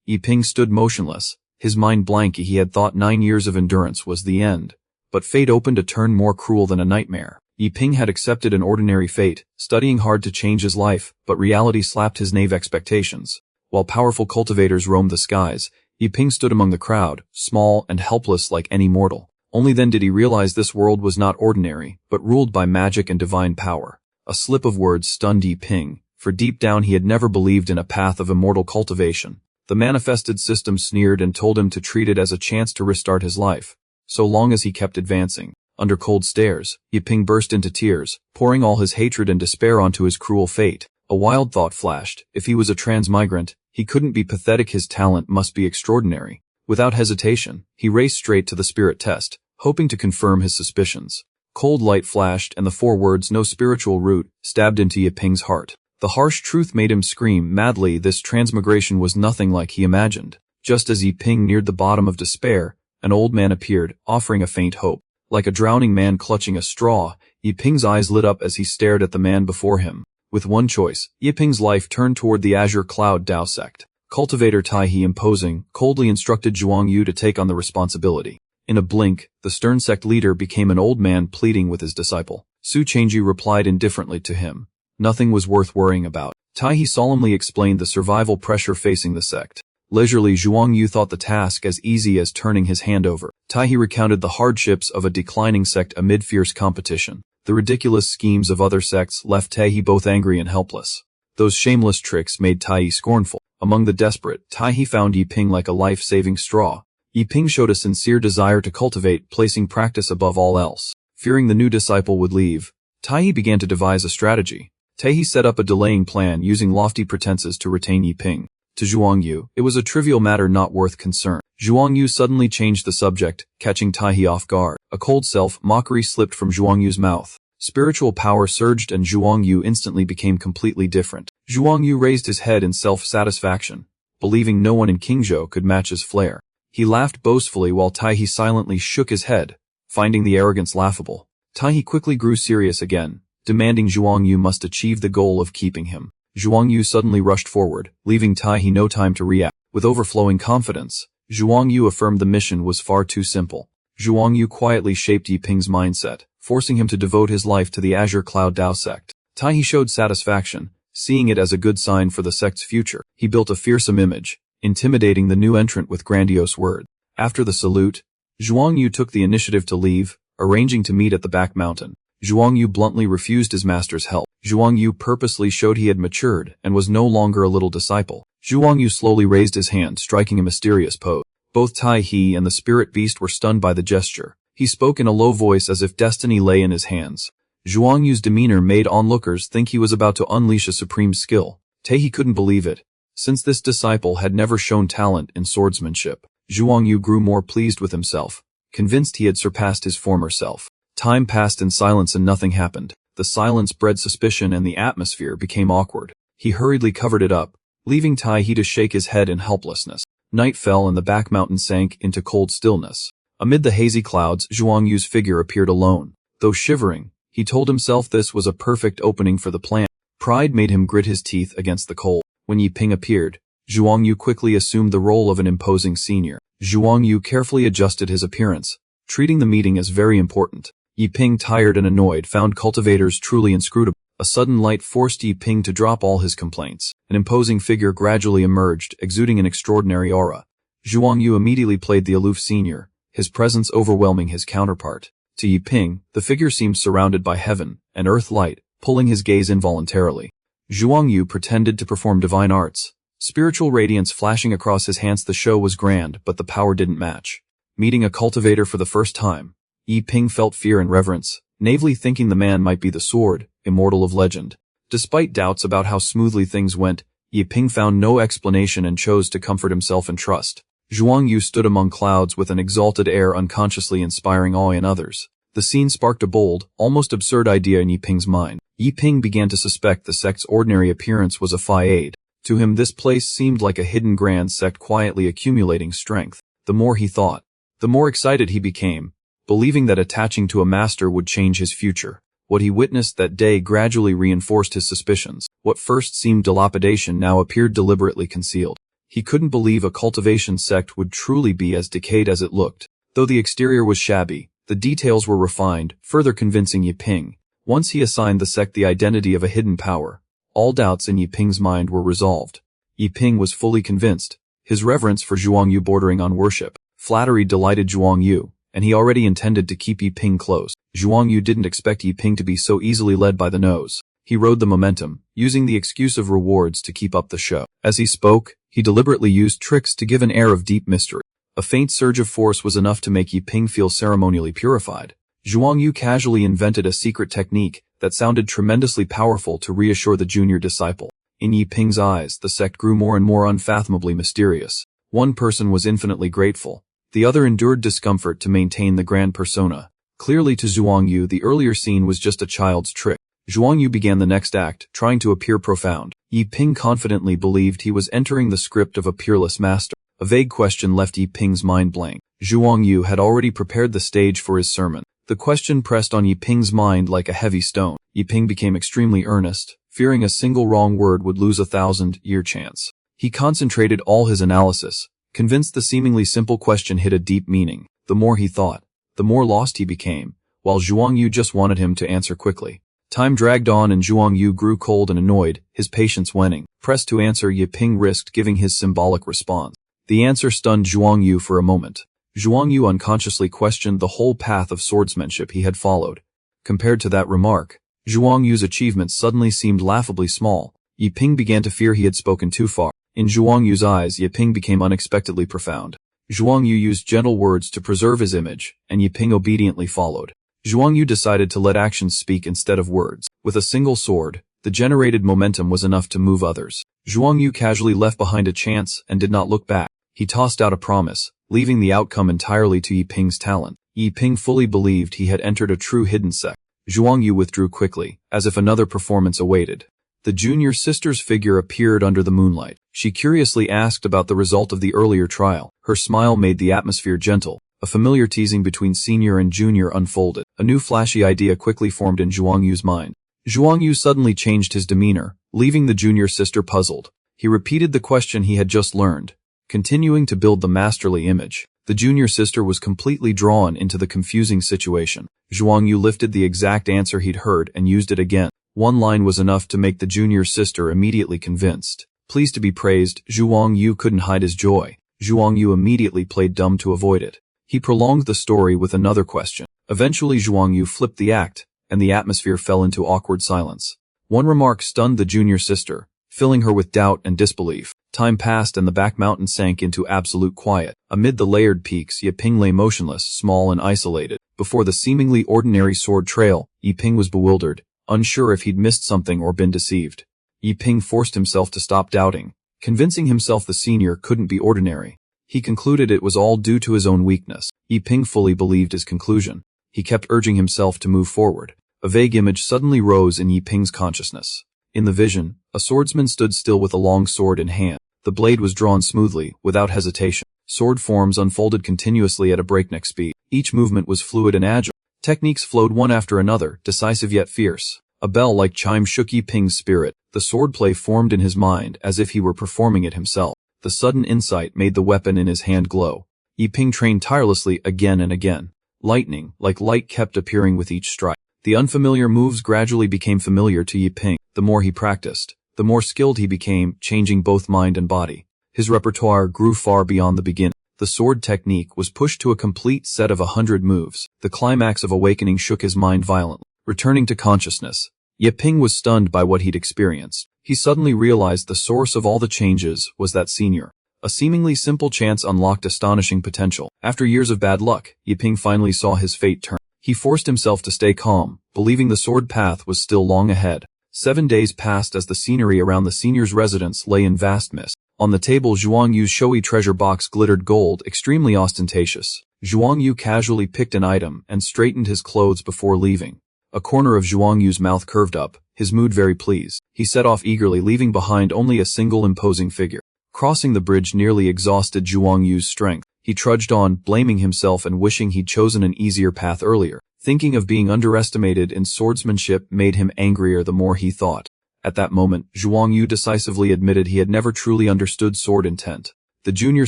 Yiping stood motionless, his mind blank. He had thought 9 years of endurance was the end. But fate opened a turn more cruel than a nightmare. Yiping had accepted an ordinary fate, studying hard to change his life, but reality slapped his naive expectations. While powerful cultivators roamed the skies, Yiping stood among the crowd, small and helpless like any mortal. Only then did he realize this world was not ordinary, but ruled by magic and divine power. A slip of words stunned Yiping, for deep down he had never believed in a path of immortal cultivation. The manifested system sneered and told him to treat it as a chance to restart his life, so long as he kept advancing. Under cold stares, Yiping burst into tears, pouring all his hatred and despair onto his cruel fate. A wild thought flashed. If he was a transmigrant, he couldn't be pathetic. His talent must be extraordinary. Without hesitation, he raced straight to the spirit test, hoping to confirm his suspicions. Cold light flashed and the 4 words "no spiritual root" stabbed into Yiping's heart. The harsh truth made him scream madly. This transmigration was nothing like he imagined. Just as Yiping neared the bottom of despair, an old man appeared, offering a faint hope. Like a drowning man clutching a straw, Yiping's eyes lit up as he stared at the man before him. With one choice, Yiping's life turned toward the Azure Cloud Dao sect. Cultivator Taihe imposing, coldly instructed Zhuang Yu to take on the responsibility. In a blink, the stern sect leader became an old man pleading with his disciple. Su Changji replied indifferently to him. Nothing was worth worrying about. Taihe solemnly explained the survival pressure facing the sect. Leisurely, Zhuang Yu thought the task as easy as turning his hand over. Taihe recounted the hardships of a declining sect amid fierce competition. The ridiculous schemes of other sects left Taihe both angry and helpless. Those shameless tricks made Taihe scornful. Among the desperate, Taihe found Yiping like a life-saving straw. Yiping showed a sincere desire to cultivate, placing practice above all else. Fearing the new disciple would leave, Taihe began to devise a strategy. Taihe set up a delaying plan using lofty pretenses to retain Yiping. To Zhuang Yu, it was a trivial matter not worth concern. Zhuang Yu suddenly changed the subject, catching Taihe off guard. A cold self-mockery slipped from Zhuang Yu's mouth. Spiritual power surged and Zhuang Yu instantly became completely different. Zhuang Yu raised his head in self-satisfaction, believing no one in Qingzhou could match his flair. He laughed boastfully while Taihe silently shook his head, finding the arrogance laughable. Taihe quickly grew serious again, demanding Zhuang Yu must achieve the goal of keeping him. Zhuang Yu suddenly rushed forward, leaving Taihe no time to react. With overflowing confidence, Zhuang Yu affirmed the mission was far too simple. Zhuang Yu quietly shaped Yiping's mindset, forcing him to devote his life to the Azure Cloud Dao sect. Taihe showed satisfaction, seeing it as a good sign for the sect's future. He built a fearsome image, intimidating the new entrant with grandiose words. After the salute, Zhuang Yu took the initiative to leave, arranging to meet at the back mountain. Zhuang Yu bluntly refused his master's help. Zhuang Yu purposely showed he had matured and was no longer a little disciple. Zhuang Yu slowly raised his hand, striking a mysterious pose. Both Taihe and the spirit beast were stunned by the gesture. He spoke in a low voice as if destiny lay in his hands. Zhuang Yu's demeanor made onlookers think he was about to unleash a supreme skill. Taihe couldn't believe it, since this disciple had never shown talent in swordsmanship. Zhuang Yu grew more pleased with himself, convinced he had surpassed his former self. Time passed in silence and nothing happened. The silence bred suspicion and the atmosphere became awkward. He hurriedly covered it up, leaving Taihe to shake his head in helplessness. Night fell and the back mountain sank into cold stillness. Amid the hazy clouds, Zhuang Yu's figure appeared alone. Though shivering, he told himself this was a perfect opening for the plan. Pride made him grit his teeth against the cold. When Yiping appeared, Zhuang Yu quickly assumed the role of an imposing senior. Zhuang Yu carefully adjusted his appearance, treating the meeting as very important. Yiping, tired and annoyed, found cultivators truly inscrutable. A sudden light forced Yiping to drop all his complaints. An imposing figure gradually emerged, exuding an extraordinary aura. Zhuang Yu immediately played the aloof senior, his presence overwhelming his counterpart. To Yiping, the figure seemed surrounded by heaven and earth light, pulling his gaze involuntarily. Zhuang Yu pretended to perform divine arts, spiritual radiance flashing across his hands. The show was grand, but the power didn't match. Meeting a cultivator for the first time, Yiping felt fear and reverence, naively thinking the man might be the sword, immortal of legend. Despite doubts about how smoothly things went, Yiping found no explanation and chose to comfort himself and trust. Zhuang Yu stood among clouds with an exalted air, unconsciously inspiring awe in others. The scene sparked a bold, almost absurd idea in Yiping's mind. Yiping began to suspect the sect's ordinary appearance was a fade. To him, this place seemed like a hidden grand sect quietly accumulating strength. The more he thought, the more excited he became, believing that attaching to a master would change his future. What he witnessed that day gradually reinforced his suspicions. What first seemed dilapidation now appeared deliberately concealed. He couldn't believe a cultivation sect would truly be as decayed as it looked. Though the exterior was shabby, the details were refined, further convincing Yiping. Once he assigned the sect the identity of a hidden power, all doubts in Yiping's mind were resolved. Yiping was fully convinced, his reverence for Zhuangyu bordering on worship. Flattery delighted Zhuangyu, and he already intended to keep Yiping close. Zhuangyu didn't expect Yiping to be so easily led by the nose. He rode the momentum, using the excuse of rewards to keep up the show. As he spoke, he deliberately used tricks to give an air of deep mystery. A faint surge of force was enough to make Yiping feel ceremonially purified. Zhuangyu casually invented a secret technique that sounded tremendously powerful to reassure the junior disciple. In Yiping's eyes, the sect grew more and more unfathomably mysterious. One person was infinitely grateful. The other endured discomfort to maintain the grand persona. Clearly to Zhuangyu, the earlier scene was just a child's trick. Zhuangyu began the next act, trying to appear profound. Yiping confidently believed he was entering the script of a peerless master. A vague question left Yiping's mind blank. Zhuangyu had already prepared the stage for his sermon. The question pressed on Yiping's mind like a heavy stone. Yiping became extremely earnest, fearing a single wrong word would lose a 1,000-year chance. He concentrated all his analysis, convinced the seemingly simple question hid a deep meaning. The more he thought, the more lost he became, while Zhuangyu just wanted him to answer quickly. Time dragged on and Zhuangyu grew cold and annoyed, his patience waning. Pressed to answer, Yiping risked giving his symbolic response. The answer stunned Zhuangyu for a moment. Zhuangyu unconsciously questioned the whole path of swordsmanship he had followed. Compared to that remark, Zhuangyu's achievements suddenly seemed laughably small. Yiping began to fear he had spoken too far. In Zhuangyu's eyes, Yiping became unexpectedly profound. Zhuangyu used gentle words to preserve his image, and Yiping obediently followed. Zhuangyu decided to let actions speak instead of words. With a single sword, the generated momentum was enough to move others. Zhuangyu casually left behind a chance and did not look back. He tossed out a promise, leaving the outcome entirely to Yiping's talent. Yiping fully believed he had entered a true hidden sect. Zhuangyu withdrew quickly, as if another performance awaited. The junior sister's figure appeared under the moonlight. She curiously asked about the result of the earlier trial. Her smile made the atmosphere gentle. A familiar teasing between senior and junior unfolded. A new flashy idea quickly formed in Zhuangyu's mind. Zhuangyu suddenly changed his demeanor, leaving the junior sister puzzled. He repeated the question he had just learned, continuing to build the masterly image. The junior sister was completely drawn into the confusing situation. Zhuangyu lifted the exact answer he'd heard and used it again. One line was enough to make the junior sister immediately convinced. Pleased to be praised, Zhuangyu couldn't hide his joy. Zhuangyu immediately played dumb to avoid it. He prolonged the story with another question. Eventually Zhuangyu flipped the act, and the atmosphere fell into awkward silence. One remark stunned the junior sister, filling her with doubt and disbelief. Time passed and the back mountain sank into absolute quiet. Amid the layered peaks, Yiping lay motionless, small and isolated. Before the seemingly ordinary sword trail, Yiping was bewildered, unsure if he'd missed something or been deceived. Yiping forced himself to stop doubting, convincing himself the senior couldn't be ordinary. He concluded it was all due to his own weakness. Yiping fully believed his conclusion. He kept urging himself to move forward. A vague image suddenly rose in Yiping's consciousness. In the vision, a swordsman stood still with a long sword in hand. The blade was drawn smoothly, without hesitation. Sword forms unfolded continuously at a breakneck speed. Each movement was fluid and agile. Techniques flowed one after another, decisive yet fierce. A bell-like chime shook Yiping's spirit. The swordplay formed in his mind as if he were performing it himself. The sudden insight made the weapon in his hand glow. Yiping trained tirelessly again and again. Lightning, like light, kept appearing with each strike. The unfamiliar moves gradually became familiar to Yiping. The more he practiced, the more skilled he became, changing both mind and body. His repertoire grew far beyond the beginning. The sword technique was pushed to a complete set of 100 moves. The climax of awakening shook his mind violently. Returning to consciousness, Yiping was stunned by what he'd experienced. He suddenly realized the source of all the changes was that senior. A seemingly simple chance unlocked astonishing potential. After years of bad luck, Yiping finally saw his fate turn. He forced himself to stay calm, believing the sword path was still long ahead. 7 days passed as the scenery around the senior's residence lay in vast mist. On the table, Zhuangyu's showy treasure box glittered gold, extremely ostentatious. Zhuangyu casually picked an item and straightened his clothes before leaving. A corner of Zhuangyu's mouth curved up, his mood very pleased. He set off eagerly, leaving behind only a single imposing figure. Crossing the bridge nearly exhausted Zhuangyu's strength. He trudged on, blaming himself and wishing he'd chosen an easier path earlier. Thinking of being underestimated in swordsmanship made him angrier the more he thought. At that moment, Zhuang Yu decisively admitted he had never truly understood sword intent. The junior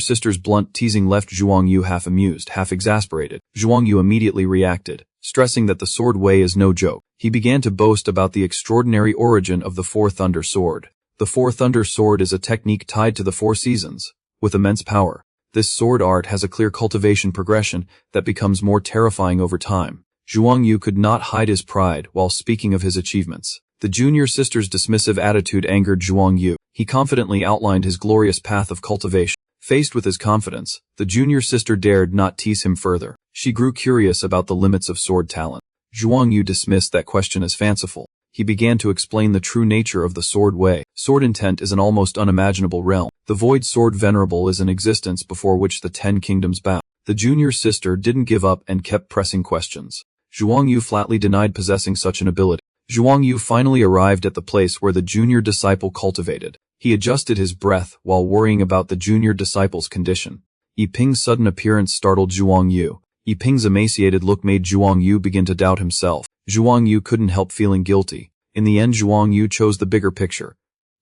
sister's blunt teasing left Zhuang Yu half amused, half exasperated. Zhuang Yu immediately reacted, stressing that the sword way is no joke. He began to boast about the extraordinary origin of the Four Thunder Sword. The Four Thunder Sword is a technique tied to the four seasons, with immense power. This sword art has a clear cultivation progression that becomes more terrifying over time. Zhuang Yu could not hide his pride while speaking of his achievements. The junior sister's dismissive attitude angered Zhuang Yu. He confidently outlined his glorious path of cultivation. Faced with his confidence, the junior sister dared not tease him further. She grew curious about the limits of sword talent. Zhuang Yu dismissed that question as fanciful. He began to explain the true nature of the sword way. Sword intent is an almost unimaginable realm. The void sword venerable is an existence before which the 10 kingdoms bow. The junior sister didn't give up and kept pressing questions. Zhuang Yu flatly denied possessing such an ability. Zhuang Yu finally arrived at the place where the junior disciple cultivated. He adjusted his breath while worrying about the junior disciple's condition. Yiping's sudden appearance startled Zhuang Yu. Yiping's emaciated look made Zhuang Yu begin to doubt himself. Zhuang Yu couldn't help feeling guilty. In the end, Zhuang Yu chose the bigger picture,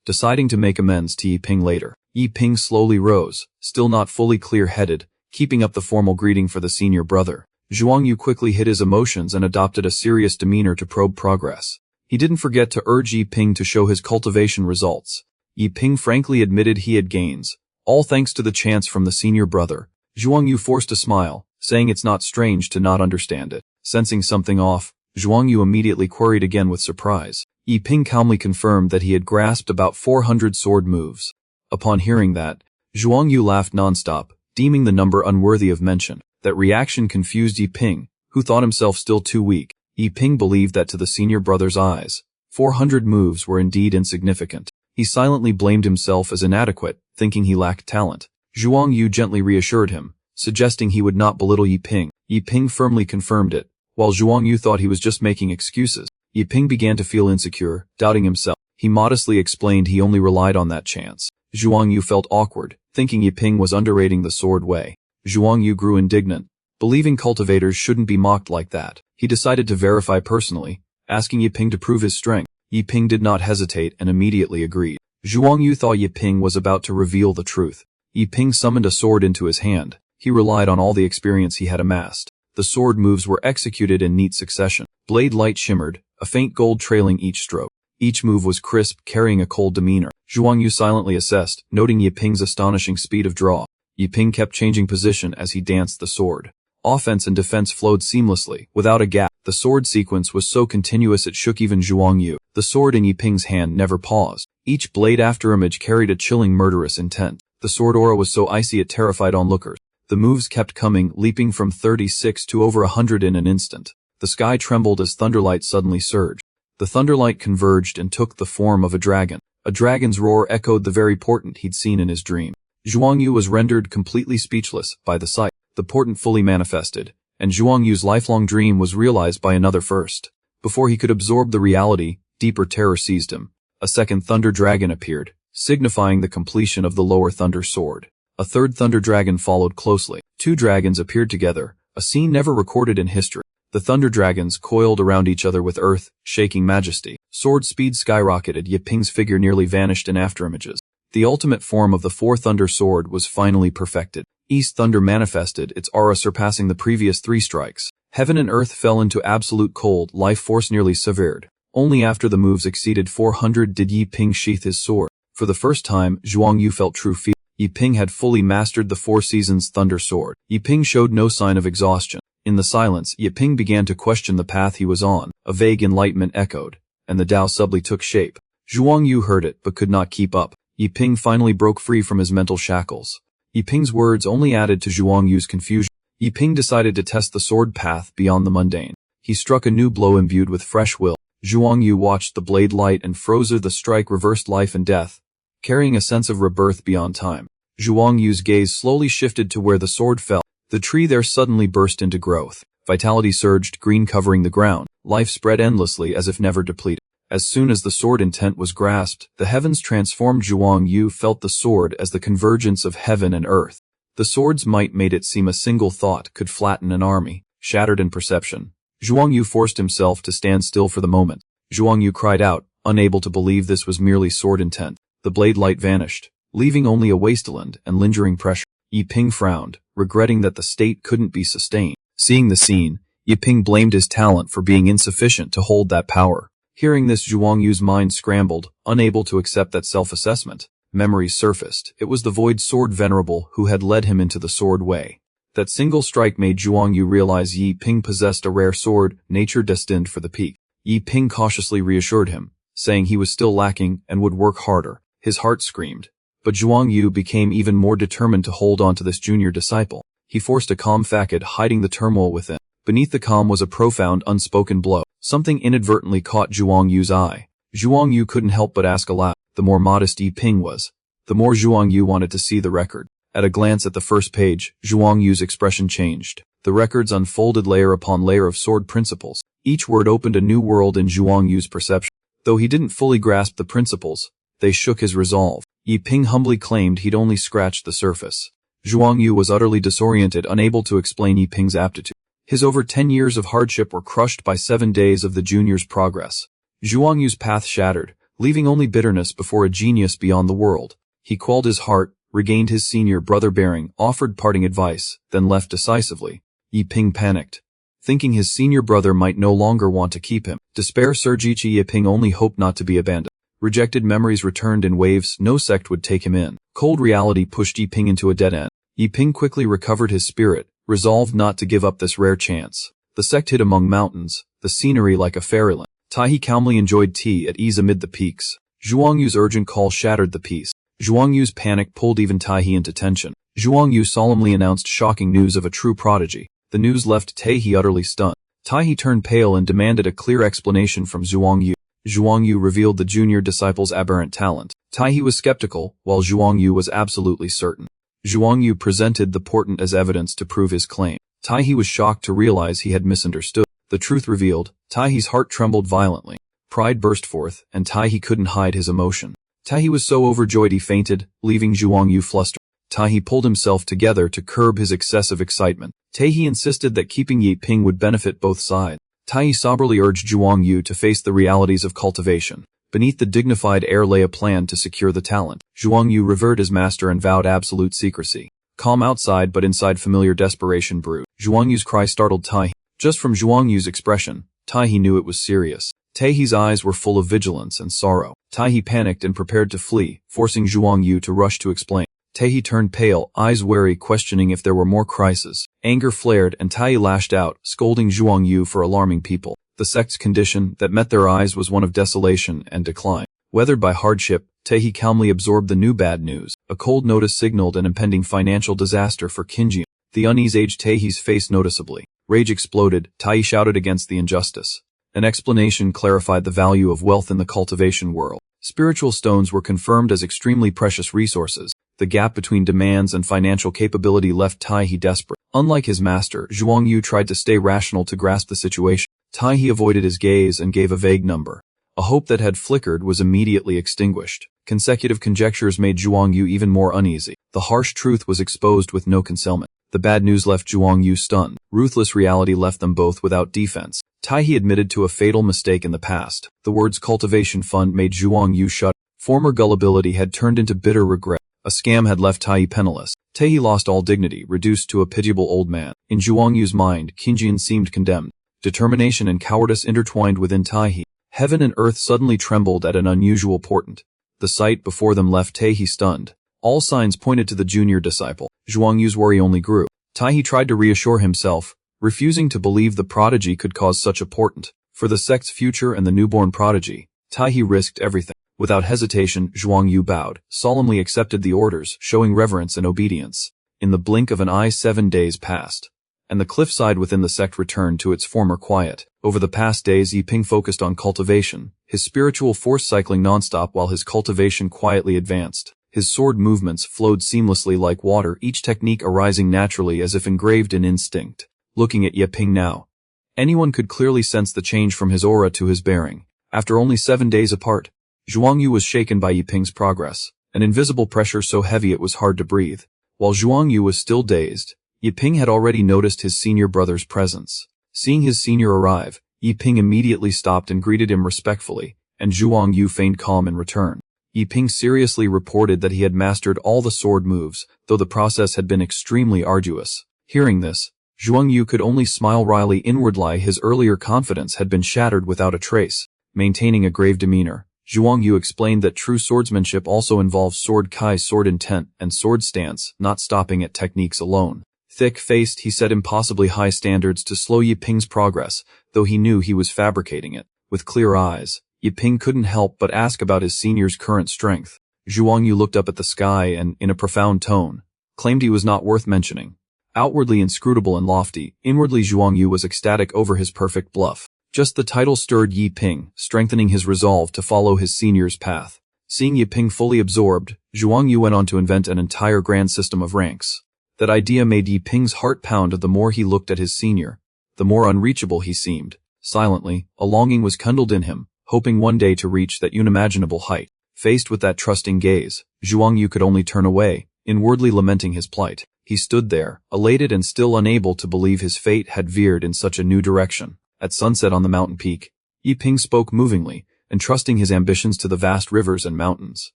deciding to make amends to Yiping later. Yiping slowly rose, still not fully clear-headed, keeping up the formal greeting for the senior brother. Zhuang Yu quickly hid his emotions and adopted a serious demeanor to probe progress. He didn't forget to urge Yiping to show his cultivation results. Yiping frankly admitted he had gains, all thanks to the chance from the senior brother. Zhuang Yu forced a smile, saying it's not strange to not understand it. Sensing something off, Zhuang Yu immediately queried again with surprise. Yiping calmly confirmed that he had grasped about 400 sword moves. Upon hearing that, Zhuang Yu laughed nonstop, deeming the number unworthy of mention. That reaction confused Yiping, who thought himself still too weak. Yiping believed that to the senior brother's eyes, 400 moves were indeed insignificant. He silently blamed himself as inadequate, thinking he lacked talent. Zhuang Yu gently reassured him, suggesting he would not belittle Yiping. Yiping firmly confirmed it, while Zhuang Yu thought he was just making excuses. Yiping began to feel insecure, doubting himself. He modestly explained he only relied on that chance. Zhuang Yu felt awkward, thinking Yiping was underrating the sword way. Zhuang Yu grew indignant, believing cultivators shouldn't be mocked like that. He decided to verify personally, asking Yiping to prove his strength. Yiping did not hesitate and immediately agreed. Zhuang Yu thought Yiping was about to reveal the truth. Yiping summoned a sword into his hand. He relied on all the experience he had amassed. The sword moves were executed in neat succession. Blade light shimmered, a faint gold trailing each stroke. Each move was crisp, carrying a cold demeanor. Zhuang Yu silently assessed, noting Yiping's astonishing speed of draw. Yiping kept changing position as he danced the sword. Offense and defense flowed seamlessly, without a gap. The sword sequence was so continuous it shook even Zhuang Yu. The sword in Yiping's hand never paused. Each blade afterimage carried a chilling murderous intent. The sword aura was so icy it terrified onlookers. The moves kept coming, leaping from 36 to over 100 in an instant. The sky trembled as thunderlight suddenly surged. The thunderlight converged and took the form of a dragon. A dragon's roar echoed the very portent he'd seen in his dream. Zhuang Yu was rendered completely speechless by the sight. The portent fully manifested, and Zhuang Yu's lifelong dream was realized by another first. Before he could absorb the reality, deeper terror seized him. A second thunder dragon appeared, signifying the completion of the lower thunder sword. A third thunder dragon followed closely. 2 dragons appeared together, a scene never recorded in history. The thunder dragons coiled around each other with earth-shaking majesty. Sword speed skyrocketed. Yiping's figure nearly vanished in afterimages. The ultimate form of the 4 thunder sword was finally perfected. East thunder manifested, its aura surpassing the previous 3 strikes. Heaven and earth fell into absolute cold, life force nearly severed. Only after the moves exceeded 400 did Yiping sheath his sword. For the first time, Zhuang Yu felt true fear. Yiping had fully mastered the 4 seasons thunder sword. Yiping showed no sign of exhaustion. In the silence, Yiping began to question the path he was on. A vague enlightenment echoed, and the Tao subtly took shape. Zhuang Yu heard it but could not keep up. Yiping finally broke free from his mental shackles. Yiping's words only added to Zhuang Yu's confusion. Yiping decided to test the sword path beyond the mundane. He struck a new blow imbued with fresh will. Zhuang Yu watched the blade light and froze. The strike reversed life and death, carrying a sense of rebirth beyond time. Zhuang Yu's gaze slowly shifted to where the sword fell. The tree there suddenly burst into growth. Vitality surged, green covering the ground. Life spread endlessly as if never depleted. As soon as the sword intent was grasped, the heavens transformed. Zhuang Yu felt the sword as the convergence of heaven and earth. The sword's might made it seem a single thought could flatten an army. Shattered in perception, Zhuang Yu forced himself to stand still for the moment. Zhuang Yu cried out, unable to believe this was merely sword intent. The blade light vanished, leaving only a wasteland and lingering pressure. Yiping frowned, regretting that the state couldn't be sustained. Seeing the scene, Yiping blamed his talent for being insufficient to hold that power. Hearing this, Zhuang Yu's mind scrambled, unable to accept that self-assessment. Memories surfaced. It was the Void Sword Venerable who had led him into the sword way. That single strike made Zhuang Yu realize Yiping possessed a rare sword, nature destined for the peak. Yiping cautiously reassured him, saying he was still lacking and would work harder. His heart screamed. But Zhuang Yu became even more determined to hold on to this junior disciple. He forced a calm facade, hiding the turmoil within. Beneath the calm was a profound, unspoken blow. Something inadvertently caught Zhuang Yu's eye. Zhuang Yu couldn't help but ask aloud. The more modest Yiping was, the more Zhuang Yu wanted to see the record. At a glance at the first page, Zhuang Yu's expression changed. The records unfolded layer upon layer of sword principles. Each word opened a new world in Zhuang Yu's perception. Though he didn't fully grasp the principles, they shook his resolve. Yiping humbly claimed he'd only scratched the surface. Zhuang Yu was utterly disoriented, unable to explain Yiping's aptitude. His over 10 years of hardship were crushed by 7 days of the junior's progress. Zhuang Yu's path shattered, leaving only bitterness before a genius beyond the world. He quelled his heart, regained his senior brother bearing, offered parting advice, then left decisively. Yiping panicked, thinking his senior brother might no longer want to keep him. Despair surged. Yiping only hoped not to be abandoned. Rejected memories returned in waves. No sect would take him in. Cold reality pushed Yiping into a dead end. Yiping quickly recovered his spirit, resolved not to give up this rare chance. The sect hid among mountains, the scenery like a fairyland. Taihe calmly enjoyed tea at ease amid the peaks. Zhuang Yu's urgent call shattered the peace. Zhuang Yu's panic pulled even Taihe into tension. Zhuang Yu solemnly announced shocking news of a true prodigy. The news left Taihe utterly stunned. Taihe turned pale and demanded a clear explanation from Zhuang Yu. Zhuang Yu revealed the junior disciple's aberrant talent. Taihe was skeptical, while Zhuang Yu was absolutely certain. Zhuang Yu presented the portent as evidence to prove his claim. Taihe was shocked to realize he had misunderstood. The truth revealed, Taihe's heart trembled violently. Pride burst forth, and Taihe couldn't hide his emotion. Taihe was so overjoyed he fainted, leaving Zhuang Yu flustered. Taihe pulled himself together to curb his excessive excitement. Taihe insisted that keeping Yiping would benefit both sides. Taihe soberly urged Zhuang Yu to face the realities of cultivation. Beneath the dignified air lay a plan to secure the talent. Zhuang Yu revered his master and vowed absolute secrecy. Calm outside, but inside familiar desperation brewed. Zhuang Yu's cry startled Taihe. Just from Zhuang Yu's expression, Taihe knew it was serious. Taihe's eyes were full of vigilance and sorrow. Taihe panicked and prepared to flee, forcing Zhuang Yu to rush to explain. Taihe turned pale, eyes wary, questioning if there were more crises. Anger flared and Taihe lashed out, scolding Zhuang Yu for alarming people. The sect's condition that met their eyes was one of desolation and decline. Weathered by hardship, Taihe calmly absorbed the new bad news. A cold notice signaled an impending financial disaster for Qinjian. The unease aged Taihe's face noticeably. Rage exploded. Taihe shouted against the injustice. An explanation clarified the value of wealth in the cultivation world. Spiritual stones were confirmed as extremely precious resources. The gap between demands and financial capability left Taihe desperate. Unlike his master, Zhuang Yu tried to stay rational to grasp the situation. Taihe avoided his gaze and gave a vague number. A hope that had flickered was immediately extinguished. Consecutive conjectures made Zhuang Yu even more uneasy. The harsh truth was exposed with no concealment. The bad news left Zhuang Yu stunned. Ruthless reality left them both without defense. Taihe admitted to a fatal mistake in the past. The words cultivation fund made Zhuang Yu shudder. Former gullibility had turned into bitter regret. A scam had left Taihe penniless. Taihe lost all dignity, reduced to a pitiable old man. In Zhuang Yu's mind, Qinjian seemed condemned. Determination and cowardice intertwined within Taihe. Heaven and earth suddenly trembled at an unusual portent. The sight before them left Taihe stunned. All signs pointed to the junior disciple. Zhuang Yu's worry only grew. Taihe tried to reassure himself, refusing to believe the prodigy could cause such a portent. For the sect's future and the newborn prodigy, Taihe risked everything. Without hesitation, Zhuang Yu bowed, solemnly accepted the orders, showing reverence and obedience. In the blink of an eye 7 days passed, and the cliffside within the sect returned to its former quiet. Over the past days, Yiping focused on cultivation, his spiritual force cycling nonstop while his cultivation quietly advanced. His sword movements flowed seamlessly like water, each technique arising naturally as if engraved in instinct. Looking at Yiping now, anyone could clearly sense the change from his aura to his bearing. After only 7 days apart, Zhuang Yu was shaken by Yiping's progress, an invisible pressure so heavy it was hard to breathe. While Zhuang Yu was still dazed, Yiping had already noticed his senior brother's presence. Seeing his senior arrive, Yiping immediately stopped and greeted him respectfully, and Zhuang Yu feigned calm in return. Yiping seriously reported that he had mastered all the sword moves, though the process had been extremely arduous. Hearing this, Zhuang Yu could only smile wryly. Inwardly, his earlier confidence had been shattered without a trace. Maintaining a grave demeanor, Zhuang Yu explained that true swordsmanship also involves sword kai, sword intent, and sword stance, not stopping at techniques alone. Thick-faced, he set impossibly high standards to slow Yiping's progress, though he knew he was fabricating it. With clear eyes, Yiping couldn't help but ask about his senior's current strength. Zhuang Yu looked up at the sky and, in a profound tone, claimed he was not worth mentioning. Outwardly inscrutable and lofty, inwardly Zhuang Yu was ecstatic over his perfect bluff. Just the title stirred Yiping, strengthening his resolve to follow his senior's path. Seeing Yiping fully absorbed, Zhuang Yu went on to invent an entire grand system of ranks. That idea made Yiping's heart pound. The more he looked at his senior, the more unreachable he seemed. Silently, a longing was kindled in him, hoping one day to reach that unimaginable height. Faced with that trusting gaze, Zhuang Yu could only turn away, inwardly lamenting his plight. He stood there, elated and still unable to believe his fate had veered in such a new direction. At sunset on the mountain peak, Yiping spoke movingly, entrusting his ambitions to the vast rivers and mountains.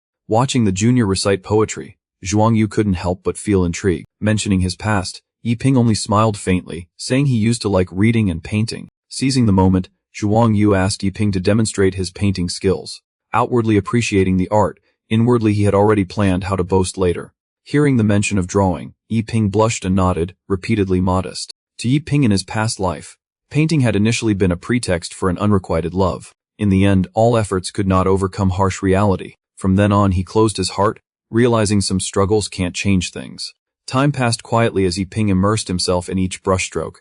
Watching the junior recite poetry, Zhuang Yu couldn't help but feel intrigue. Mentioning his past, Yiping only smiled faintly, saying he used to like reading and painting. Seizing the moment, Zhuang Yu asked Yiping to demonstrate his painting skills. Outwardly appreciating the art, inwardly he had already planned how to boast later. Hearing the mention of drawing, Yiping blushed and nodded, repeatedly modest. To Yiping in his past life, painting had initially been a pretext for an unrequited love. In the end, all efforts could not overcome harsh reality. From then on he closed his heart, realizing some struggles can't change things. Time passed quietly as Yiping immersed himself in each brushstroke,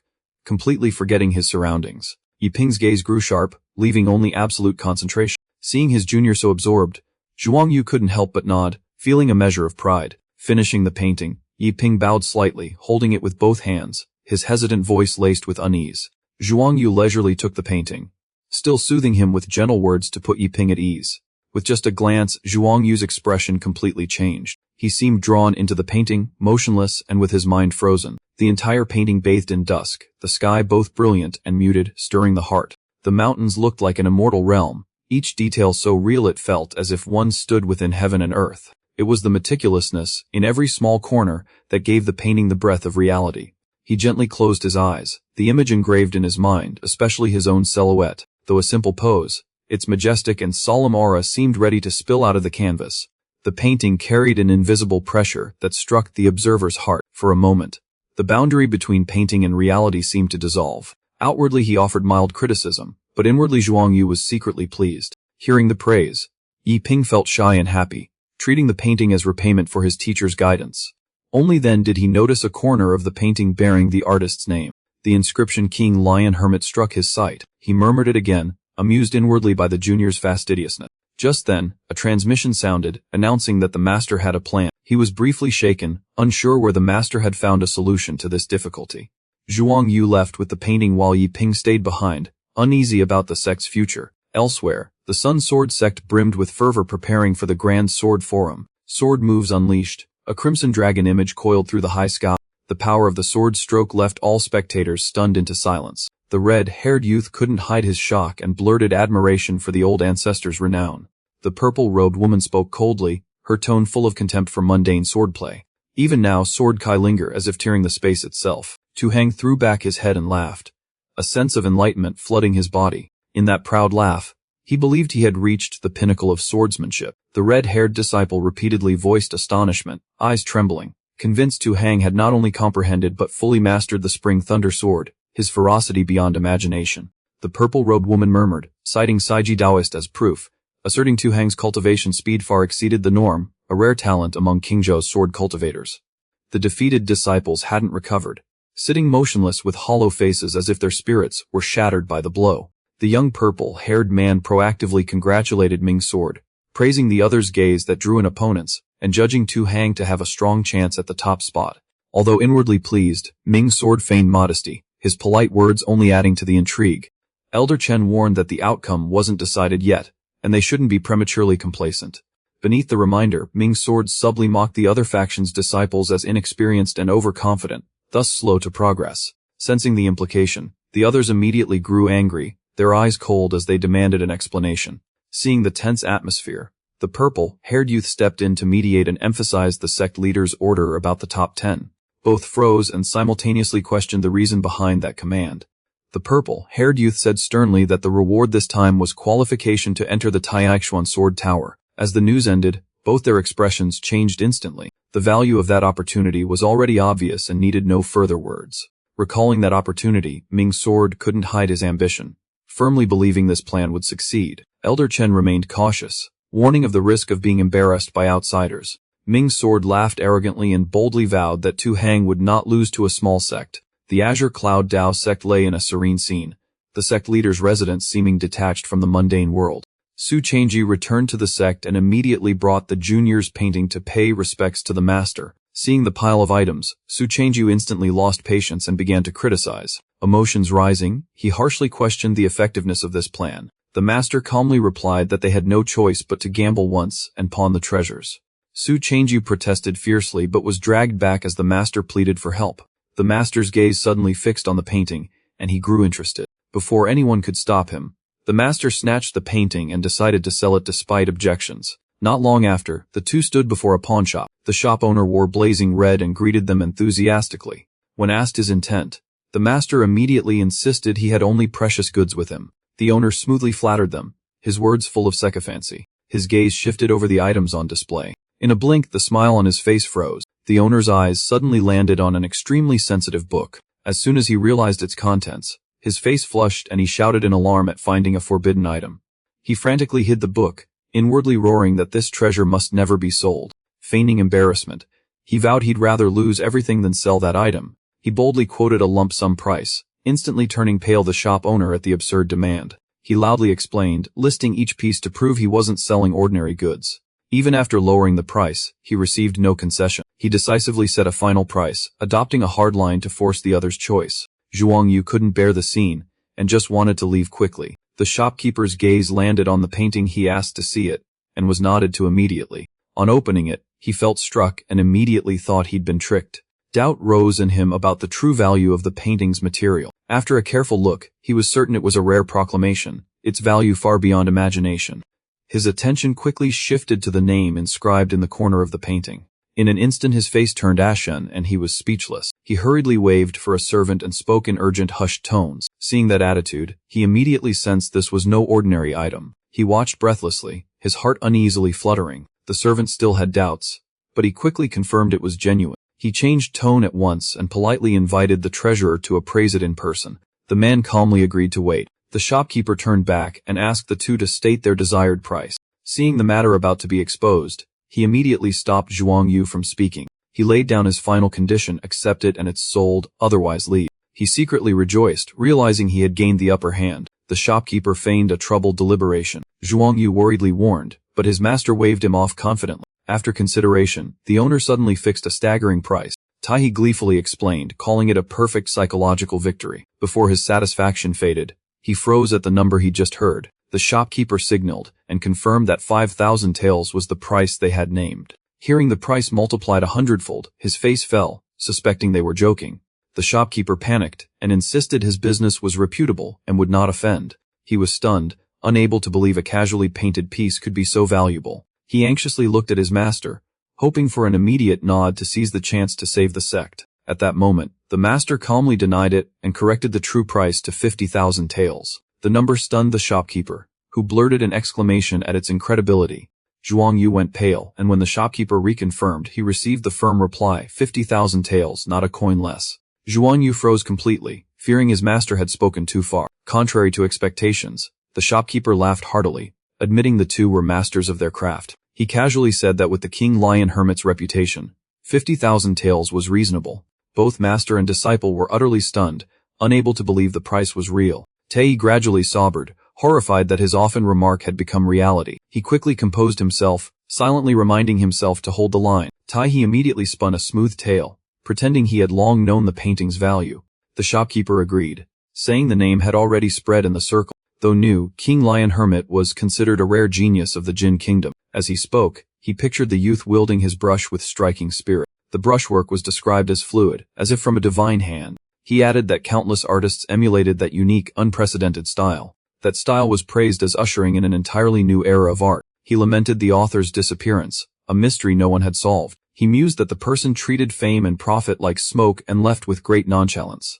completely forgetting his surroundings. Yiping's gaze grew sharp, leaving only absolute concentration. Seeing his junior so absorbed, Zhuang Yu couldn't help but nod, feeling a measure of pride. Finishing the painting, Yiping bowed slightly, holding it with both hands, his hesitant voice laced with unease. Zhuang Yu leisurely took the painting, still soothing him with gentle words to put Yiping at ease. With just a glance, Zhuang Yu's expression completely changed. He seemed drawn into the painting, motionless and with his mind frozen. The entire painting bathed in dusk, the sky both brilliant and muted, stirring the heart. The mountains looked like an immortal realm, each detail so real it felt as if one stood within heaven and earth. It was the meticulousness, in every small corner, that gave the painting the breath of reality. He gently closed his eyes, the image engraved in his mind, especially his own silhouette, though a simple pose. Its majestic and solemn aura seemed ready to spill out of the canvas. The painting carried an invisible pressure that struck the observer's heart. For a moment, the boundary between painting and reality seemed to dissolve. Outwardly he offered mild criticism, but inwardly Zhuang Yu was secretly pleased. Hearing the praise, Yiping felt shy and happy, treating the painting as repayment for his teacher's guidance. Only then did he notice a corner of the painting bearing the artist's name. The inscription King Lion Hermit struck his sight. He murmured it again, amused inwardly by the junior's fastidiousness. Just then, a transmission sounded, announcing that the master had a plan. He was briefly shaken, unsure where the master had found a solution to this difficulty. Zhuang Yu left with the painting while Yiping stayed behind, uneasy about the sect's future. Elsewhere, the Sun Sword sect brimmed with fervor preparing for the Grand Sword Forum. Sword moves unleashed, a crimson dragon image coiled through the high sky. The power of the sword stroke left all spectators stunned into silence. The red-haired youth couldn't hide his shock and blurted admiration for the old ancestor's renown. The purple-robed woman spoke coldly, her tone full of contempt for mundane swordplay. Even now sword kai linger as if tearing the space itself. Tu Hang threw back his head and laughed, a sense of enlightenment flooding his body. In that proud laugh, he believed he had reached the pinnacle of swordsmanship. The red-haired disciple repeatedly voiced astonishment, eyes trembling, convinced Tu Hang had not only comprehended but fully mastered the spring thunder sword, his ferocity beyond imagination. The purple-robed woman murmured, citing Saiji Daoist as proof, asserting Tu Hang's cultivation speed far exceeded the norm, a rare talent among Qingzhou's sword cultivators. The defeated disciples hadn't recovered, sitting motionless with hollow faces as if their spirits were shattered by the blow. The young purple-haired man proactively congratulated Ming's sword, praising the other's gaze that drew in opponents, and judging Tu Hang to have a strong chance at the top spot. Although inwardly pleased, Ming's sword feigned modesty, his polite words only adding to the intrigue. Elder Chen warned that the outcome wasn't decided yet, and they shouldn't be prematurely complacent. Beneath the reminder, Ming's sword subtly mocked the other faction's disciples as inexperienced and overconfident, thus slow to progress. Sensing the implication, the others immediately grew angry, their eyes cold as they demanded an explanation. Seeing the tense atmosphere, the purple-haired youth stepped in to mediate and emphasized the sect leader's order about the top 10. Both froze and simultaneously questioned the reason behind that command. The purple-haired youth said sternly that the reward this time was qualification to enter the Taiaxuan Sword Tower. As the news ended, both their expressions changed instantly. The value of that opportunity was already obvious and needed no further words. Recalling that opportunity, Ming's sword couldn't hide his ambition. Firmly believing this plan would succeed, Elder Chen remained cautious, warning of the risk of being embarrassed by outsiders. Ming's sword laughed arrogantly and boldly vowed that Tu Hang would not lose to a small sect. The Azure Cloud Dao sect lay in a serene scene, the sect leader's residence seeming detached from the mundane world. Su Changji returned to the sect and immediately brought the junior's painting to pay respects to the master. Seeing the pile of items, Su Changji instantly lost patience and began to criticize. Emotions rising, he harshly questioned the effectiveness of this plan. The master calmly replied that they had no choice but to gamble once and pawn the treasures. Su Changji protested fiercely but was dragged back as the master pleaded for help. The master's gaze suddenly fixed on the painting, and he grew interested. Before anyone could stop him, the master snatched the painting and decided to sell it despite objections. Not long after, the two stood before a pawnshop. The shop owner wore blazing red and greeted them enthusiastically. When asked his intent, the master immediately insisted he had only precious goods with him. The owner smoothly flattered them, his words full of sycophancy. His gaze shifted over the items on display. In a blink, the smile on his face froze. The owner's eyes suddenly landed on an extremely sensitive book. As soon as he realized its contents, his face flushed and he shouted in alarm at finding a forbidden item. He frantically hid the book, inwardly roaring that this treasure must never be sold. Feigning embarrassment, he vowed he'd rather lose everything than sell that item. He boldly quoted a lump sum price, instantly turning pale the shop owner at the absurd demand. He loudly explained, listing each piece to prove he wasn't selling ordinary goods. Even after lowering the price, he received no concession. He decisively set a final price, adopting a hard line to force the other's choice. Zhuang Yu couldn't bear the scene, and just wanted to leave quickly. The shopkeeper's gaze landed on the painting he asked to see it, and was nodded to immediately. On opening it, he felt struck and immediately thought he'd been tricked. Doubt rose in him about the true value of the painting's material. After a careful look, he was certain it was a rare proclamation, its value far beyond imagination. His attention quickly shifted to the name inscribed in the corner of the painting. In an instant his face turned ashen and he was speechless. He hurriedly waved for a servant and spoke in urgent hushed tones. Seeing that attitude, he immediately sensed this was no ordinary item. He watched breathlessly, his heart uneasily fluttering. The servant still had doubts, but he quickly confirmed it was genuine. He changed tone at once and politely invited the treasurer to appraise it in person. The man calmly agreed to wait. The shopkeeper turned back and asked the two to state their desired price. Seeing the matter about to be exposed, he immediately stopped Zhuang Yu from speaking. He laid down his final condition: accept it and it's sold, otherwise leave. He secretly rejoiced, realizing he had gained the upper hand. The shopkeeper feigned a troubled deliberation. Zhuang Yu worriedly warned, but his master waved him off confidently. After consideration, the owner suddenly fixed a staggering price. Taihe gleefully explained, calling it a perfect psychological victory. Before his satisfaction faded, he froze at the number he'd just heard. The shopkeeper signaled and confirmed that 5,000 taels was the price they had named. Hearing the price multiplied 100-fold, his face fell, suspecting they were joking. The shopkeeper panicked and insisted his business was reputable and would not offend. He was stunned, unable to believe a casually painted piece could be so valuable. He anxiously looked at his master, hoping for an immediate nod to seize the chance to save the sect. At that moment, the master calmly denied it and corrected the true price to 50,000 taels. The number stunned the shopkeeper, who blurted an exclamation at its incredibility. Zhuang Yu went pale, and when the shopkeeper reconfirmed, he received the firm reply, 50,000 taels, not a coin less. Zhuang Yu froze completely, fearing his master had spoken too far. Contrary to expectations, the shopkeeper laughed heartily, admitting the two were masters of their craft. He casually said that with the King Lion Hermit's reputation, 50,000 taels was reasonable. Both master and disciple were utterly stunned, unable to believe the price was real. Taihe gradually sobered, horrified that his often remark had become reality. He quickly composed himself, silently reminding himself to hold the line. Taihe immediately spun a smooth tale, pretending he had long known the painting's value. The shopkeeper agreed, saying the name had already spread in the circle. Though new, King Lion Hermit was considered a rare genius of the Jin Kingdom. As he spoke, he pictured the youth wielding his brush with striking spirit. The brushwork was described as fluid, as if from a divine hand. He added that countless artists emulated that unique, unprecedented style. That style was praised as ushering in an entirely new era of art. He lamented the author's disappearance, a mystery no one had solved. He mused that the person treated fame and profit like smoke and left with great nonchalance.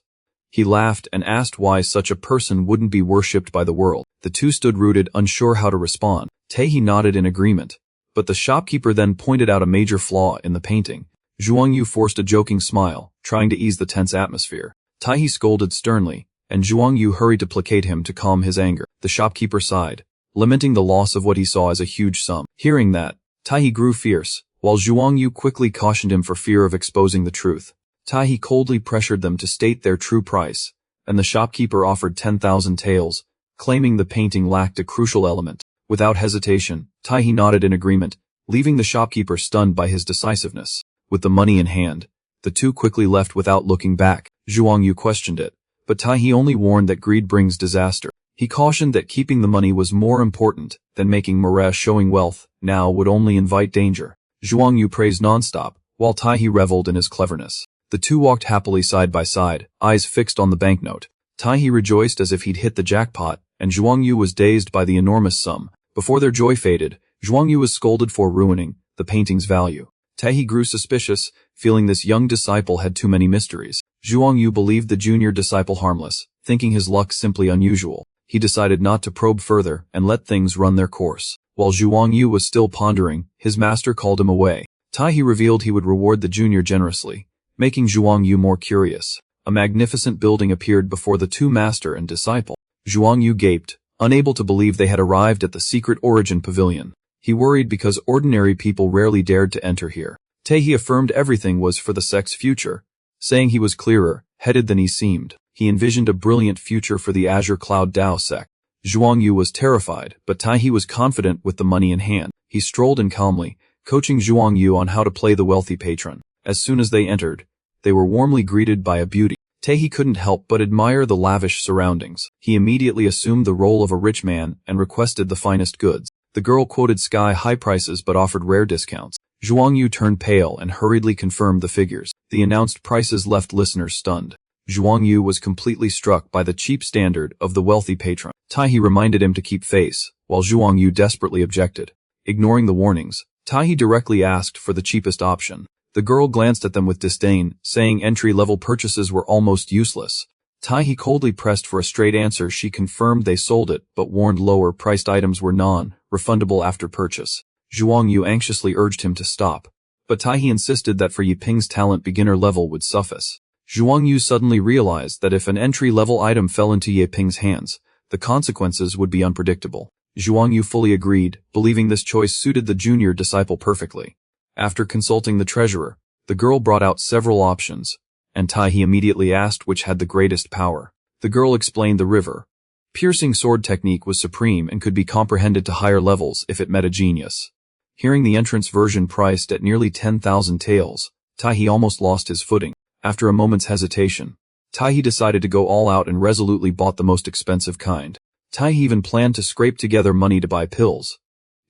He laughed and asked why such a person wouldn't be worshipped by the world. The two stood rooted, unsure how to respond. Tae-hee nodded in agreement, but the shopkeeper then pointed out a major flaw in the painting. Zhuang Yu forced a joking smile, trying to ease the tense atmosphere. Tae-hee scolded sternly, and Zhuang Yu hurried to placate him to calm his anger. The shopkeeper sighed, lamenting the loss of what he saw as a huge sum. Hearing that, Tae-hee grew fierce, while Zhuang Yu quickly cautioned him for fear of exposing the truth. Tae-hee coldly pressured them to state their true price, and the shopkeeper offered 10,000 taels, claiming the painting lacked a crucial element. Without hesitation, Tae-hee nodded in agreement, leaving the shopkeeper stunned by his decisiveness. With the money in hand, the two quickly left without looking back. Zhuang Yu questioned it, but Tae-hee only warned that greed brings disaster. He cautioned that keeping the money was more important than making Mare showing wealth now would only invite danger. Zhuang Yu praised nonstop, while Tae-hee reveled in his cleverness. The two walked happily side by side, eyes fixed on the banknote. Tae-hee rejoiced as if he'd hit the jackpot, and Zhuang Yu was dazed by the enormous sum. Before their joy faded, Zhuang Yu was scolded for ruining the painting's value. Tae-hee grew suspicious, feeling this young disciple had too many mysteries. Zhuang Yu believed the junior disciple harmless, thinking his luck simply unusual. He decided not to probe further and let things run their course. While Zhuang Yu was still pondering, his master called him away. Tae-hee revealed he would reward the junior generously, making Zhuang Yu more curious. A magnificent building appeared before the two master and disciple. Zhuang Yu gaped, unable to believe they had arrived at the secret origin pavilion. He worried because ordinary people rarely dared to enter here. Tae-hee affirmed everything was for the sect's future, saying he was clearer headed than he seemed. He envisioned a brilliant future for the Azure Cloud Dao sect. Zhuang Yu was terrified, but Tae-hee was confident with the money in hand. He strolled in calmly, coaching Zhuang Yu on how to play the wealthy patron. As soon as they entered, they were warmly greeted by a beauty. Tae-hee couldn't help but admire the lavish surroundings. He immediately assumed the role of a rich man and requested the finest goods. The girl quoted sky-high prices but offered rare discounts. Zhuang Yu turned pale and hurriedly confirmed the figures. The announced prices left listeners stunned. Zhuang Yu was completely struck by the cheap standard of the wealthy patron. Tae-hee reminded him to keep face, while Zhuang Yu desperately objected. Ignoring the warnings, Tae-hee directly asked for the cheapest option. The girl glanced at them with disdain, saying entry-level purchases were almost useless. Tae-hee coldly pressed for a straight answer. She confirmed they sold it, but warned lower-priced items were non-refundable after purchase. Zhuang Yu anxiously urged him to stop, but Tae-hee insisted that for Yiping's talent beginner level would suffice. Zhuang Yu suddenly realized that if an entry-level item fell into Yiping's hands, the consequences would be unpredictable. Zhuang Yu fully agreed, believing this choice suited the junior disciple perfectly. After consulting the treasurer, the girl brought out several options, and Tae-hee immediately asked which had the greatest power. The girl explained the river piercing sword technique was supreme and could be comprehended to higher levels if it met a genius. Hearing the entrance version priced at nearly 10,000 taels, Tae-hee almost lost his footing. After a moment's hesitation, Tae-hee decided to go all out and resolutely bought the most expensive kind. Tae-hee even planned to scrape together money to buy pills,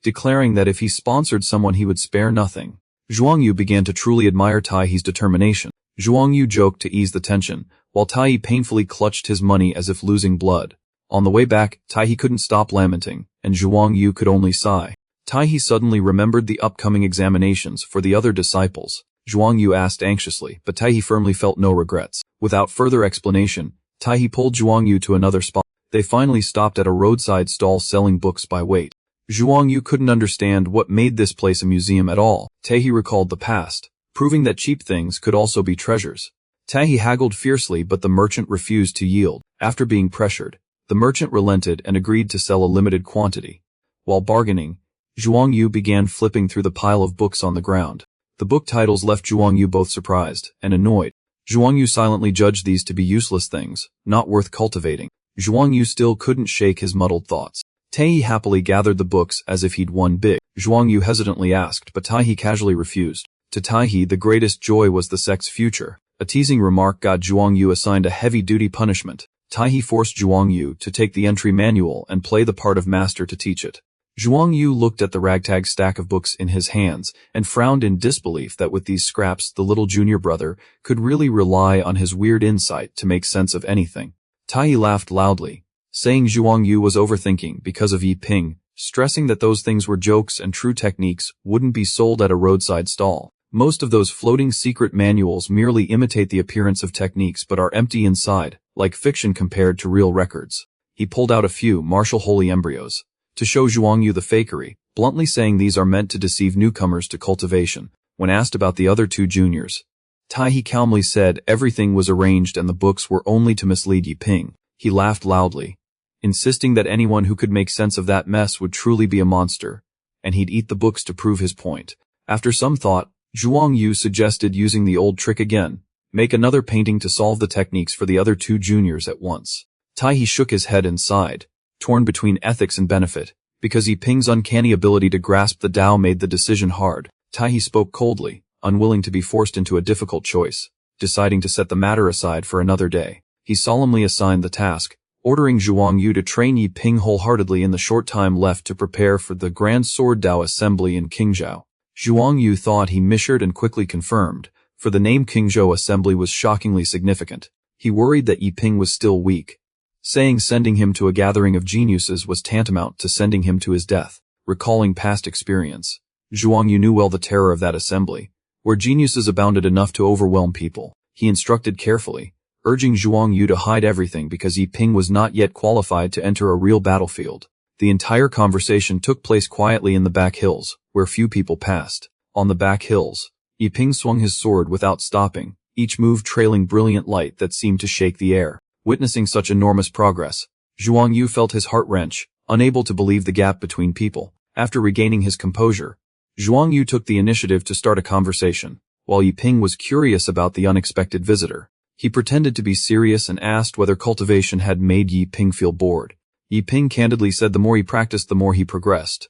declaring that if he sponsored someone he would spare nothing. Zhuang Yu began to truly admire Tae-hee's determination. Zhuang Yu joked to ease the tension, while Tae-hee painfully clutched his money as if losing blood. On the way back, Tae-hee couldn't stop lamenting, and Zhuang Yu could only sigh. Tae-hee suddenly remembered the upcoming examinations for the other disciples. Zhuang Yu asked anxiously, but Tae-hee firmly felt no regrets. Without further explanation, Tae-hee pulled Zhuang Yu to another spot. They finally stopped at a roadside stall selling books by weight. Zhuang Yu couldn't understand what made this place a museum at all. Tae-hee recalled the past, proving that cheap things could also be treasures. Tae-hee haggled fiercely, but the merchant refused to yield. After being pressured, the merchant relented and agreed to sell a limited quantity. While bargaining, Zhuang Yu began flipping through the pile of books on the ground. The book titles left Zhuang Yu both surprised and annoyed. Zhuang Yu silently judged these to be useless things, not worth cultivating. Zhuang Yu still couldn't shake his muddled thoughts. Tae-hee happily gathered the books as if he'd won big. Zhuang Yu hesitantly asked, but Tae-hee casually refused. To Tae-hee, the greatest joy was the sect's future. A teasing remark got Zhuang Yu assigned a heavy-duty punishment. Tae-hee forced Zhuang Yu to take the entry manual and play the part of master to teach it. Zhuang Yu looked at the ragtag stack of books in his hands and frowned in disbelief that with these scraps the little junior brother could really rely on his weird insight to make sense of anything. Tae-hee laughed loudly, saying Zhuang Yu was overthinking because of Yi Ping, stressing that those things were jokes and true techniques wouldn't be sold at a roadside stall. Most of those floating secret manuals merely imitate the appearance of techniques but are empty inside, like fiction compared to real records. He pulled out a few martial holy embryos to show Zhuang Yu the fakery, bluntly saying these are meant to deceive newcomers to cultivation. When asked about the other two juniors, Taihe calmly said everything was arranged and the books were only to mislead Yi Ping. He laughed loudly, insisting that anyone who could make sense of that mess would truly be a monster, and he'd eat the books to prove his point. After some thought, Zhuang Yu suggested using the old trick again, make another painting to solve the techniques for the other two juniors at once. Taihe shook his head and sighed, torn between ethics and benefit, because Yi Ping's uncanny ability to grasp the Tao made the decision hard. Taihe spoke coldly, unwilling to be forced into a difficult choice, deciding to set the matter aside for another day. He solemnly assigned the task, ordering Zhuang Yu to train Yi Ping wholeheartedly in the short time left to prepare for the Grand Sword Tao Assembly in Qingzhou. Zhuang Yu thought he measured and quickly confirmed, for the name Qingzhou Assembly was shockingly significant. He worried that Yi Ping was still weak, saying sending him to a gathering of geniuses was tantamount to sending him to his death. Recalling past experience, Zhuang Yu knew well the terror of that assembly, where geniuses abounded enough to overwhelm people. He instructed carefully, urging Zhuang Yu to hide everything because Yi Ping was not yet qualified to enter a real battlefield. The entire conversation took place quietly in the back hills, where few people passed. On the back hills, Yi Ping swung his sword without stopping, each move trailing brilliant light that seemed to shake the air. Witnessing such enormous progress, Zhuang Yu felt his heart wrench, unable to believe the gap between people. After regaining his composure, Zhuang Yu took the initiative to start a conversation, while Yi Ping was curious about the unexpected visitor. He pretended to be serious and asked whether cultivation had made Yi Ping feel bored. Yi Ping candidly said the more he practiced the more he progressed,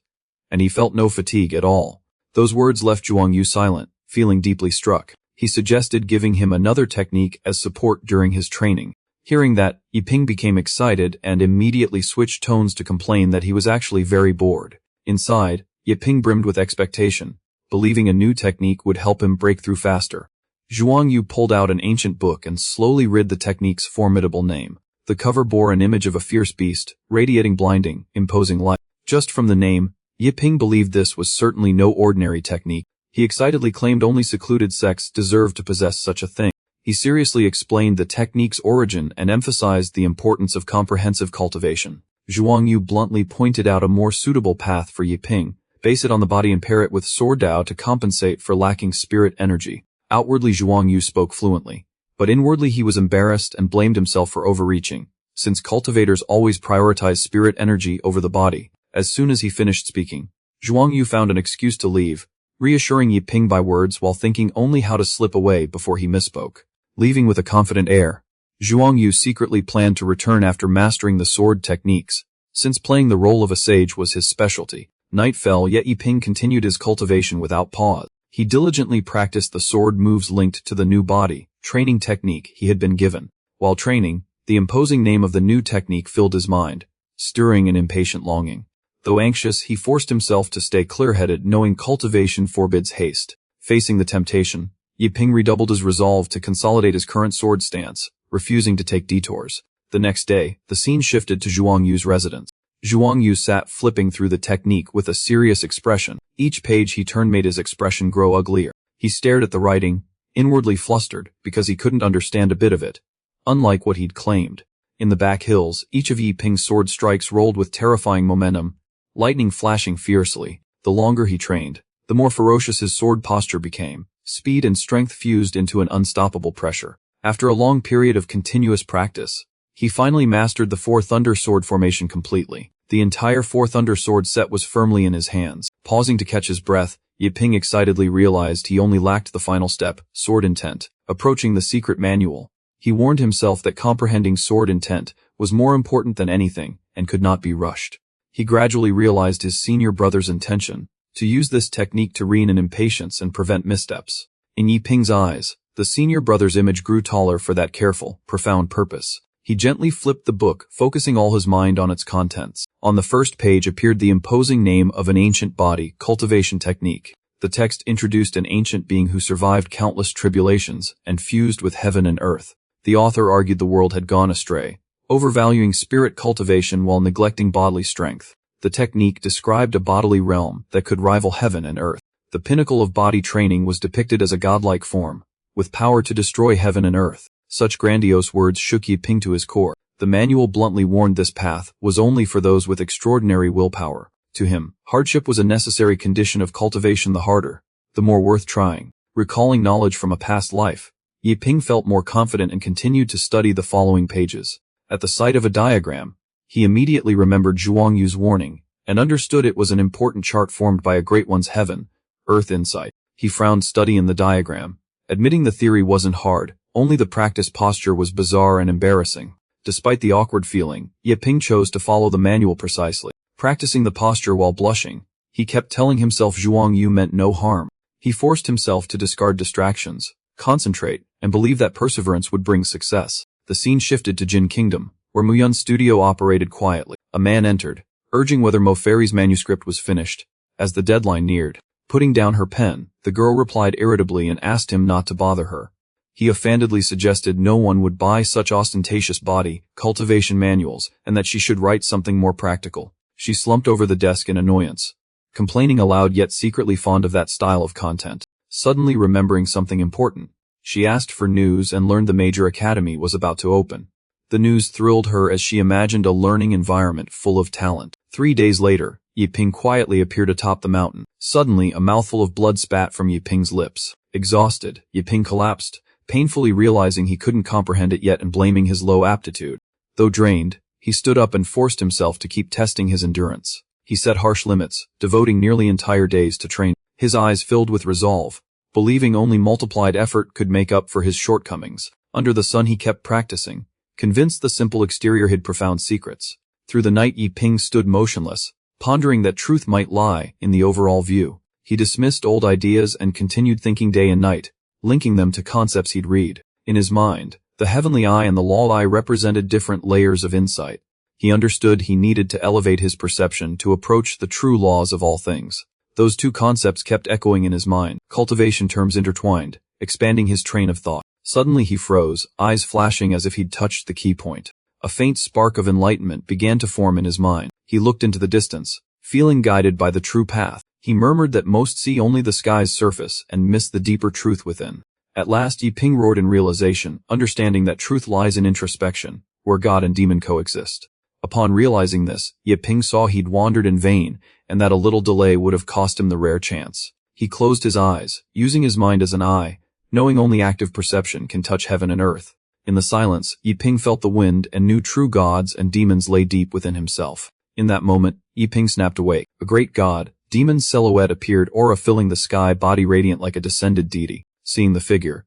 and he felt no fatigue at all. Those words left Zhuang Yu silent, feeling deeply struck. He suggested giving him another technique as support during his training. Hearing that, Yi Ping became excited and immediately switched tones to complain that he was actually very bored. Inside, Yi Ping brimmed with expectation, believing a new technique would help him break through faster. Zhuang Yu pulled out an ancient book and slowly read the technique's formidable name. The cover bore an image of a fierce beast, radiating blinding, imposing light. Just from the name, Yi Ping believed this was certainly no ordinary technique. He excitedly claimed only secluded sects deserved to possess such a thing. He seriously explained the technique's origin and emphasized the importance of comprehensive cultivation. Zhuang Yu bluntly pointed out a more suitable path for Yi Ping: base it on the body and pair it with sword Tao to compensate for lacking spirit energy. Outwardly Zhuang Yu spoke fluently, but inwardly he was embarrassed and blamed himself for overreaching, since cultivators always prioritize spirit energy over the body. As soon as he finished speaking, Zhuang Yu found an excuse to leave, reassuring Yi Ping by words while thinking only how to slip away before he misspoke. Leaving with a confident air, Zhuang Yu secretly planned to return after mastering the sword techniques, since playing the role of a sage was his specialty. Night fell, yet Yi Ping continued his cultivation without pause. He diligently practiced the sword moves linked to the new body training technique he had been given. While training, the imposing name of the new technique filled his mind, stirring an impatient longing. Though anxious, he forced himself to stay clear-headed, knowing cultivation forbids haste. Facing the temptation, Yi Ping redoubled his resolve to consolidate his current sword stance, refusing to take detours. The next day, the scene shifted to Zhuang Yu's residence. Zhuang Yu sat flipping through the technique with a serious expression. Each page he turned made his expression grow uglier. He stared at the writing, inwardly flustered, because he couldn't understand a bit of it, unlike what he'd claimed. In the back hills, each of Yi Ping's sword strikes rolled with terrifying momentum, lightning flashing fiercely. The longer he trained, the more ferocious his sword posture became. Speed and strength fused into an unstoppable pressure. After a long period of continuous practice, he finally mastered the Four Thunder Sword formation completely. The entire Four Thunder Sword set was firmly in his hands. Pausing to catch his breath, Yi Ping excitedly realized he only lacked the final step, sword intent. Approaching the secret manual, he warned himself that comprehending sword intent was more important than anything and could not be rushed. He gradually realized his senior brother's intention, to use this technique to rein in impatience and prevent missteps. In Yi Ping's eyes, the senior brother's image grew taller for that careful, profound purpose. He gently flipped the book, focusing all his mind on its contents. On the first page appeared the imposing name of an ancient body, cultivation technique. The text introduced an ancient being who survived countless tribulations and fused with heaven and earth. The author argued the world had gone astray, overvaluing spirit cultivation while neglecting bodily strength. The technique described a bodily realm that could rival heaven and earth. The pinnacle of body training was depicted as a godlike form, with power to destroy heaven and earth. Such grandiose words shook Yiping to his core. The manual bluntly warned this path was only for those with extraordinary willpower. To him, hardship was a necessary condition of cultivation. The harder, the more worth trying. Recalling knowledge from a past life, Yiping felt more confident and continued to study the following pages. At the sight of a diagram, he immediately remembered Zhuang Yu's warning, and understood it was an important chart formed by a great one's heaven, earth insight. He frowned studying the diagram, admitting the theory wasn't hard, only the practice posture was bizarre and embarrassing. Despite the awkward feeling, Yiping chose to follow the manual precisely. Practicing the posture while blushing, he kept telling himself Zhuang Yu meant no harm. He forced himself to discard distractions, concentrate, and believe that perseverance would bring success. The scene shifted to Jin Kingdom, where Muyun's studio operated quietly. A man entered, urging whether Mo Fairy's manuscript was finished. As the deadline neared, putting down her pen, the girl replied irritably and asked him not to bother her. He offendedly suggested no one would buy such ostentatious body cultivation manuals, and that she should write something more practical. She slumped over the desk in annoyance, complaining aloud yet secretly fond of that style of content. Suddenly remembering something important, she asked for news and learned the major academy was about to open. The news thrilled her as she imagined a learning environment full of talent. 3 days later, Yiping quietly appeared atop the mountain. Suddenly, a mouthful of blood spat from Yiping's lips. Exhausted, Yiping collapsed, painfully realizing he couldn't comprehend it yet and blaming his low aptitude. Though drained, he stood up and forced himself to keep testing his endurance. He set harsh limits, devoting nearly entire days to train. His eyes filled with resolve, believing only multiplied effort could make up for his shortcomings. Under the sun he kept practicing, convinced the simple exterior hid profound secrets. Through the night Yiping stood motionless, pondering that truth might lie in the overall view. He dismissed old ideas and continued thinking day and night, linking them to concepts he'd read. In his mind, the heavenly eye and the law eye represented different layers of insight. He understood he needed to elevate his perception to approach the true laws of all things. Those two concepts kept echoing in his mind, cultivation terms intertwined, expanding his train of thought. Suddenly he froze, eyes flashing as if he'd touched the key point. A faint spark of enlightenment began to form in his mind. He looked into the distance, feeling guided by the true path. He murmured that most see only the sky's surface and miss the deeper truth within. At last Yiping roared in realization, understanding that truth lies in introspection, where God and demon coexist. Upon realizing this, Yiping saw he'd wandered in vain, and that a little delay would have cost him the rare chance. He closed his eyes, using his mind as an eye, knowing only active perception can touch heaven and earth. In the silence, Yiping felt the wind and knew true gods and demons lay deep within himself. In that moment, Yiping snapped awake. A great god, demon silhouette appeared, aura filling the sky, body radiant like a descended deity. Seeing the figure,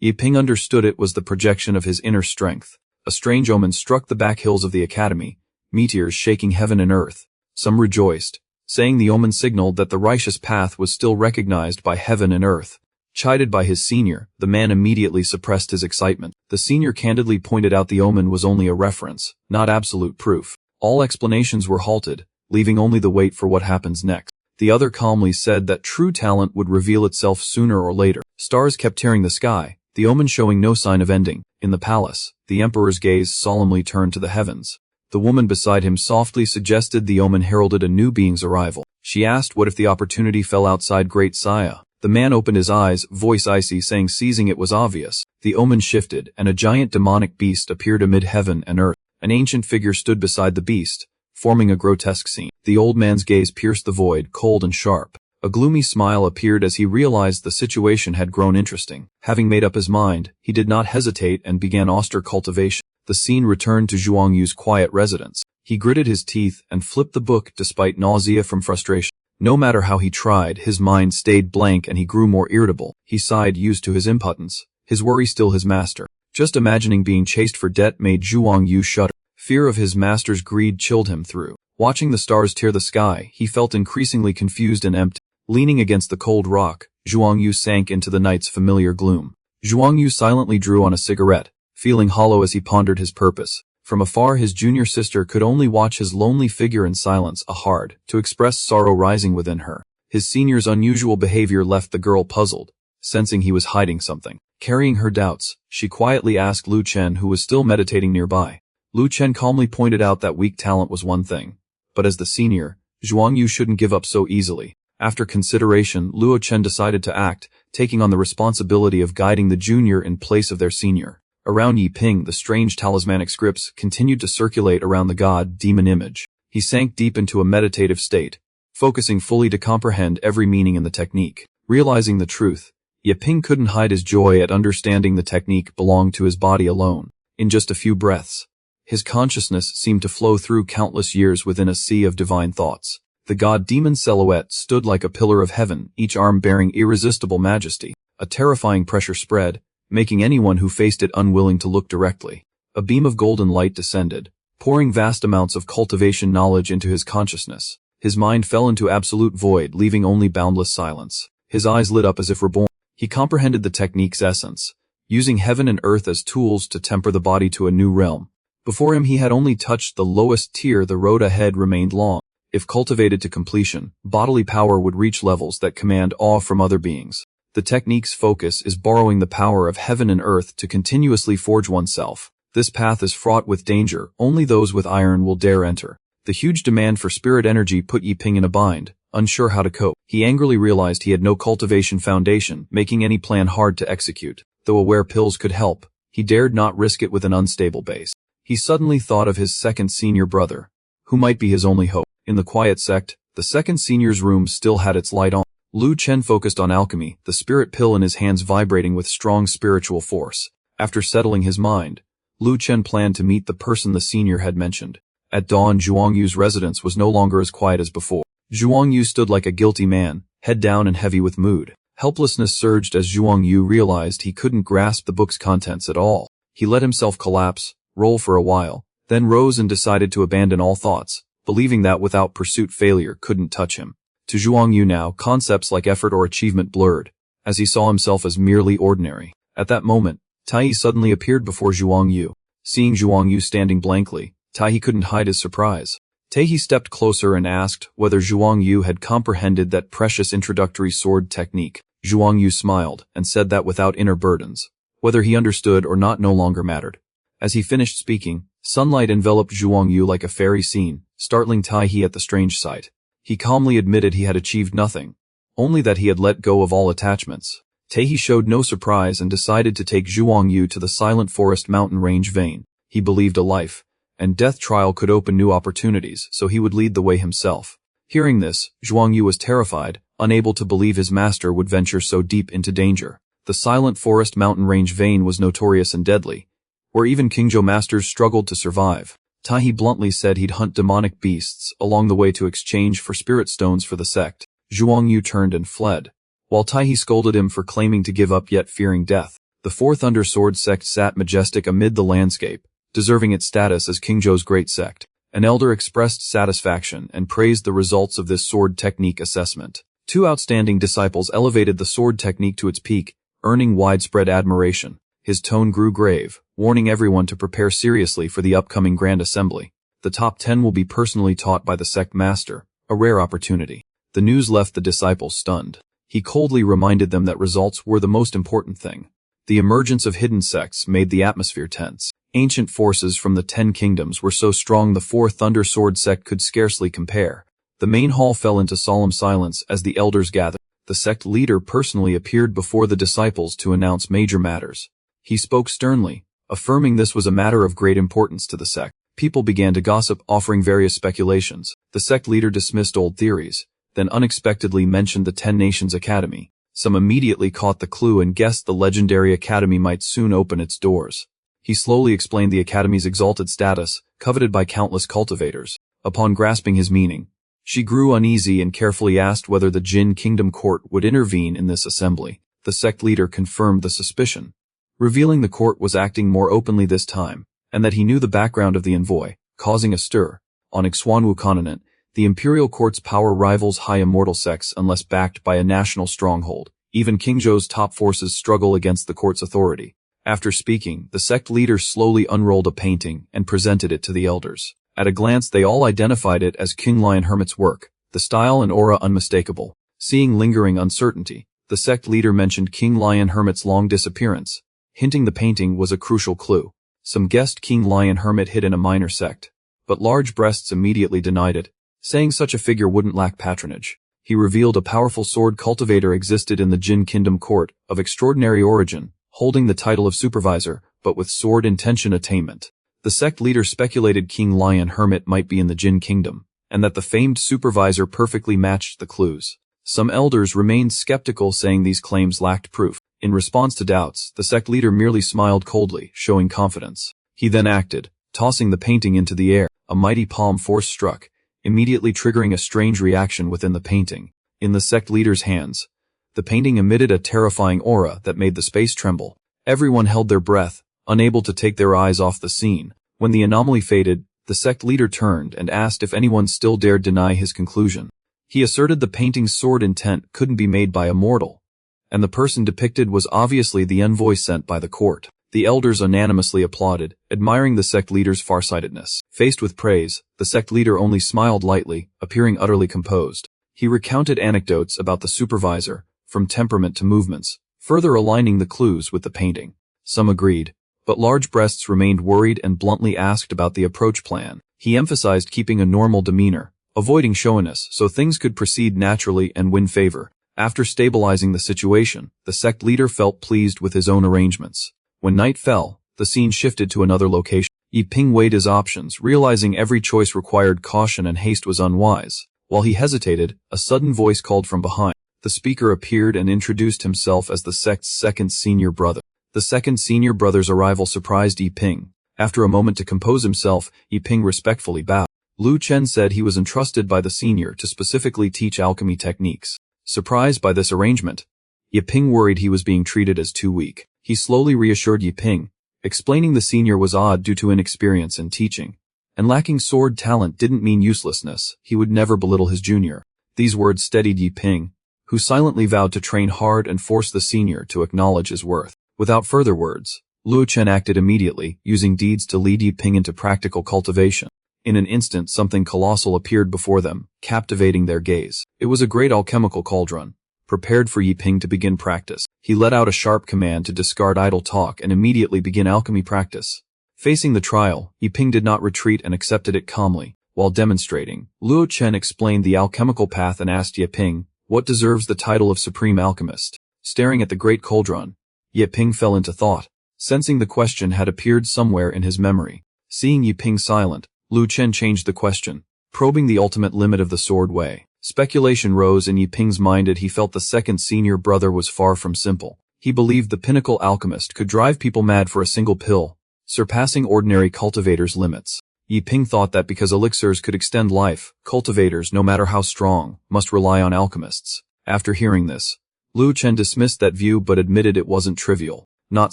Yiping understood it was the projection of his inner strength. A strange omen struck the back hills of the academy, meteors shaking heaven and earth. Some rejoiced, saying the omen signaled that the righteous path was still recognized by heaven and earth. Chided by his senior, the man immediately suppressed his excitement. The senior candidly pointed out the omen was only a reference, not absolute proof. All explanations were halted, leaving only the wait for what happens next. The other calmly said that true talent would reveal itself sooner or later. Stars kept tearing the sky, the omen showing no sign of ending. In the palace, the emperor's gaze solemnly turned to the heavens. The woman beside him softly suggested the omen heralded a new being's arrival. She asked what if the opportunity fell outside Great Saya. The man opened his eyes, voice icy, saying seizing it was obvious. The omen shifted, and a giant demonic beast appeared amid heaven and earth. An ancient figure stood beside the beast, forming a grotesque scene. The old man's gaze pierced the void, cold and sharp. A gloomy smile appeared as he realized the situation had grown interesting. Having made up his mind, he did not hesitate and began austere cultivation. The scene returned to Zhuang Yu's quiet residence. He gritted his teeth and flipped the book despite nausea from frustration. No matter how he tried, his mind stayed blank and he grew more irritable. He sighed, used to his impotence, his worry still his master. Just imagining being chased for debt made Zhuang Yu shudder. Fear of his master's greed chilled him through. Watching the stars tear the sky, he felt increasingly confused and empty. Leaning against the cold rock, Zhuang Yu sank into the night's familiar gloom. Zhuang Yu silently drew on a cigarette, feeling hollow as he pondered his purpose. From afar his junior sister could only watch his lonely figure in silence, a hard to express sorrow rising within her. His senior's unusual behavior left the girl puzzled, sensing he was hiding something. Carrying her doubts, she quietly asked Lu Chen, who was still meditating nearby, Lu Chen calmly pointed out that weak talent was one thing, but as the senior, Zhuang Yu shouldn't give up so easily. After consideration, Luo Chen decided to act, taking on the responsibility of guiding the junior in place of their senior. Around Yi Ping, the strange talismanic scripts continued to circulate around the god-demon image. He sank deep into a meditative state, focusing fully to comprehend every meaning in the technique. Realizing the truth, Yi Ping couldn't hide his joy at understanding the technique belonged to his body alone. In just a few breaths, his consciousness seemed to flow through countless years within a sea of divine thoughts. The god-demon silhouette stood like a pillar of heaven, each arm bearing irresistible majesty. A terrifying pressure spread, making anyone who faced it unwilling to look directly. A beam of golden light descended, pouring vast amounts of cultivation knowledge into his consciousness. His mind fell into absolute void, leaving only boundless silence. His eyes lit up as if reborn. He comprehended the technique's essence, using heaven and earth as tools to temper the body to a new realm. Before him he had only touched the lowest tier. The road ahead remained long. If cultivated to completion, bodily power would reach levels that command awe from other beings. The technique's focus is borrowing the power of heaven and earth to continuously forge oneself. This path is fraught with danger. Only those with iron will dare enter. The huge demand for spirit energy put Yi Ping in a bind, unsure how to cope. He angrily realized he had no cultivation foundation, making any plan hard to execute. Though aware pills could help, he dared not risk it with an unstable base. He suddenly thought of his second senior brother, who might be his only hope. In the quiet sect, the second senior's room still had its light on. Lu Chen focused on alchemy, the spirit pill in his hands vibrating with strong spiritual force. After settling his mind, Lu Chen planned to meet the person the senior had mentioned. At dawn, Zhuang Yu's residence was no longer as quiet as before. Zhuang Yu stood like a guilty man, head down and heavy with mood. Helplessness surged as Zhuang Yu realized he couldn't grasp the book's contents at all. He let himself collapse, roll for a while, then rose and decided to abandon all thoughts, believing that without pursuit failure couldn't touch him. To Zhuang Yu now, concepts like effort or achievement blurred, as he saw himself as merely ordinary. At that moment, Tai suddenly appeared before Zhuang Yu. Seeing Zhuang Yu standing blankly, Tai couldn't hide his surprise. Tae stepped closer and asked whether Zhuang Yu had comprehended that precious introductory sword technique. Zhuang Yu smiled and said that without inner burdens, whether he understood or not no longer mattered. As he finished speaking, sunlight enveloped Zhuang Yu like a fairy scene, startling Tai at the strange sight. He calmly admitted he had achieved nothing, only that he had let go of all attachments. Tae showed no surprise and decided to take Zhuang Yu to the Silent Forest mountain range vein. He believed a life and death trial could open new opportunities, so he would lead the way himself. Hearing this, Zhuang Yu was terrified, unable to believe his master would venture so deep into danger. The Silent Forest mountain range vein was notorious and deadly, where even Kingzhou masters struggled to survive. Tai bluntly said he'd hunt demonic beasts along the way to exchange for spirit stones for the sect. Zhuang Yu turned and fled, while Tai scolded him for claiming to give up yet fearing death. The fourth undersword sect sat majestic amid the landscape, deserving its status as Kingzhou's great sect. An elder expressed satisfaction and praised the results of this sword technique assessment. Two outstanding disciples elevated the sword technique to its peak, earning widespread admiration. His tone grew grave, warning everyone to prepare seriously for the upcoming Grand Assembly. The top 10 will be personally taught by the sect master, a rare opportunity. The news left the disciples stunned. He coldly reminded them that results were the most important thing. The emergence of hidden sects made the atmosphere tense. Ancient forces from the 10 kingdoms were so strong the fourth Thunder Sword sect could scarcely compare. The main hall fell into solemn silence as the elders gathered. The sect leader personally appeared before the disciples to announce major matters. He spoke sternly, affirming this was a matter of great importance to the sect. People began to gossip, offering various speculations. The sect leader dismissed old theories, then unexpectedly mentioned the 10 Nations Academy. Some immediately caught the clue and guessed the legendary academy might soon open its doors. He slowly explained the academy's exalted status, coveted by countless cultivators. Upon grasping his meaning, she grew uneasy and carefully asked whether the Jin Kingdom Court would intervene in this assembly. The sect leader confirmed the suspicion, revealing the court was acting more openly this time, and that he knew the background of the envoy, causing a stir. On Ixuanwu continent, the imperial court's power rivals high immortal sects unless backed by a national stronghold. Even Kingzhou's top forces struggle against the court's authority. After speaking, the sect leader slowly unrolled a painting and presented it to the elders. At a glance they all identified it as King Lion Hermit's work, the style and aura unmistakable. Seeing lingering uncertainty, the sect leader mentioned King Lion Hermit's long disappearance, hinting the painting was a crucial clue. Some guessed King Lion Hermit hid in a minor sect, but large breasts immediately denied it, saying such a figure wouldn't lack patronage. He revealed a powerful sword cultivator existed in the Jin Kingdom court, of extraordinary origin, holding the title of supervisor, but with sword intention attainment. The sect leader speculated King Lion Hermit might be in the Jin Kingdom, and that the famed supervisor perfectly matched the clues. Some elders remained skeptical, saying these claims lacked proof. In response to doubts, the sect leader merely smiled coldly, showing confidence. He then acted, tossing the painting into the air. A mighty palm force struck, immediately triggering a strange reaction within the painting. In the sect leader's hands, the painting emitted a terrifying aura that made the space tremble. Everyone held their breath, unable to take their eyes off the scene. When the anomaly faded, the sect leader turned and asked if anyone still dared deny his conclusion. He asserted the painting's sword intent couldn't be made by a mortal, and the person depicted was obviously the envoy sent by the court. The elders unanimously applauded, admiring the sect leader's farsightedness. Faced with praise, the sect leader only smiled lightly, appearing utterly composed. He recounted anecdotes about the supervisor, from temperament to movements, further aligning the clues with the painting. Some agreed, but large breasts remained worried and bluntly asked about the approach plan. He emphasized keeping a normal demeanor, avoiding showiness so things could proceed naturally and win favor. After stabilizing the situation, the sect leader felt pleased with his own arrangements. When night fell, the scene shifted to another location. Yi Ping weighed his options, realizing every choice required caution and haste was unwise. While he hesitated, a sudden voice called from behind. The speaker appeared and introduced himself as the sect's second senior brother. The second senior brother's arrival surprised Yi Ping. After a moment to compose himself, Yi Ping respectfully bowed. Lu Chen said he was entrusted by the senior to specifically teach alchemy techniques. Surprised by this arrangement, Yi Ping worried he was being treated as too weak. He slowly reassured Yi Ping, explaining the senior was odd due to inexperience in teaching, and lacking sword talent didn't mean uselessness. He would never belittle his junior. These words steadied Yi Ping, who silently vowed to train hard and force the senior to acknowledge his worth. Without further words, Lu Chen acted immediately, using deeds to lead Yi Ping into practical cultivation. In an instant something colossal appeared before them, captivating their gaze. It was a great alchemical cauldron, prepared for Yi Ping to begin practice. He let out a sharp command to discard idle talk and immediately begin alchemy practice. Facing the trial, Yi Ping did not retreat and accepted it calmly. While demonstrating, Luo Chen explained the alchemical path and asked Yi Ping, what deserves the title of Supreme Alchemist? Staring at the great cauldron, Yi Ping fell into thought, sensing the question had appeared somewhere in his memory. Seeing Yi Ping silent, Lu Chen changed the question, probing the ultimate limit of the sword way. Speculation rose in Yi Ping's mind as he felt the second senior brother was far from simple. He believed the pinnacle alchemist could drive people mad for a single pill, surpassing ordinary cultivators' limits. Yi Ping thought that because elixirs could extend life, cultivators, no matter how strong, must rely on alchemists. After hearing this, Lu Chen dismissed that view but admitted it wasn't trivial. Not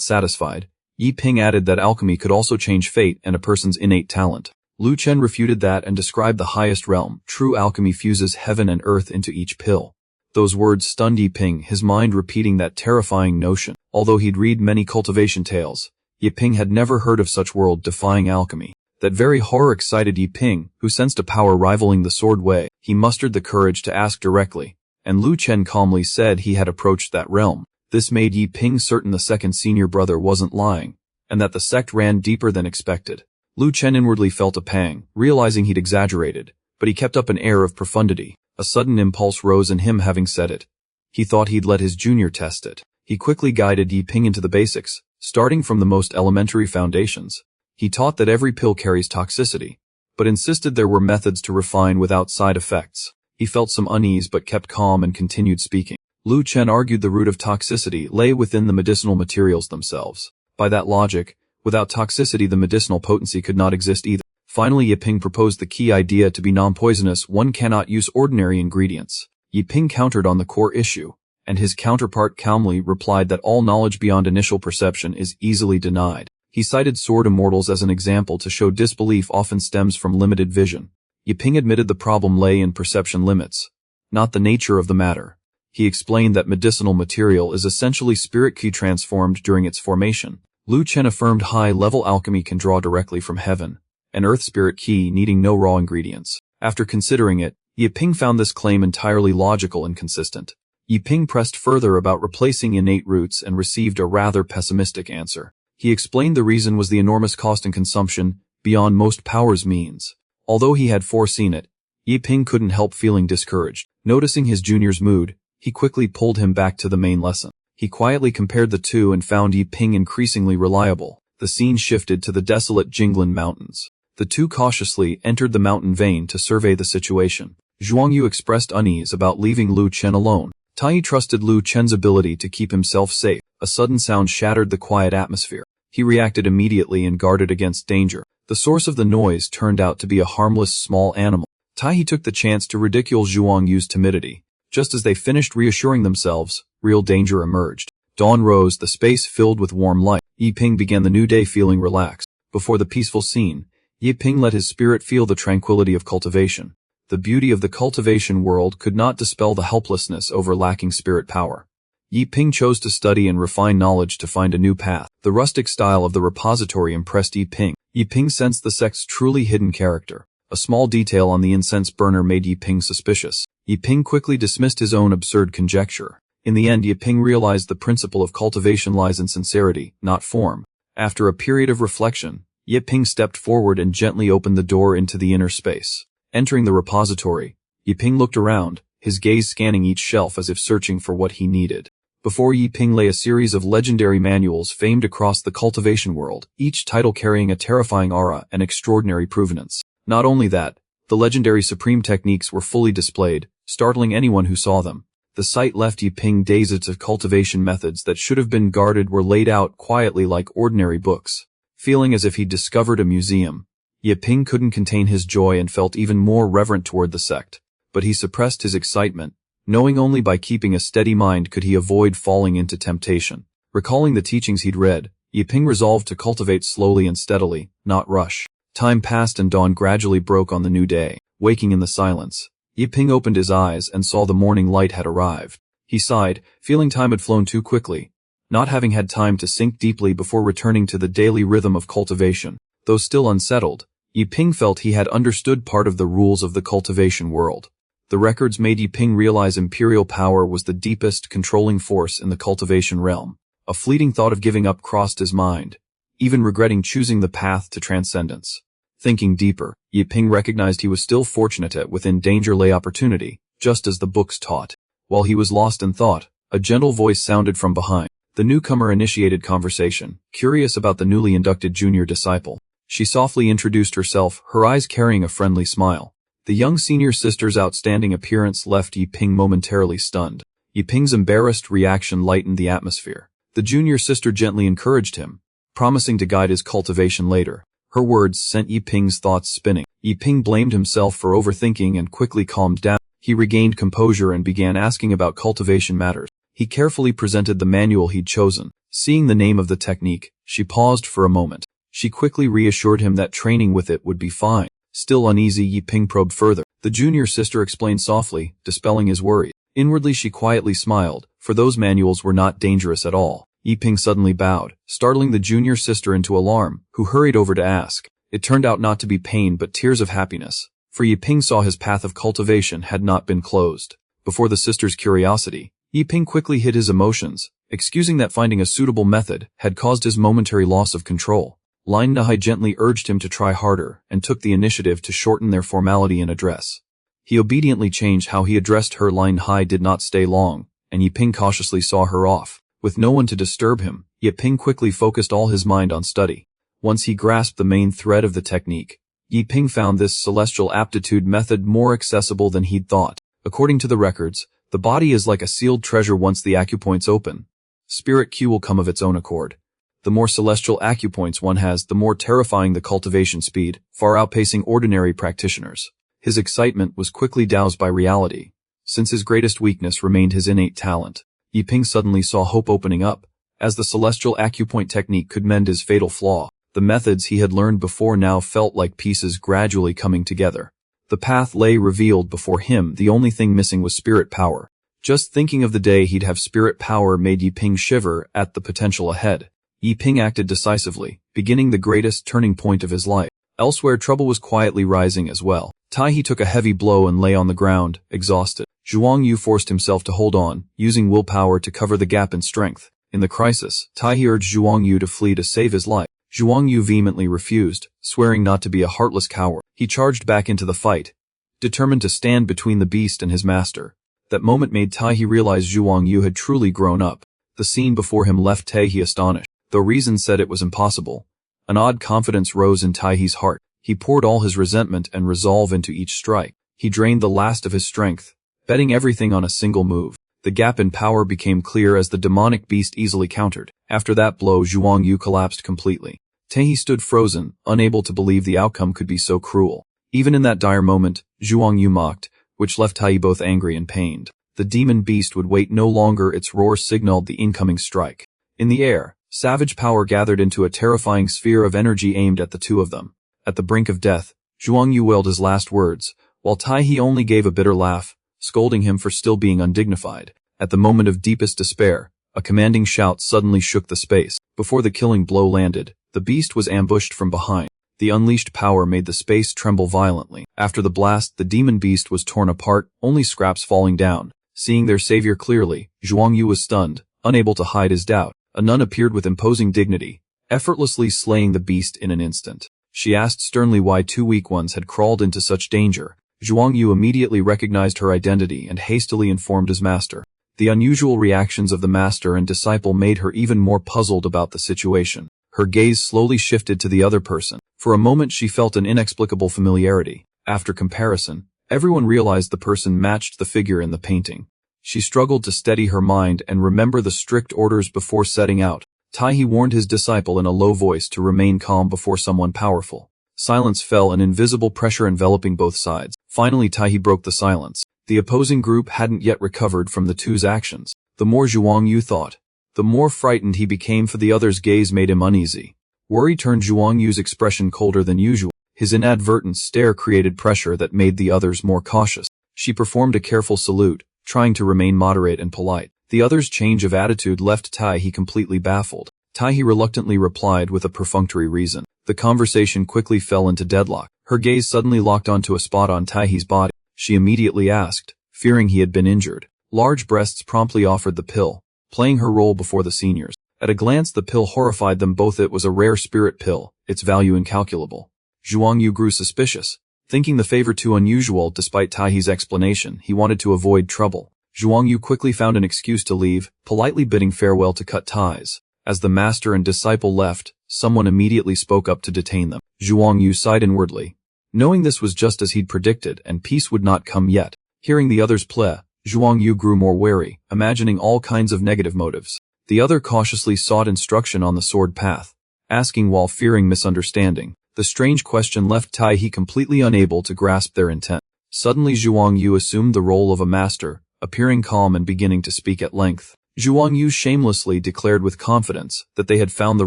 satisfied, Yi Ping added that alchemy could also change fate and a person's innate talent. Lu Chen refuted that and described the highest realm. True alchemy fuses heaven and earth into each pill. Those words stunned Yi Ping, his mind repeating that terrifying notion. Although he'd read many cultivation tales, Yi Ping had never heard of such world-defying alchemy. That very horror excited Yi Ping, who sensed a power rivaling the sword way. He mustered the courage to ask directly, and Lu Chen calmly said he had approached that realm. This made Yi Ping certain the second senior brother wasn't lying, and that the sect ran deeper than expected. Lu Chen inwardly felt a pang, realizing he'd exaggerated, but he kept up an air of profundity. A sudden impulse rose in him having said it. He thought he'd let his junior test it. He quickly guided Yi Ping into the basics, starting from the most elementary foundations. He taught that every pill carries toxicity, but insisted there were methods to refine without side effects. He felt some unease but kept calm and continued speaking. Lu Chen argued the root of toxicity lay within the medicinal materials themselves. By that logic, without toxicity the medicinal potency could not exist either. Finally Yi Ping proposed the key idea to be non-poisonous. One cannot use ordinary ingredients. Yi Ping countered on the core issue, and his counterpart calmly replied that all knowledge beyond initial perception is easily denied. He cited sword immortals as an example to show disbelief often stems from limited vision. Yi Ping admitted the problem lay in perception limits, not the nature of the matter. He explained that medicinal material is essentially spirit ki transformed during its formation. Lu Chen affirmed high-level alchemy can draw directly from heaven, and earth spirit ki needing no raw ingredients. After considering it, Yi Ping found this claim entirely logical and consistent. Yi Ping pressed further about replacing innate roots and received a rather pessimistic answer. He explained the reason was the enormous cost and consumption, beyond most power's means. Although he had foreseen it, Yiping couldn't help feeling discouraged. Noticing his junior's mood, he quickly pulled him back to the main lesson. He quietly compared the two and found Yiping increasingly reliable. The scene shifted to the desolate Jinglan Mountains. The two cautiously entered the mountain vein to survey the situation. Zhuangyu expressed unease about leaving Lu Chen alone. Tai trusted Lu Chen's ability to keep himself safe. A sudden sound shattered the quiet atmosphere. He reacted immediately and guarded against danger. The source of the noise turned out to be a harmless small animal. Tai took the chance to ridicule Zhuangyu's timidity. Just as they finished reassuring themselves, real danger emerged. Dawn rose, the space filled with warm light. Yiping began the new day feeling relaxed. Before the peaceful scene, Yiping let his spirit feel the tranquility of cultivation. The beauty of the cultivation world could not dispel the helplessness over lacking spirit power. Yiping chose to study and refine knowledge to find a new path. The rustic style of the repository impressed Yiping. Yiping sensed the sect's truly hidden character. A small detail on the incense burner made Yiping suspicious. Yiping quickly dismissed his own absurd conjecture. In the end, Yiping realized the principle of cultivation lies in sincerity, not form. After a period of reflection, Yiping stepped forward and gently opened the door into the inner space. Entering the repository, Yiping looked around, his gaze scanning each shelf as if searching for what he needed. Before Yiping lay a series of legendary manuals famed across the cultivation world, each title carrying a terrifying aura and extraordinary provenance. Not only that, the legendary supreme techniques were fully displayed, startling anyone who saw them. The sight left Yiping dazed as cultivation methods that should have been guarded were laid out quietly like ordinary books. Feeling as if he'd discovered a museum, Yiping couldn't contain his joy and felt even more reverent toward the sect. But he suppressed his excitement, knowing only by keeping a steady mind could he avoid falling into temptation. Recalling the teachings he'd read, Yiping resolved to cultivate slowly and steadily, not rush. Time passed and dawn gradually broke on the new day. Waking in the silence, Yiping opened his eyes and saw the morning light had arrived. He sighed, feeling time had flown too quickly, not having had time to sink deeply before returning to the daily rhythm of cultivation. Though still unsettled, Yiping felt he had understood part of the rules of the cultivation world. The records made Yiping realize imperial power was the deepest controlling force in the cultivation realm. A fleeting thought of giving up crossed his mind, even regretting choosing the path to transcendence. Thinking deeper, Yiping recognized he was still fortunate that within danger lay opportunity, just as the books taught. While he was lost in thought, a gentle voice sounded from behind. The newcomer initiated conversation, curious about the newly inducted junior disciple. She softly introduced herself, her eyes carrying a friendly smile. The young senior sister's outstanding appearance left Yiping momentarily stunned. Yiping's embarrassed reaction lightened the atmosphere. The junior sister gently encouraged him, promising to guide his cultivation later. Her words sent Yiping's thoughts spinning. Yiping blamed himself for overthinking and quickly calmed down. He regained composure and began asking about cultivation matters. He carefully presented the manual he'd chosen. Seeing the name of the technique, she paused for a moment. She quickly reassured him that training with it would be fine. Still uneasy, Yiping probed further. The junior sister explained softly, dispelling his worry. Inwardly she quietly smiled, for those manuals were not dangerous at all. Yiping suddenly bowed, startling the junior sister into alarm, who hurried over to ask. It turned out not to be pain but tears of happiness, for Yiping saw his path of cultivation had not been closed. Before the sister's curiosity, Yiping quickly hid his emotions, excusing that finding a suitable method had caused his momentary loss of control. Lin Nahai gently urged him to try harder and took the initiative to shorten their formality and address. He obediently changed how he addressed her. Lin Nahai did not stay long, and Yiping cautiously saw her off. With no one to disturb him, Yiping quickly focused all his mind on study. Once he grasped the main thread of the technique, Yiping found this celestial aptitude method more accessible than he'd thought. According to the records, the body is like a sealed treasure. Once the acupoints open, spirit Q will come of its own accord. The more celestial acupoints one has, the more terrifying the cultivation speed, far outpacing ordinary practitioners. His excitement was quickly doused by reality. Since his greatest weakness remained his innate talent, Yiping suddenly saw hope opening up, as the celestial acupoint technique could mend his fatal flaw. The methods he had learned before now felt like pieces gradually coming together. The path lay revealed before him. The only thing missing was spirit power. Just thinking of the day he'd have spirit power made Yiping shiver at the potential ahead. Yiping acted decisively, beginning the greatest turning point of his life. Elsewhere, trouble was quietly rising as well. Taihe took a heavy blow and lay on the ground, exhausted. Zhuangyu forced himself to hold on, using willpower to cover the gap in strength. In the crisis, Taihe urged Zhuang Yu to flee to save his life. Zhuang Yu vehemently refused, swearing not to be a heartless coward. He charged back into the fight, determined to stand between the beast and his master. That moment made Taihe realize Zhuang Yu had truly grown up. The scene before him left Taihe astonished. Though reason said it was impossible, an odd confidence rose in Taihe's heart. He poured all his resentment and resolve into each strike. He drained the last of his strength, betting everything on a single move. The gap in power became clear as the demonic beast easily countered. After that blow, Zhuang Yu collapsed completely. Taihe stood frozen, unable to believe the outcome could be so cruel. Even in that dire moment, Zhuang Yu mocked, which left Taihe both angry and pained. The demon beast would wait no longer. Its roar signaled the incoming strike. In the air, savage power gathered into a terrifying sphere of energy aimed at the two of them. At the brink of death, Zhuang Yu wailed his last words, while Taihe only gave a bitter laugh, scolding him for still being undignified. At the moment of deepest despair, a commanding shout suddenly shook the space. Before the killing blow landed, the beast was ambushed from behind. The unleashed power made the space tremble violently. After the blast, the demon beast was torn apart, only scraps falling down. Seeing their savior clearly, Zhuang Yu was stunned, unable to hide his doubt. A nun appeared with imposing dignity, effortlessly slaying the beast in an instant. She asked sternly why two weak ones had crawled into such danger. Zhuang Yu immediately recognized her identity and hastily informed his master. The unusual reactions of the master and disciple made her even more puzzled about the situation. Her gaze slowly shifted to the other person. For a moment she felt an inexplicable familiarity. After comparison, everyone realized the person matched the figure in the painting. She struggled to steady her mind and remember the strict orders before setting out. Taihe warned his disciple in a low voice to remain calm before someone powerful. Silence fell, an invisible pressure enveloping both sides. Finally Taihe broke the silence. The opposing group hadn't yet recovered from the two's actions. The more Zhuang Yu thought, the more frightened he became, for the other's gaze made him uneasy. Worry turned Zhuang Yu's expression colder than usual. His inadvertent stare created pressure that made the others more cautious. She performed a careful salute, trying to remain moderate and polite. The other's change of attitude left Taihe completely baffled. Taihe reluctantly replied with a perfunctory reason. The conversation quickly fell into deadlock. Her gaze suddenly locked onto a spot on Taihe's body. She immediately asked, fearing he had been injured. Large breasts promptly offered the pill, playing her role before the seniors. At a glance the pill horrified them both. It was a rare spirit pill, its value incalculable. Zhuang Yu grew suspicious. Thinking the favor too unusual despite Taihe's explanation, he wanted to avoid trouble. Zhuang Yu quickly found an excuse to leave, politely bidding farewell to cut ties. As the master and disciple left, someone immediately spoke up to detain them. Zhuang Yu sighed inwardly, knowing this was just as he'd predicted and peace would not come yet. Hearing the other's plea, Zhuang Yu grew more wary, imagining all kinds of negative motives. The other cautiously sought instruction on the sword path, asking while fearing misunderstanding. The strange question left Taihe completely unable to grasp their intent. Suddenly Zhuang Yu assumed the role of a master, appearing calm and beginning to speak at length. Zhuang Yu shamelessly declared with confidence that they had found the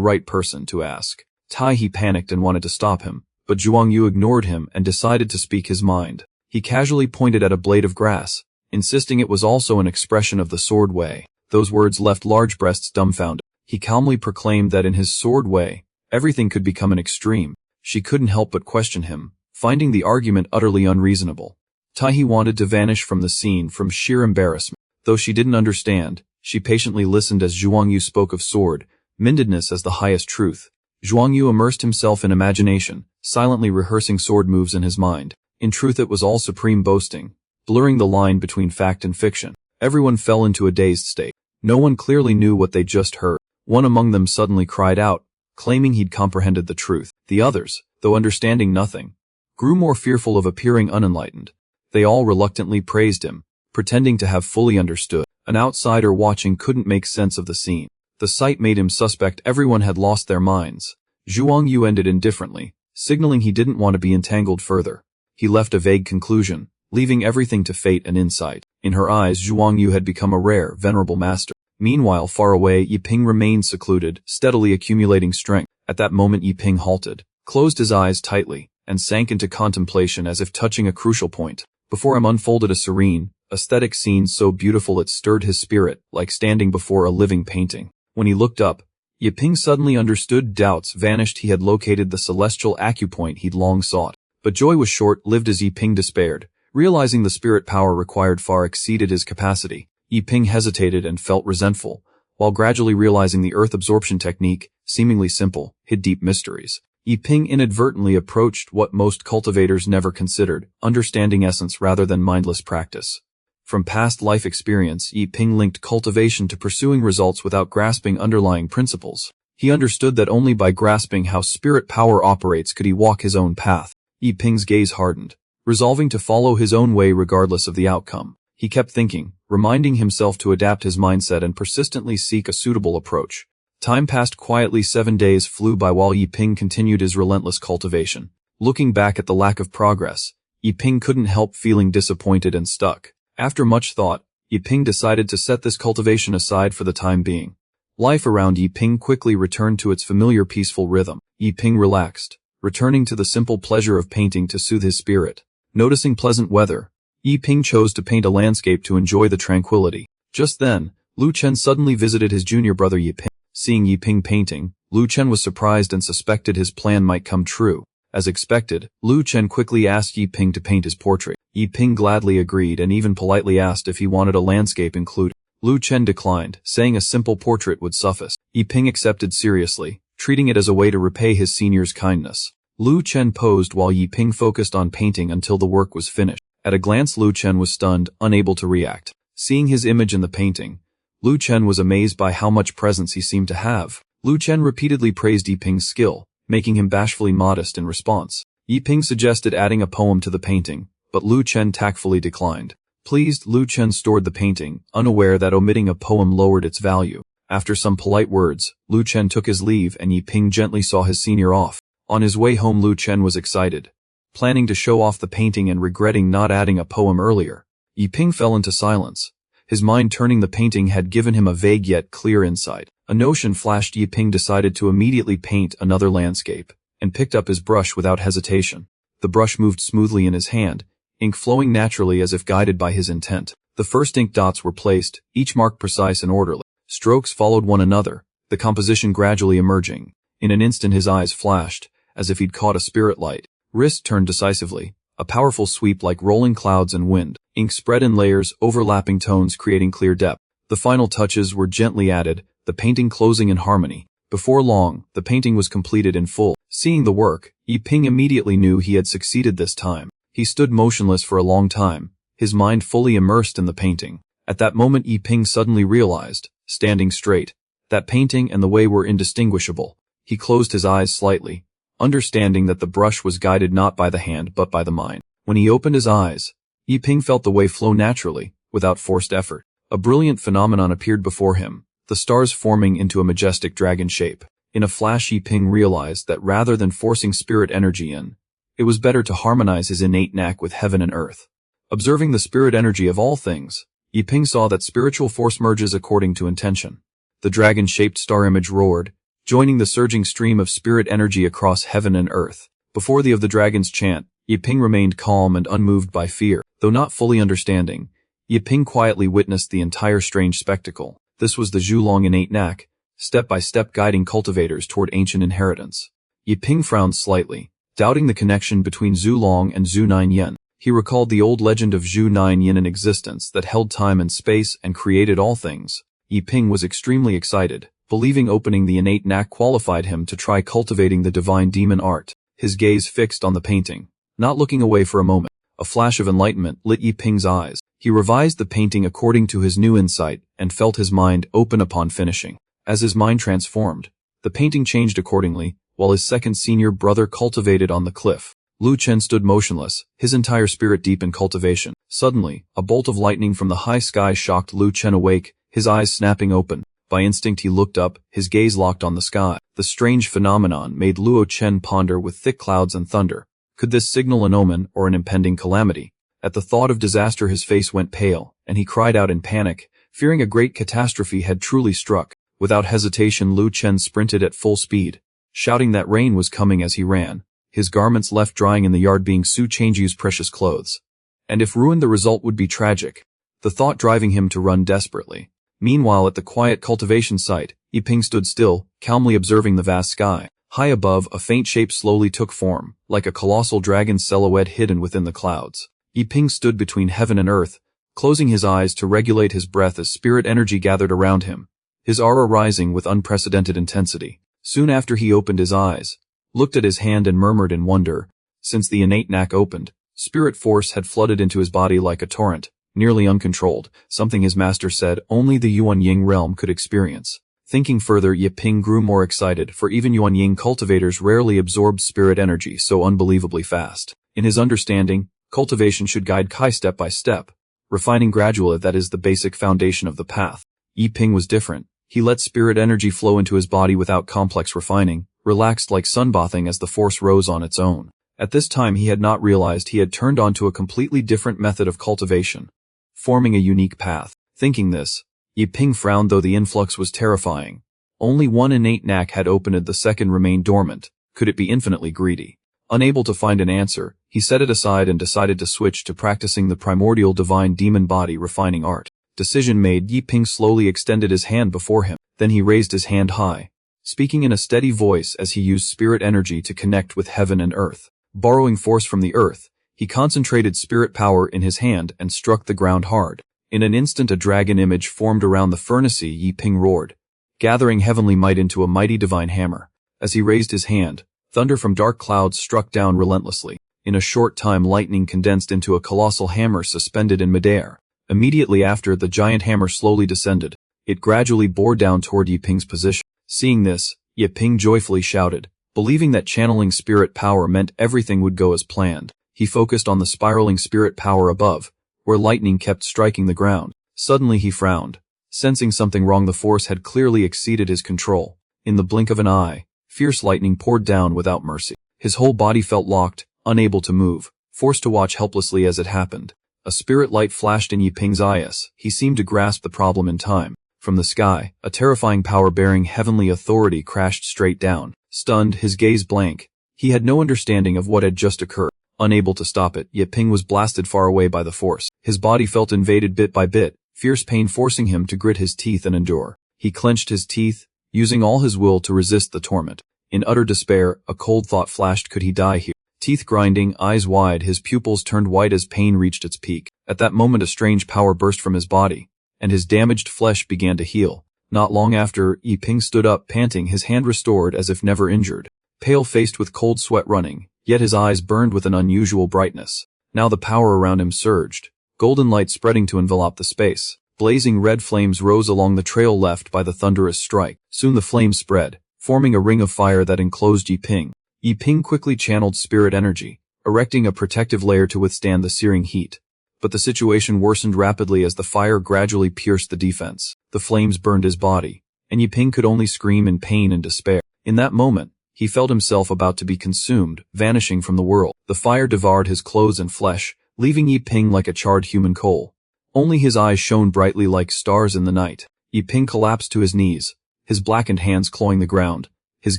right person to ask. Taihe panicked and wanted to stop him, but Zhuang Yu ignored him and decided to speak his mind. He casually pointed at a blade of grass, insisting it was also an expression of the sword way. Those words left large breasts dumbfounded. He calmly proclaimed that in his sword way, everything could become an extreme. She couldn't help but question him, finding the argument utterly unreasonable. Taihe wanted to vanish from the scene from sheer embarrassment. Though she didn't understand, she patiently listened as Zhuang Yu spoke of sword mindedness as the highest truth. Zhuang Yu immersed himself in imagination, silently rehearsing sword moves in his mind. In truth it was all supreme boasting, blurring the line between fact and fiction. Everyone fell into a dazed state. No one clearly knew what they just heard. One among them suddenly cried out, claiming he'd comprehended the truth. The others, though understanding nothing, grew more fearful of appearing unenlightened. They all reluctantly praised him, pretending to have fully understood. An outsider watching couldn't make sense of the scene. The sight made him suspect everyone had lost their minds. Zhuang Yu ended indifferently, signaling he didn't want to be entangled further. He left a vague conclusion, leaving everything to fate and insight. In her eyes Zhuang Yu had become a rare, venerable master. Meanwhile far away Yiping remained secluded, steadily accumulating strength. At that moment Yiping halted, closed his eyes tightly, and sank into contemplation as if touching a crucial point. Before him unfolded a serene, aesthetic scene so beautiful it stirred his spirit, like standing before a living painting. When he looked up, Yiping suddenly understood. Doubts vanished. He had located the celestial acupoint he'd long sought. But joy was short-lived as Yiping despaired. Realizing the spirit power required far exceeded his capacity, Yiping hesitated and felt resentful, while gradually realizing the earth absorption technique, seemingly simple, hid deep mysteries. Yiping inadvertently approached what most cultivators never considered, understanding essence rather than mindless practice. From past life experience, Yiping linked cultivation to pursuing results without grasping underlying principles. He understood that only by grasping how spirit power operates could he walk his own path. Yiping's gaze hardened, resolving to follow his own way regardless of the outcome. He kept thinking, reminding himself to adapt his mindset and persistently seek a suitable approach. Time passed quietly. 7 days flew by while Yiping continued his relentless cultivation. Looking back at the lack of progress, Yiping couldn't help feeling disappointed and stuck. After much thought, Yiping decided to set this cultivation aside for the time being. Life around Yiping quickly returned to its familiar peaceful rhythm. Yiping relaxed, returning to the simple pleasure of painting to soothe his spirit. Noticing pleasant weather, Yiping chose to paint a landscape to enjoy the tranquility. Just then, Lu Chen suddenly visited his junior brother Yiping. Seeing Yiping painting, Lu Chen was surprised and suspected his plan might come true. As expected, Lu Chen quickly asked Yiping to paint his portrait. Yiping gladly agreed and even politely asked if he wanted a landscape included. Lu Chen declined, saying a simple portrait would suffice. Yiping accepted seriously, treating it as a way to repay his senior's kindness. Lu Chen posed while Yiping focused on painting until the work was finished. At a glance, Lu Chen was stunned, unable to react. Seeing his image in the painting, Lu Chen was amazed by how much presence he seemed to have. Lu Chen repeatedly praised Yiping's skill, making him bashfully modest in response. Yiping suggested adding a poem to the painting, but Lu Chen tactfully declined. Pleased, Lu Chen stored the painting, unaware that omitting a poem lowered its value. After some polite words, Lu Chen took his leave and Yiping gently saw his senior off. On his way home, Lu Chen was excited, planning to show off the painting and regretting not adding a poem earlier. Yiping fell into silence. His mind turning the painting had given him a vague yet clear insight. A notion flashed. Yiping decided to immediately paint another landscape, and picked up his brush without hesitation. The brush moved smoothly in his hand, ink flowing naturally as if guided by his intent. The first ink dots were placed, each mark precise and orderly. Strokes followed one another, the composition gradually emerging. In an instant his eyes flashed, as if he'd caught a spirit light. Wrist turned decisively, a powerful sweep like rolling clouds and wind. Ink spread in layers, overlapping tones creating clear depth. The final touches were gently added, the painting closing in harmony. Before long, the painting was completed in full. Seeing the work, Yiping immediately knew he had succeeded this time. He stood motionless for a long time, his mind fully immersed in the painting. At that moment Yiping suddenly realized, standing straight, that painting and the way were indistinguishable. He closed his eyes slightly, understanding that the brush was guided not by the hand but by the mind. When he opened his eyes, Yiping felt the way flow naturally, without forced effort. A brilliant phenomenon appeared before him, the stars forming into a majestic dragon shape. In a flash Yiping realized that rather than forcing spirit energy in, it was better to harmonize his innate knack with heaven and earth. Observing the spirit energy of all things, Yiping saw that spiritual force merges according to intention. The dragon-shaped star image roared, joining the surging stream of spirit energy across heaven and earth. Before the of the dragon's chant, Yiping remained calm and unmoved by fear. Though not fully understanding, Yiping quietly witnessed the entire strange spectacle. This was the Zhulong innate knack, step by step guiding cultivators toward ancient inheritance. Yiping frowned slightly, doubting the connection between Zhulong and Zhu Nine Yen. He recalled the old legend of Zhu Nine Yin in existence that held time and space and created all things. Yiping was extremely excited, believing opening the innate knack qualified him to try cultivating the divine demon art. His gaze fixed on the painting, not looking away for a moment. A flash of enlightenment lit Yiping's eyes. He revised the painting according to his new insight and felt his mind open upon finishing. As his mind transformed, the painting changed accordingly, while his second senior brother cultivated on the cliff. Lu Chen stood motionless, his entire spirit deep in cultivation. Suddenly, a bolt of lightning from the high sky shocked Lu Chen awake, his eyes snapping open. By instinct he looked up, his gaze locked on the sky. The strange phenomenon made Luo Chen ponder with thick clouds and thunder. Could this signal an omen or an impending calamity? At the thought of disaster his face went pale, and he cried out in panic, fearing a great catastrophe had truly struck. Without hesitation Lu Chen sprinted at full speed, shouting that rain was coming as he ran, his garments left drying in the yard being Su Changju's precious clothes. And if ruined the result would be tragic, the thought driving him to run desperately. Meanwhile at the quiet cultivation site, Yiping stood still, calmly observing the vast sky. High above, a faint shape slowly took form, like a colossal dragon's silhouette hidden within the clouds. Yiping stood between heaven and earth, closing his eyes to regulate his breath as spirit energy gathered around him. his aura rising with unprecedented intensity. Soon after he opened his eyes, looked at his hand and murmured in wonder. Since the innate knack opened, spirit force had flooded into his body like a torrent, nearly uncontrolled, something his master said only the Yuan-Ying realm could experience. Thinking further, Yiping grew more excited, for even Yuan-Ying cultivators rarely absorbed spirit energy so unbelievably fast. In his understanding, cultivation should guide Kai step by step, refining gradually. That is the basic foundation of the path. Yiping was different. He let spirit energy flow into his body without complex refining, relaxed like sunbathing as the force rose on its own. At this time he had not realized he had turned onto a completely different method of cultivation, forming a unique path. Thinking this, Yiping frowned, though the influx was terrifying. Only one innate knack had opened, the second remained dormant. Could it be infinitely greedy? Unable to find an answer, he set it aside and decided to switch to practicing the primordial divine demon body refining art. Decision made, Yiping slowly extended his hand before him. Then he raised his hand high, speaking in a steady voice as he used spirit energy to connect with heaven and earth. Borrowing force from the earth, he concentrated spirit power in his hand and struck the ground hard. In an instant a dragon image formed around the furnace. Yiping roared, gathering heavenly might into a mighty divine hammer. As he raised his hand, thunder from dark clouds struck down relentlessly. In a short time lightning condensed into a colossal hammer suspended in midair. Immediately after, the giant hammer slowly descended. It gradually bore down toward Yiping's position. Seeing this, Yiping joyfully shouted. Believing that channeling spirit power meant everything would go as planned, he focused on the spiraling spirit power above, where lightning kept striking the ground. Suddenly he frowned, sensing something wrong. The force had clearly exceeded his control. In the blink of an eye, fierce lightning poured down without mercy. His whole body felt locked, unable to move, forced to watch helplessly as it happened. A spirit light flashed in Yiping's eyes. He seemed to grasp the problem in time. From the sky, a terrifying power-bearing heavenly authority crashed straight down. Stunned, his gaze blank, he had no understanding of what had just occurred. Unable to stop it, Yiping was blasted far away by the force. His body felt invaded bit by bit, fierce pain forcing him to grit his teeth and endure. He clenched his teeth, using all his will to resist the torment. In utter despair, a cold thought flashed: could he die here? Teeth grinding, eyes wide, his pupils turned white as pain reached its peak. At that moment a strange power burst from his body, and his damaged flesh began to heal. Not long after, Yiping stood up, panting, his hand restored as if never injured. Pale-faced with cold sweat running, yet his eyes burned with an unusual brightness. Now the power around him surged, golden light spreading to envelop the space. Blazing red flames rose along the trail left by the thunderous strike. Soon the flames spread, forming a ring of fire that enclosed Yiping. Yiping quickly channeled spirit energy, erecting a protective layer to withstand the searing heat. But the situation worsened rapidly as the fire gradually pierced the defense. The flames burned his body, and Yiping could only scream in pain and despair. In that moment, he felt himself about to be consumed, vanishing from the world. The fire devoured his clothes and flesh, leaving Yiping like a charred human coal. Only his eyes shone brightly like stars in the night. Yiping collapsed to his knees, his blackened hands clawing the ground, his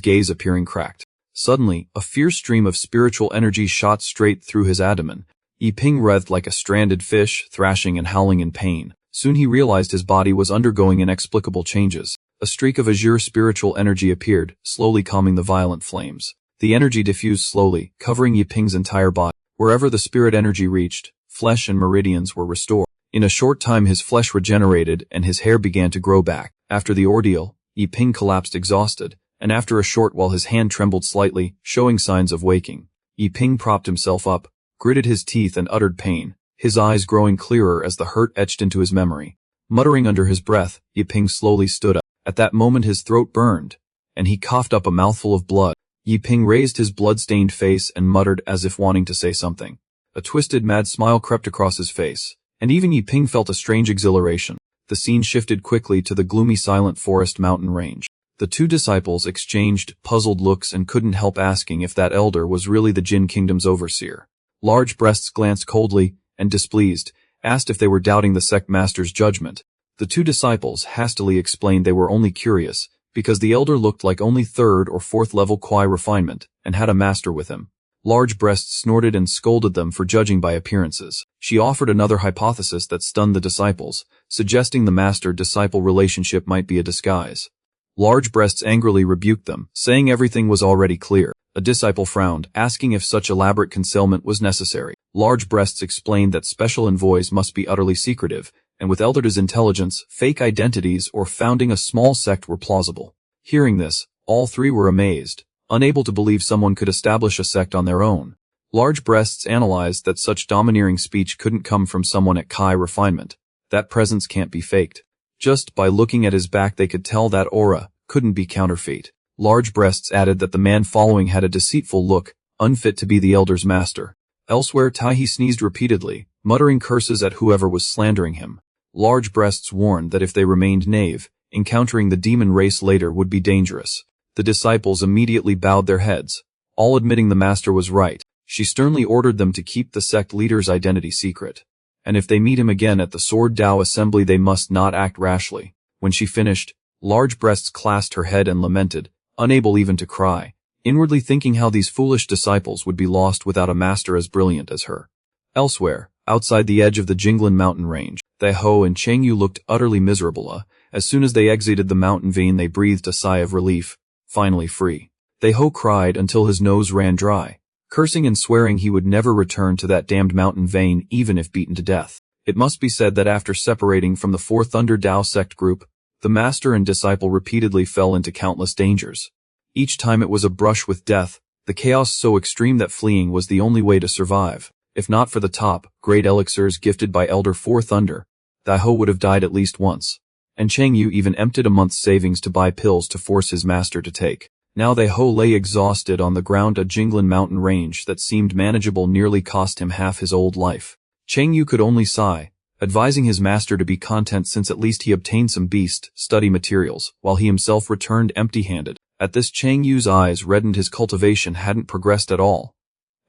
gaze appearing cracked. Suddenly, a fierce stream of spiritual energy shot straight through his abdomen. Yiping writhed like a stranded fish, thrashing and howling in pain. Soon he realized his body was undergoing inexplicable changes. A streak of azure spiritual energy appeared, slowly calming the violent flames. The energy diffused slowly, covering Yiping's entire body. Wherever the spirit energy reached, flesh and meridians were restored. In a short time his flesh regenerated and his hair began to grow back. After the ordeal, Yiping collapsed exhausted, and after a short while his hand trembled slightly, showing signs of waking. Yiping propped himself up, gritted his teeth and uttered pain, his eyes growing clearer as the hurt etched into his memory. Muttering under his breath, Yiping slowly stood up. At that moment his throat burned, and he coughed up a mouthful of blood. Yiping raised his blood-stained face and muttered as if wanting to say something. A twisted mad smile crept across his face, and even Yiping felt a strange exhilaration. The scene shifted quickly to the gloomy silent forest mountain range. The two disciples exchanged puzzled looks and couldn't help asking if that elder was really the Jin Kingdom's overseer. Large breasts glanced coldly, and displeased, asked if they were doubting the sect master's judgment. The two disciples hastily explained they were only curious, because the elder looked like only 3rd or 4th level Kwai refinement, and had a master with him. Large breasts snorted and scolded them for judging by appearances. She offered another hypothesis that stunned the disciples, suggesting the master-disciple relationship might be a disguise. Large breasts angrily rebuked them, saying everything was already clear. A disciple frowned, asking if such elaborate concealment was necessary. Large breasts explained that special envoys must be utterly secretive, and with Elder's intelligence, fake identities or founding a small sect were plausible. Hearing this, all three were amazed, unable to believe someone could establish a sect on their own. Large Breasts analyzed that such domineering speech couldn't come from someone at Kai Refinement. That presence can't be faked. Just by looking at his back they could tell that aura couldn't be counterfeit. Large Breasts added that the man following had a deceitful look, unfit to be the Elder's master. Elsewhere Taihi sneezed repeatedly, muttering curses at whoever was slandering him. Large Breasts warned that if they remained naive, encountering the demon race later would be dangerous. The disciples immediately bowed their heads, all admitting the master was right. She sternly ordered them to keep the sect leader's identity secret. And if they meet him again at the Sword Dao assembly they must not act rashly. When she finished, Large Breasts clasped her head and lamented, unable even to cry, inwardly thinking how these foolish disciples would be lost without a master as brilliant as her. Elsewhere, outside the edge of the Jinglin mountain range, Dai Ho and Cheng Yu looked utterly miserable. As soon as they exited the mountain vein they breathed a sigh of relief, finally free. Dai Ho cried until his nose ran dry, cursing and swearing he would never return to that damned mountain vein even if beaten to death. It must be said that after separating from the 4 Thunder Dao sect group, the master and disciple repeatedly fell into countless dangers. Each time it was a brush with death, the chaos so extreme that fleeing was the only way to survive. If not for the top, great elixirs gifted by Elder 4 Thunder, Dai Ho would have died at least once. And Cheng Yu even emptied a month's savings to buy pills to force his master to take. Now Dai Ho lay exhausted on the ground. A Jinglin mountain range that seemed manageable nearly cost him half his old life. Cheng Yu could only sigh, advising his master to be content since at least he obtained some beast study materials, while he himself returned empty-handed. At this Cheng Yu's eyes reddened. His cultivation hadn't progressed at all.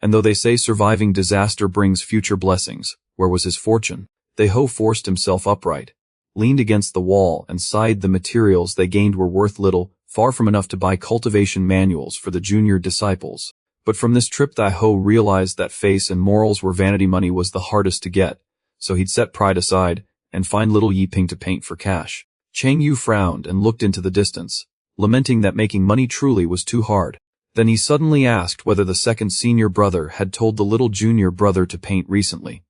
And though they say surviving disaster brings future blessings, where was his fortune? Dai Ho forced himself upright, leaned against the wall and sighed. The materials they gained were worth little, far from enough to buy cultivation manuals for the junior disciples. But from this trip Dai Ho realized that face and morals were vanity. Money was the hardest to get, so he'd set pride aside and find little Yiping to paint for cash. Cheng Yu frowned and looked into the distance, lamenting that making money truly was too hard. Then he suddenly asked whether the second senior brother had told the little junior brother to paint recently,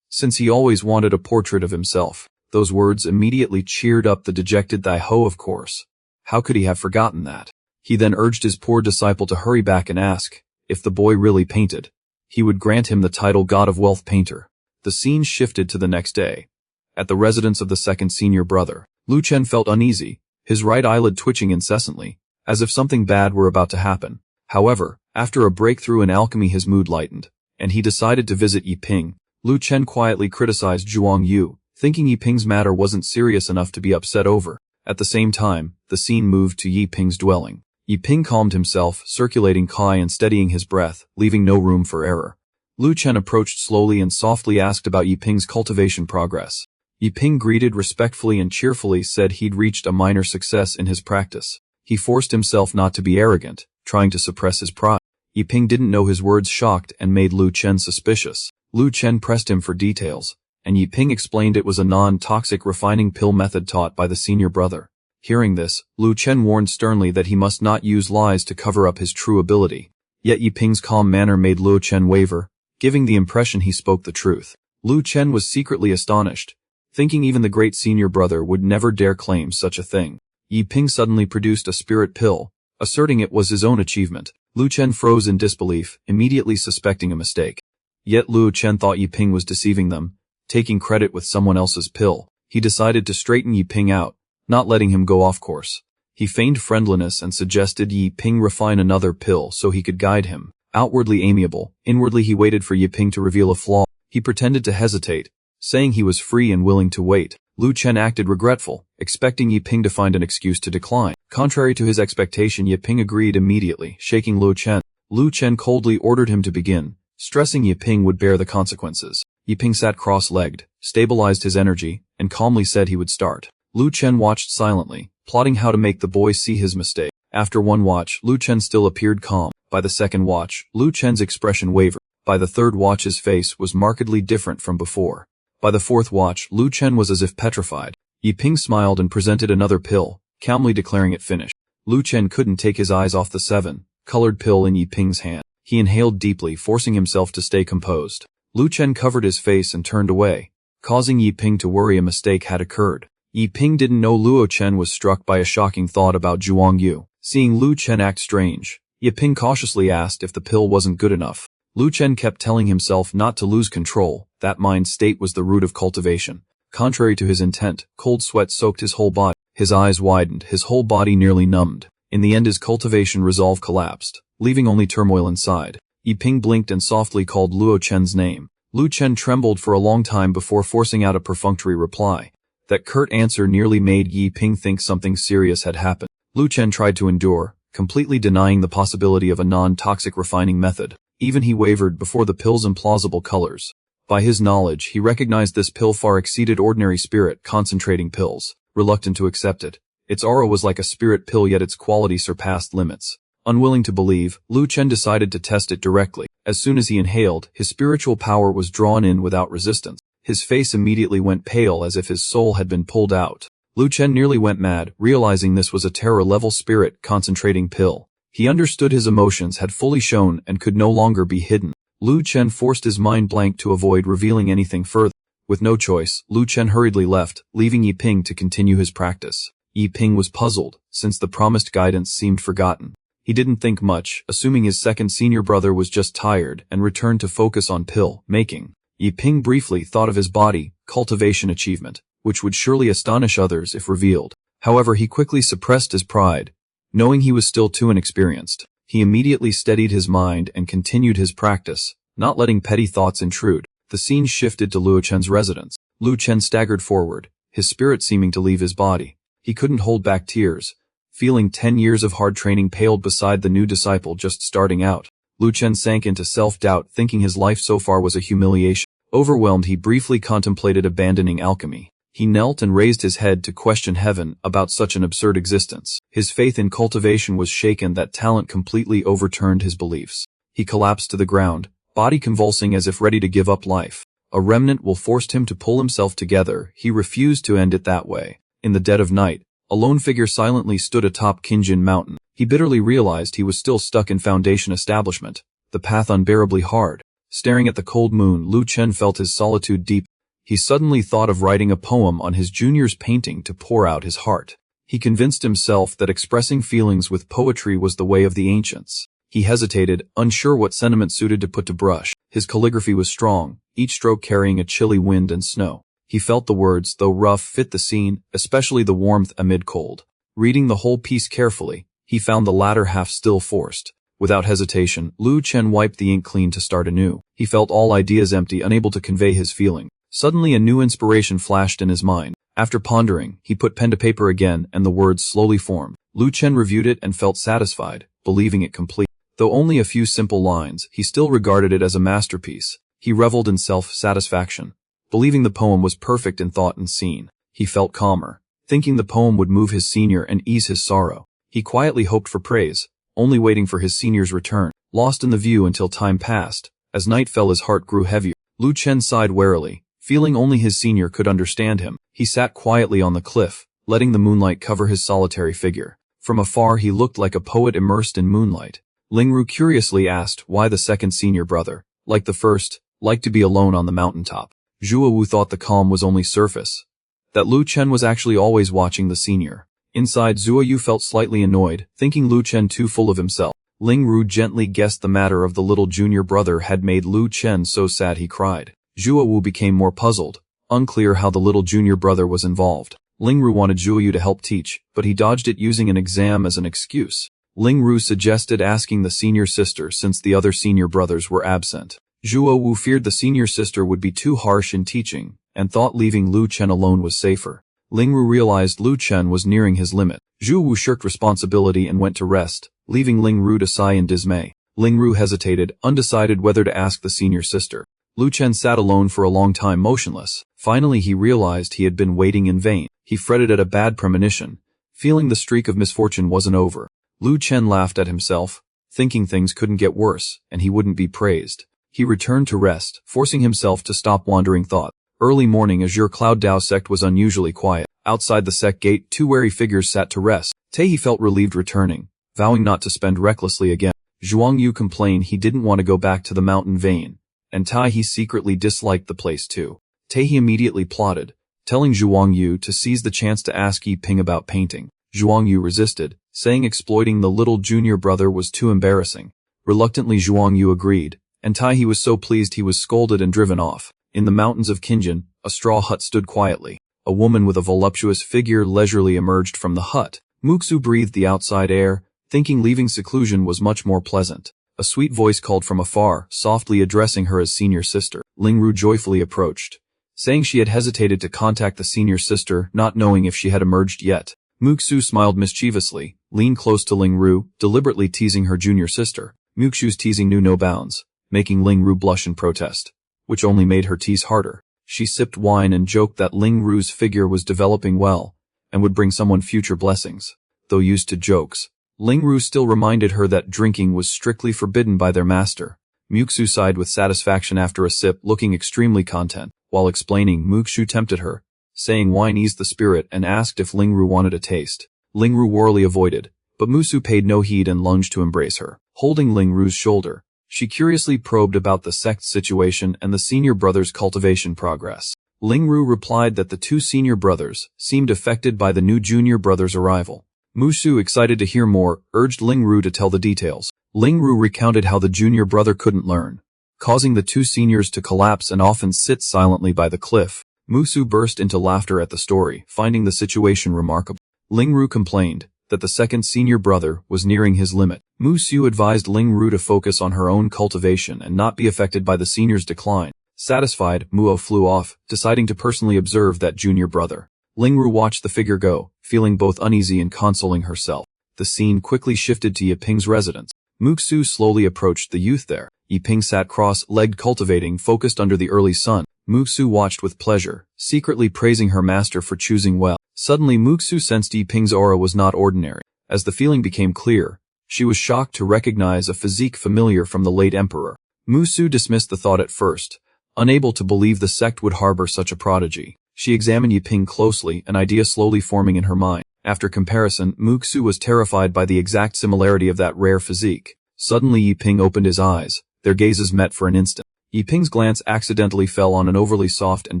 since he always wanted a portrait of himself. Those words immediately cheered up the dejected Dai Ho. Of course. How could he have forgotten that? He then urged his poor disciple to hurry back and ask if the boy really painted. He would grant him the title God of Wealth Painter. The scene shifted to the next day. At the residence of the second senior brother, Lu Chen felt uneasy, his right eyelid twitching incessantly, as if something bad were about to happen. However, after a breakthrough in alchemy his mood lightened, and he decided to visit Yiping. Lu Chen quietly criticized Zhuang Yu, thinking Yiping's matter wasn't serious enough to be upset over. At the same time, the scene moved to Yiping's dwelling. Yiping calmed himself, circulating Kai and steadying his breath, leaving no room for error. Lu Chen approached slowly and softly asked about Yiping's cultivation progress. Yiping greeted respectfully and cheerfully said he'd reached a minor success in his practice. He forced himself not to be arrogant, trying to suppress his pride. Yiping didn't know his words shocked and made Lu Chen suspicious. Lu Chen pressed him for details, and Yiping explained it was a non-toxic refining pill method taught by the senior brother. Hearing this, Lu Chen warned sternly that he must not use lies to cover up his true ability. Yet Yiping's calm manner made Lu Chen waver, giving the impression he spoke the truth. Lu Chen was secretly astonished, thinking even the great senior brother would never dare claim such a thing. Yiping suddenly produced a spirit pill, asserting it was his own achievement. Lu Chen froze in disbelief, immediately suspecting a mistake. Yet Lu Chen thought Yiping was deceiving them, taking credit with someone else's pill. He decided to straighten Yiping out, not letting him go off course. He feigned friendliness and suggested Yiping refine another pill so he could guide him. Outwardly amiable, inwardly he waited for Yiping to reveal a flaw. He pretended to hesitate, saying he was free and willing to wait. Lu Chen acted regretful, expecting Yiping to find an excuse to decline. Contrary to his expectation, Yiping agreed immediately, shaking Lu Chen. Lu Chen coldly ordered him to begin, stressing Yiping would bear the consequences. Yiping sat cross-legged, stabilized his energy, and calmly said he would start. Lu Chen watched silently, plotting how to make the boy see his mistake. After one watch, Lu Chen still appeared calm. By the second watch, Lu Chen's expression wavered. By the third watch his face was markedly different from before. By the fourth watch, Lu Chen was as if petrified. Yiping smiled and presented another pill, calmly declaring it finished. Lu Chen couldn't take his eyes off the 7-colored pill in Yiping's hand. He inhaled deeply, forcing himself to stay composed. Lu Chen covered his face and turned away, causing Yi Ping to worry a mistake had occurred. Yi Ping didn't know Luo Chen was struck by a shocking thought about Zhuang Yu. Seeing Lu Chen act strange, Yi Ping cautiously asked if the pill wasn't good enough. Lu Chen kept telling himself not to lose control. That mind state was the root of cultivation. Contrary to his intent, cold sweat soaked his whole body. His eyes widened, his whole body nearly numbed. In the end his cultivation resolve collapsed, leaving only turmoil inside. Yi Ping blinked and softly called Luo Chen's name. Lu Chen trembled for a long time before forcing out a perfunctory reply. That curt answer nearly made Yi Ping think something serious had happened. Lu Chen tried to endure, completely denying the possibility of a non-toxic refining method. Even he wavered before the pill's implausible colors. By his knowledge, he recognized this pill far exceeded ordinary spirit concentrating pills. Reluctant to accept it. Its aura was like a spirit pill, yet its quality surpassed limits. Unwilling to believe, Lu Chen decided to test it directly. As soon as he inhaled, his spiritual power was drawn in without resistance. His face immediately went pale as if his soul had been pulled out. Lu Chen nearly went mad, realizing this was a terror-level spirit concentrating pill. He understood his emotions had fully shown and could no longer be hidden. Lu Chen forced his mind blank to avoid revealing anything further. With no choice, Lu Chen hurriedly left, leaving Yi Ping to continue his practice. Yi Ping was puzzled, since the promised guidance seemed forgotten. He didn't think much, assuming his second senior brother was just tired, and returned to focus on pill making. Yi Ping briefly thought of his body, cultivation achievement, which would surely astonish others if revealed. However, he quickly suppressed his pride. Knowing he was still too inexperienced, he immediately steadied his mind and continued his practice, not letting petty thoughts intrude. The scene shifted to Luo Chen's residence. Lu Chen staggered forward, his spirit seeming to leave his body. He couldn't hold back tears, feeling 10 years of hard training paled beside the new disciple just starting out. Lu Chen sank into self-doubt, thinking his life so far was a humiliation. Overwhelmed, he briefly contemplated abandoning alchemy. He knelt and raised his head to question heaven about such an absurd existence. His faith in cultivation was shaken that talent completely overturned his beliefs. He collapsed to the ground, body convulsing as if ready to give up life. A remnant will forced him to pull himself together. He refused to end it that way. In the dead of night, a lone figure silently stood atop Qingjin Mountain. He bitterly realized he was still stuck in Foundation establishment, the path unbearably hard. Staring at the cold moon, Lu Chen felt his solitude deep. He suddenly thought of writing a poem on his junior's painting to pour out his heart. He convinced himself that expressing feelings with poetry was the way of the ancients. He hesitated, unsure what sentiment suited to put to brush. His calligraphy was strong, each stroke carrying a chilly wind and snow. He felt the words, though rough, fit the scene, especially the warmth amid cold. Reading the whole piece carefully, he found the latter half still forced. Without hesitation, Lu Chen wiped the ink clean to start anew. He felt all ideas empty, unable to convey his feeling. Suddenly a new inspiration flashed in his mind. After pondering, he put pen to paper again and the words slowly formed. Lu Chen reviewed it and felt satisfied, believing it complete. Though only a few simple lines, he still regarded it as a masterpiece. He reveled in self-satisfaction. Believing the poem was perfect in thought and scene, he felt calmer, thinking the poem would move his senior and ease his sorrow. He quietly hoped for praise, only waiting for his senior's return. Lost in the view until time passed, as night fell his heart grew heavier. Lu Chen sighed wearily, feeling only his senior could understand him. He sat quietly on the cliff, letting the moonlight cover his solitary figure. From afar he looked like a poet immersed in moonlight. Lingru curiously asked why the second senior brother, like the first, liked to be alone on the mountaintop. Zhuowu thought the calm was only surface, that Lu Chen was actually always watching the senior. Inside, Zhuoyu felt slightly annoyed, thinking Lu Chen too full of himself. Lingru gently guessed the matter of the little junior brother had made Lu Chen so sad he cried. Zhuowu became more puzzled, unclear how the little junior brother was involved. Lingru wanted Zhuoyu to help teach, but he dodged it using an exam as an excuse. Lingru suggested asking the senior sister since the other senior brothers were absent. Zhuowu feared the senior sister would be too harsh in teaching, and thought leaving Lu Chen alone was safer. Lingru realized Lu Chen was nearing his limit. Zhuowu shirked responsibility and went to rest, leaving Lingru to sigh in dismay. Lingru hesitated, undecided whether to ask the senior sister. Lu Chen sat alone for a long time motionless. Finally he realized he had been waiting in vain. He fretted at a bad premonition, feeling the streak of misfortune wasn't over. Lu Chen laughed at himself, thinking things couldn't get worse, and he wouldn't be praised. He returned to rest, forcing himself to stop wandering thought. Early morning, Azure Cloud Dao Sect was unusually quiet. Outside the Sect gate, two wary figures sat to rest. Tei felt relieved returning, vowing not to spend recklessly again. Zhuang Yu complained he didn't want to go back to the mountain vein, and Tai he secretly disliked the place too. Tae immediately plotted, telling Zhuang Yu to seize the chance to ask Yi Ping about painting. Zhuang Yu resisted, saying exploiting the little junior brother was too embarrassing. Reluctantly Zhuang Yu agreed, and Tae was so pleased he was scolded and driven off. In the mountains of Qingjin, a straw hut stood quietly. A woman with a voluptuous figure leisurely emerged from the hut. Muxu breathed the outside air, thinking leaving seclusion was much more pleasant. A sweet voice called from afar, softly addressing her as senior sister. Lingru joyfully approached, saying she had hesitated to contact the senior sister, not knowing if she had emerged yet. Muxu smiled mischievously, leaned close to Lingru, deliberately teasing her junior sister. Muxu's teasing knew no bounds, making Lingru blush in protest, which only made her tease harder. She sipped wine and joked that Lingru's figure was developing well, and would bring someone future blessings. Though used to jokes, Lingru still reminded her that drinking was strictly forbidden by their master. Muxu sighed with satisfaction after a sip, looking extremely content. While explaining, Muxu tempted her, saying wine eased the spirit, and asked if Lingru wanted a taste. Lingru warily avoided, but Muxu paid no heed and lunged to embrace her. Holding Lingru's shoulder, she curiously probed about the sect situation and the senior brother's cultivation progress. Lingru replied that the two senior brothers seemed affected by the new junior brother's arrival. Muxu, excited to hear more, urged Lingru to tell the details. Lingru recounted how the junior brother couldn't learn, causing the two seniors to collapse and often sit silently by the cliff. Muxu burst into laughter at the story, finding the situation remarkable. Lingru complained that the second senior brother was nearing his limit. Muxu advised Lingru to focus on her own cultivation and not be affected by the senior's decline. Satisfied, Muo flew off, deciding to personally observe that junior brother. Lingru watched the figure go, feeling both uneasy and consoling herself. The scene quickly shifted to Yi Ping's residence. Muxu slowly approached the youth there. Yi Ping sat cross-legged cultivating, focused under the early sun. Muxu watched with pleasure, secretly praising her master for choosing well. Suddenly Muxu sensed Yi Ping's aura was not ordinary. As the feeling became clear, she was shocked to recognize a physique familiar from the late emperor. Muxu dismissed the thought at first, unable to believe the sect would harbor such a prodigy. She examined Yi Ping closely, an idea slowly forming in her mind. After comparison, Muxu was terrified by the exact similarity of that rare physique. Suddenly Yi Ping opened his eyes. Their gazes met for an instant. Yi Ping's glance accidentally fell on an overly soft and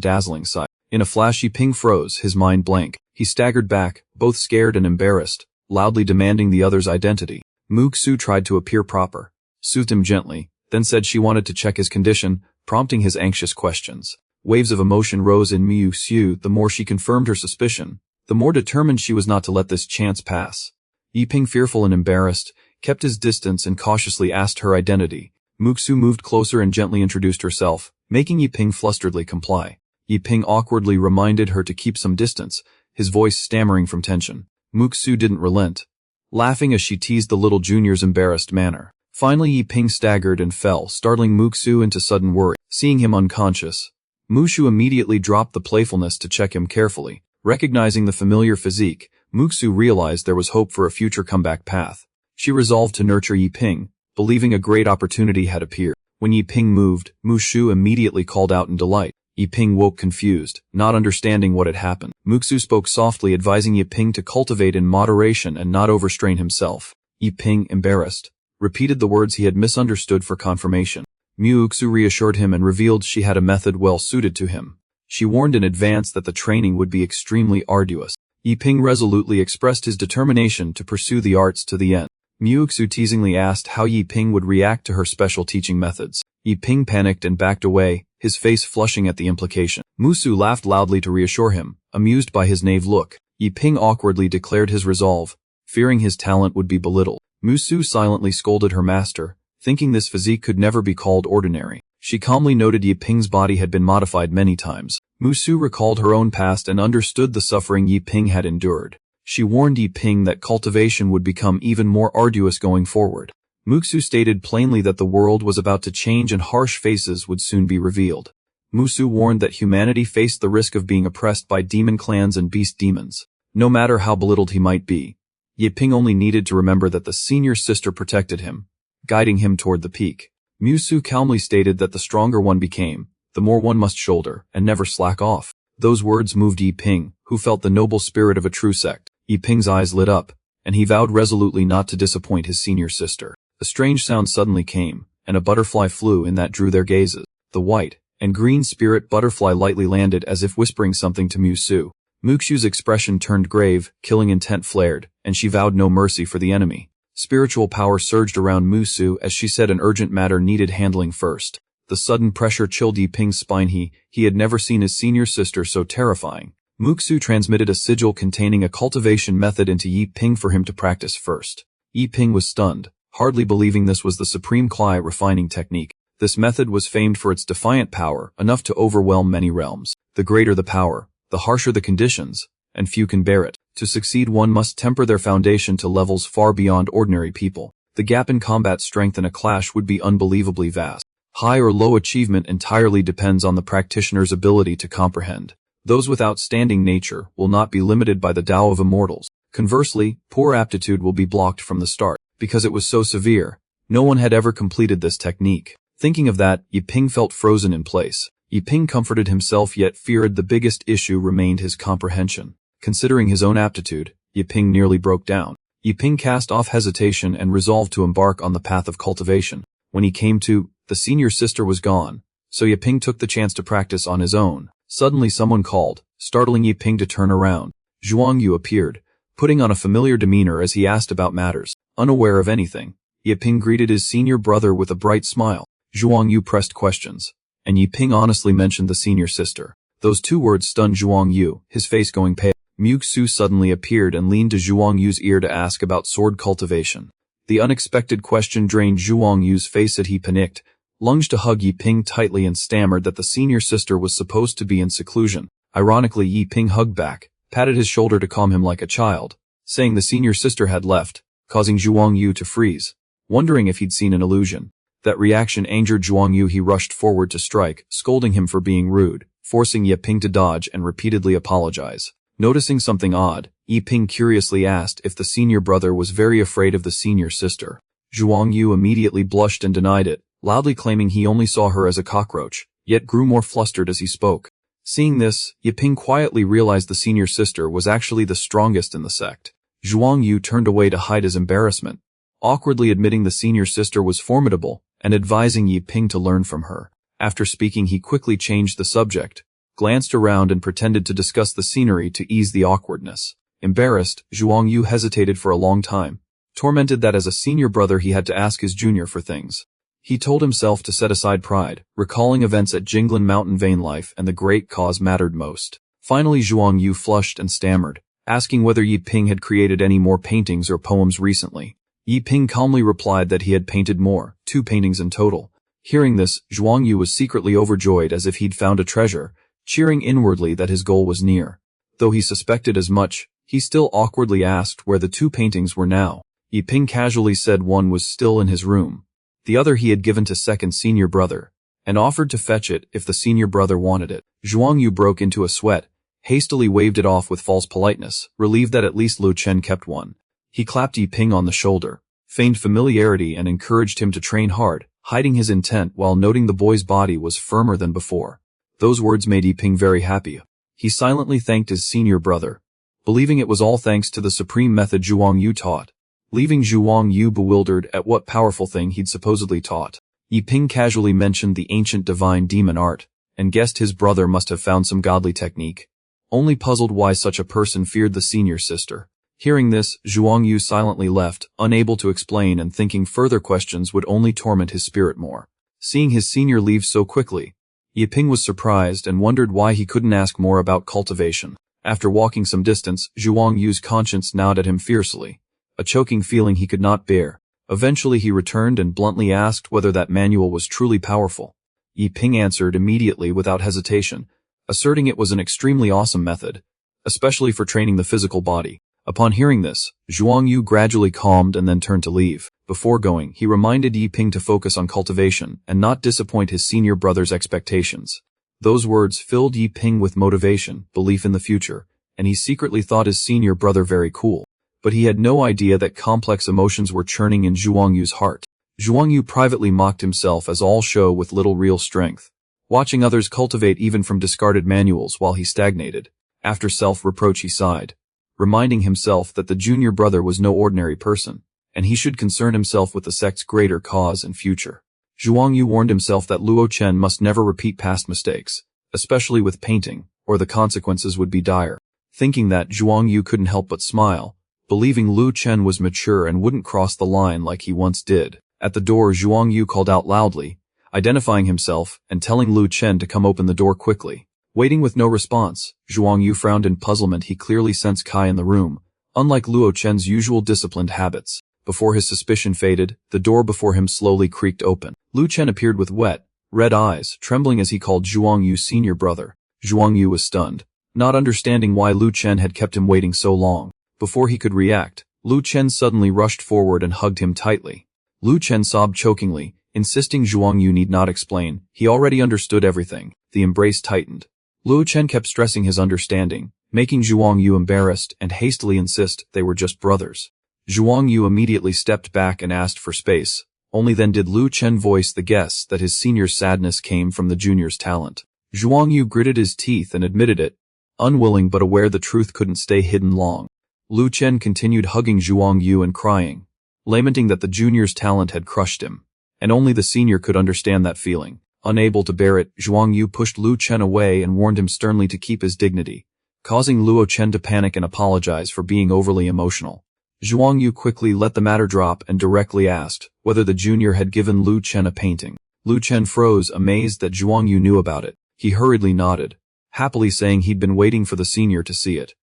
dazzling sight. In a flash Yi Ping froze, his mind blank. He staggered back, both scared and embarrassed, loudly demanding the other's identity. Muxu tried to appear proper, soothed him gently, then said she wanted to check his condition, prompting his anxious questions. Waves of emotion rose in Muxu. The more she confirmed her suspicion, the more determined she was not to let this chance pass. Yi Ping, fearful and embarrassed, kept his distance and cautiously asked her identity. Muxu moved closer and gently introduced herself, making Yi Ping flusteredly comply. Yi Ping awkwardly reminded her to keep some distance, his voice stammering from tension. Muxu didn't relent, laughing as she teased the little junior's embarrassed manner. Finally Yi Ping staggered and fell, startling Muxu into sudden worry. Seeing him unconscious, Muxu immediately dropped the playfulness to check him carefully. Recognizing the familiar physique, Muxu realized there was hope for a future comeback path. She resolved to nurture Yi Ping, believing a great opportunity had appeared. When Yi Ping moved, Muxu immediately called out in delight. Yi Ping woke confused, not understanding what had happened. Muxu spoke softly, advising Yi Ping to cultivate in moderation and not overstrain himself. Yi Ping, embarrassed, repeated the words he had misunderstood for confirmation. Muxu reassured him and revealed she had a method well suited to him. She warned in advance that the training would be extremely arduous. Yi Ping resolutely expressed his determination to pursue the arts to the end. Muxu teasingly asked how Yi Ping would react to her special teaching methods. Yi Ping panicked and backed away, his face flushing at the implication. Muxu laughed loudly to reassure him, amused by his naive look. Yi Ping awkwardly declared his resolve, fearing his talent would be belittled. Muxu silently scolded her master, thinking this physique could never be called ordinary. She calmly noted Yi Ping's body had been modified many times. Muxu recalled her own past and understood the suffering Yi Ping had endured. She warned Yi Ping that cultivation would become even more arduous going forward. Muxu stated plainly that the world was about to change and harsh faces would soon be revealed. Muxu warned that humanity faced the risk of being oppressed by demon clans and beast demons. No matter how belittled he might be, Yi Ping only needed to remember that the senior sister protected him, guiding him toward the peak. Muxu calmly stated that the stronger one became, the more one must shoulder and never slack off. Those words moved Yi Ping, who felt the noble spirit of a true sect. Yi Ping's eyes lit up, and he vowed resolutely not to disappoint his senior sister. A strange sound suddenly came, and a butterfly flew in that drew their gazes. The white, and green spirit butterfly lightly landed as if whispering something to Musu. Muxu's expression turned grave, killing intent flared, and she vowed no mercy for the enemy. Spiritual power surged around Musu as she said an urgent matter needed handling first. The sudden pressure chilled Yiping's spine. He had never seen his senior sister so terrifying. Muxu transmitted a sigil containing a cultivation method into Yiping for him to practice first. Yiping was stunned, hardly believing this was the supreme Klai refining technique. This method was famed for its defiant power, enough to overwhelm many realms. The greater the power, the harsher the conditions, and few can bear it. To succeed, one must temper their foundation to levels far beyond ordinary people. The gap in combat strength in a clash would be unbelievably vast. High or low achievement entirely depends on the practitioner's ability to comprehend. Those with outstanding nature will not be limited by the Tao of immortals. Conversely, poor aptitude will be blocked from the start, because it was so severe. No one had ever completed this technique. Thinking of that, Yiping felt frozen in place. Yiping comforted himself yet feared the biggest issue remained his comprehension. Considering his own aptitude, Yiping nearly broke down. Yiping cast off hesitation and resolved to embark on the path of cultivation. When he came to, the senior sister was gone, so Yiping took the chance to practice on his own. Suddenly someone called, startling Yiping to turn around. Zhuang Yu appeared, putting on a familiar demeanor as he asked about matters. Unaware of anything, Yiping greeted his senior brother with a bright smile. Zhuang Yu pressed questions, and Yiping honestly mentioned the senior sister. Those two words stunned Zhuang Yu, his face going pale. Muxu suddenly appeared and leaned to Zhuang Yu's ear to ask about sword cultivation. The unexpected question drained Zhuang Yu's face as he panicked, lunged to hug Yiping tightly and stammered that the senior sister was supposed to be in seclusion. Ironically, Yiping hugged back, patted his shoulder to calm him like a child, saying the senior sister had left, causing Zhuang Yu to freeze, wondering if he'd seen an illusion. That reaction angered Zhuang Yu. He rushed forward to strike, scolding him for being rude, forcing Yiping to dodge and repeatedly apologize. Noticing something odd, Yiping curiously asked if the senior brother was very afraid of the senior sister. Zhuang Yu immediately blushed and denied it, loudly claiming he only saw her as a cockroach, yet grew more flustered as he spoke. Seeing this, Yiping quietly realized the senior sister was actually the strongest in the sect. Zhuang Yu turned away to hide his embarrassment, awkwardly admitting the senior sister was formidable and advising Yiping to learn from her. After speaking, he quickly changed the subject, glanced around and pretended to discuss the scenery to ease the awkwardness. Embarrassed, Zhuang Yu hesitated for a long time, tormented that as a senior brother he had to ask his junior for things. He told himself to set aside pride, recalling events at Jinglin Mountain. Vain life and the great cause mattered most. Finally Zhuang Yu flushed and stammered, asking whether Yiping had created any more paintings or poems recently. Yiping calmly replied that he had painted more, 2 paintings in total. Hearing this, Zhuang Yu was secretly overjoyed as if he'd found a treasure, cheering inwardly that his goal was near. Though he suspected as much, he still awkwardly asked where the 2 paintings were now. Yiping casually said one was still in his room. The other he had given to second senior brother, and offered to fetch it if the senior brother wanted it. Zhuang Yu broke into a sweat, hastily waved it off with false politeness, relieved that at least Lu Chen kept one. He clapped Yiping on the shoulder, feigned familiarity and encouraged him to train hard, hiding his intent while noting the boy's body was firmer than before. Those words made Yiping very happy. He silently thanked his senior brother, believing it was all thanks to the supreme method Zhuang Yu taught, leaving Zhuang Yu bewildered at what powerful thing he'd supposedly taught. Yiping casually mentioned the ancient divine demon art, and guessed his brother must have found some godly technique, only puzzled why such a person feared the senior sister. Hearing this, Zhuang Yu silently left, unable to explain and thinking further questions would only torment his spirit more. Seeing his senior leave so quickly, Yiping was surprised and wondered why he couldn't ask more about cultivation. After walking some distance, Zhuang Yu's conscience gnawed at him fiercely, a choking feeling he could not bear. Eventually he returned and bluntly asked whether that manual was truly powerful. Yiping answered immediately without hesitation, asserting it was an extremely awesome method, especially for training the physical body. Upon hearing this, Zhuang Yu gradually calmed and then turned to leave. Before going, he reminded Yiping to focus on cultivation and not disappoint his senior brother's expectations. Those words filled Yiping with motivation, belief in the future, and he secretly thought his senior brother very cool. But he had no idea that complex emotions were churning in Zhuang Yu's heart. Zhuang Yu privately mocked himself as all show with little real strength, watching others cultivate even from discarded manuals while he stagnated. After self-reproach he sighed, reminding himself that the junior brother was no ordinary person, and he should concern himself with the sect's greater cause and future. Zhuang Yu warned himself that Luo Chen must never repeat past mistakes, especially with painting, or the consequences would be dire. Thinking that, Zhuang Yu couldn't help but smile, believing Lu Chen was mature and wouldn't cross the line like he once did. At the door, Zhuang Yu called out loudly, identifying himself and telling Lu Chen to come open the door quickly. Waiting with no response, Zhuang Yu frowned in puzzlement. He clearly sensed Kai in the room, unlike Luo Chen's usual disciplined habits. Before his suspicion faded, the door before him slowly creaked open. Lu Chen appeared with wet, red eyes, trembling as he called Zhuang Yu's senior brother. Zhuang Yu was stunned, not understanding why Lu Chen had kept him waiting so long. Before he could react, Lu Chen suddenly rushed forward and hugged him tightly. Lu Chen sobbed chokingly, insisting Zhuang Yu need not explain. He already understood everything. The embrace tightened. Lu Chen kept stressing his understanding, making Zhuang Yu embarrassed and hastily insist they were just brothers. Zhuang Yu immediately stepped back and asked for space. Only then did Lu Chen voice the guess that his senior's sadness came from the junior's talent. Zhuang Yu gritted his teeth and admitted it, unwilling but aware the truth couldn't stay hidden long. Lu Chen continued hugging Zhuang Yu and crying, lamenting that the junior's talent had crushed him, and only the senior could understand that feeling. Unable to bear it, Zhuang Yu pushed Lu Chen away and warned him sternly to keep his dignity, causing Luo Chen to panic and apologize for being overly emotional. Zhuang Yu quickly let the matter drop and directly asked whether the junior had given Lu Chen a painting. Lu Chen froze, amazed that Zhuang Yu knew about it. He hurriedly nodded, happily saying he'd been waiting for the senior to see it,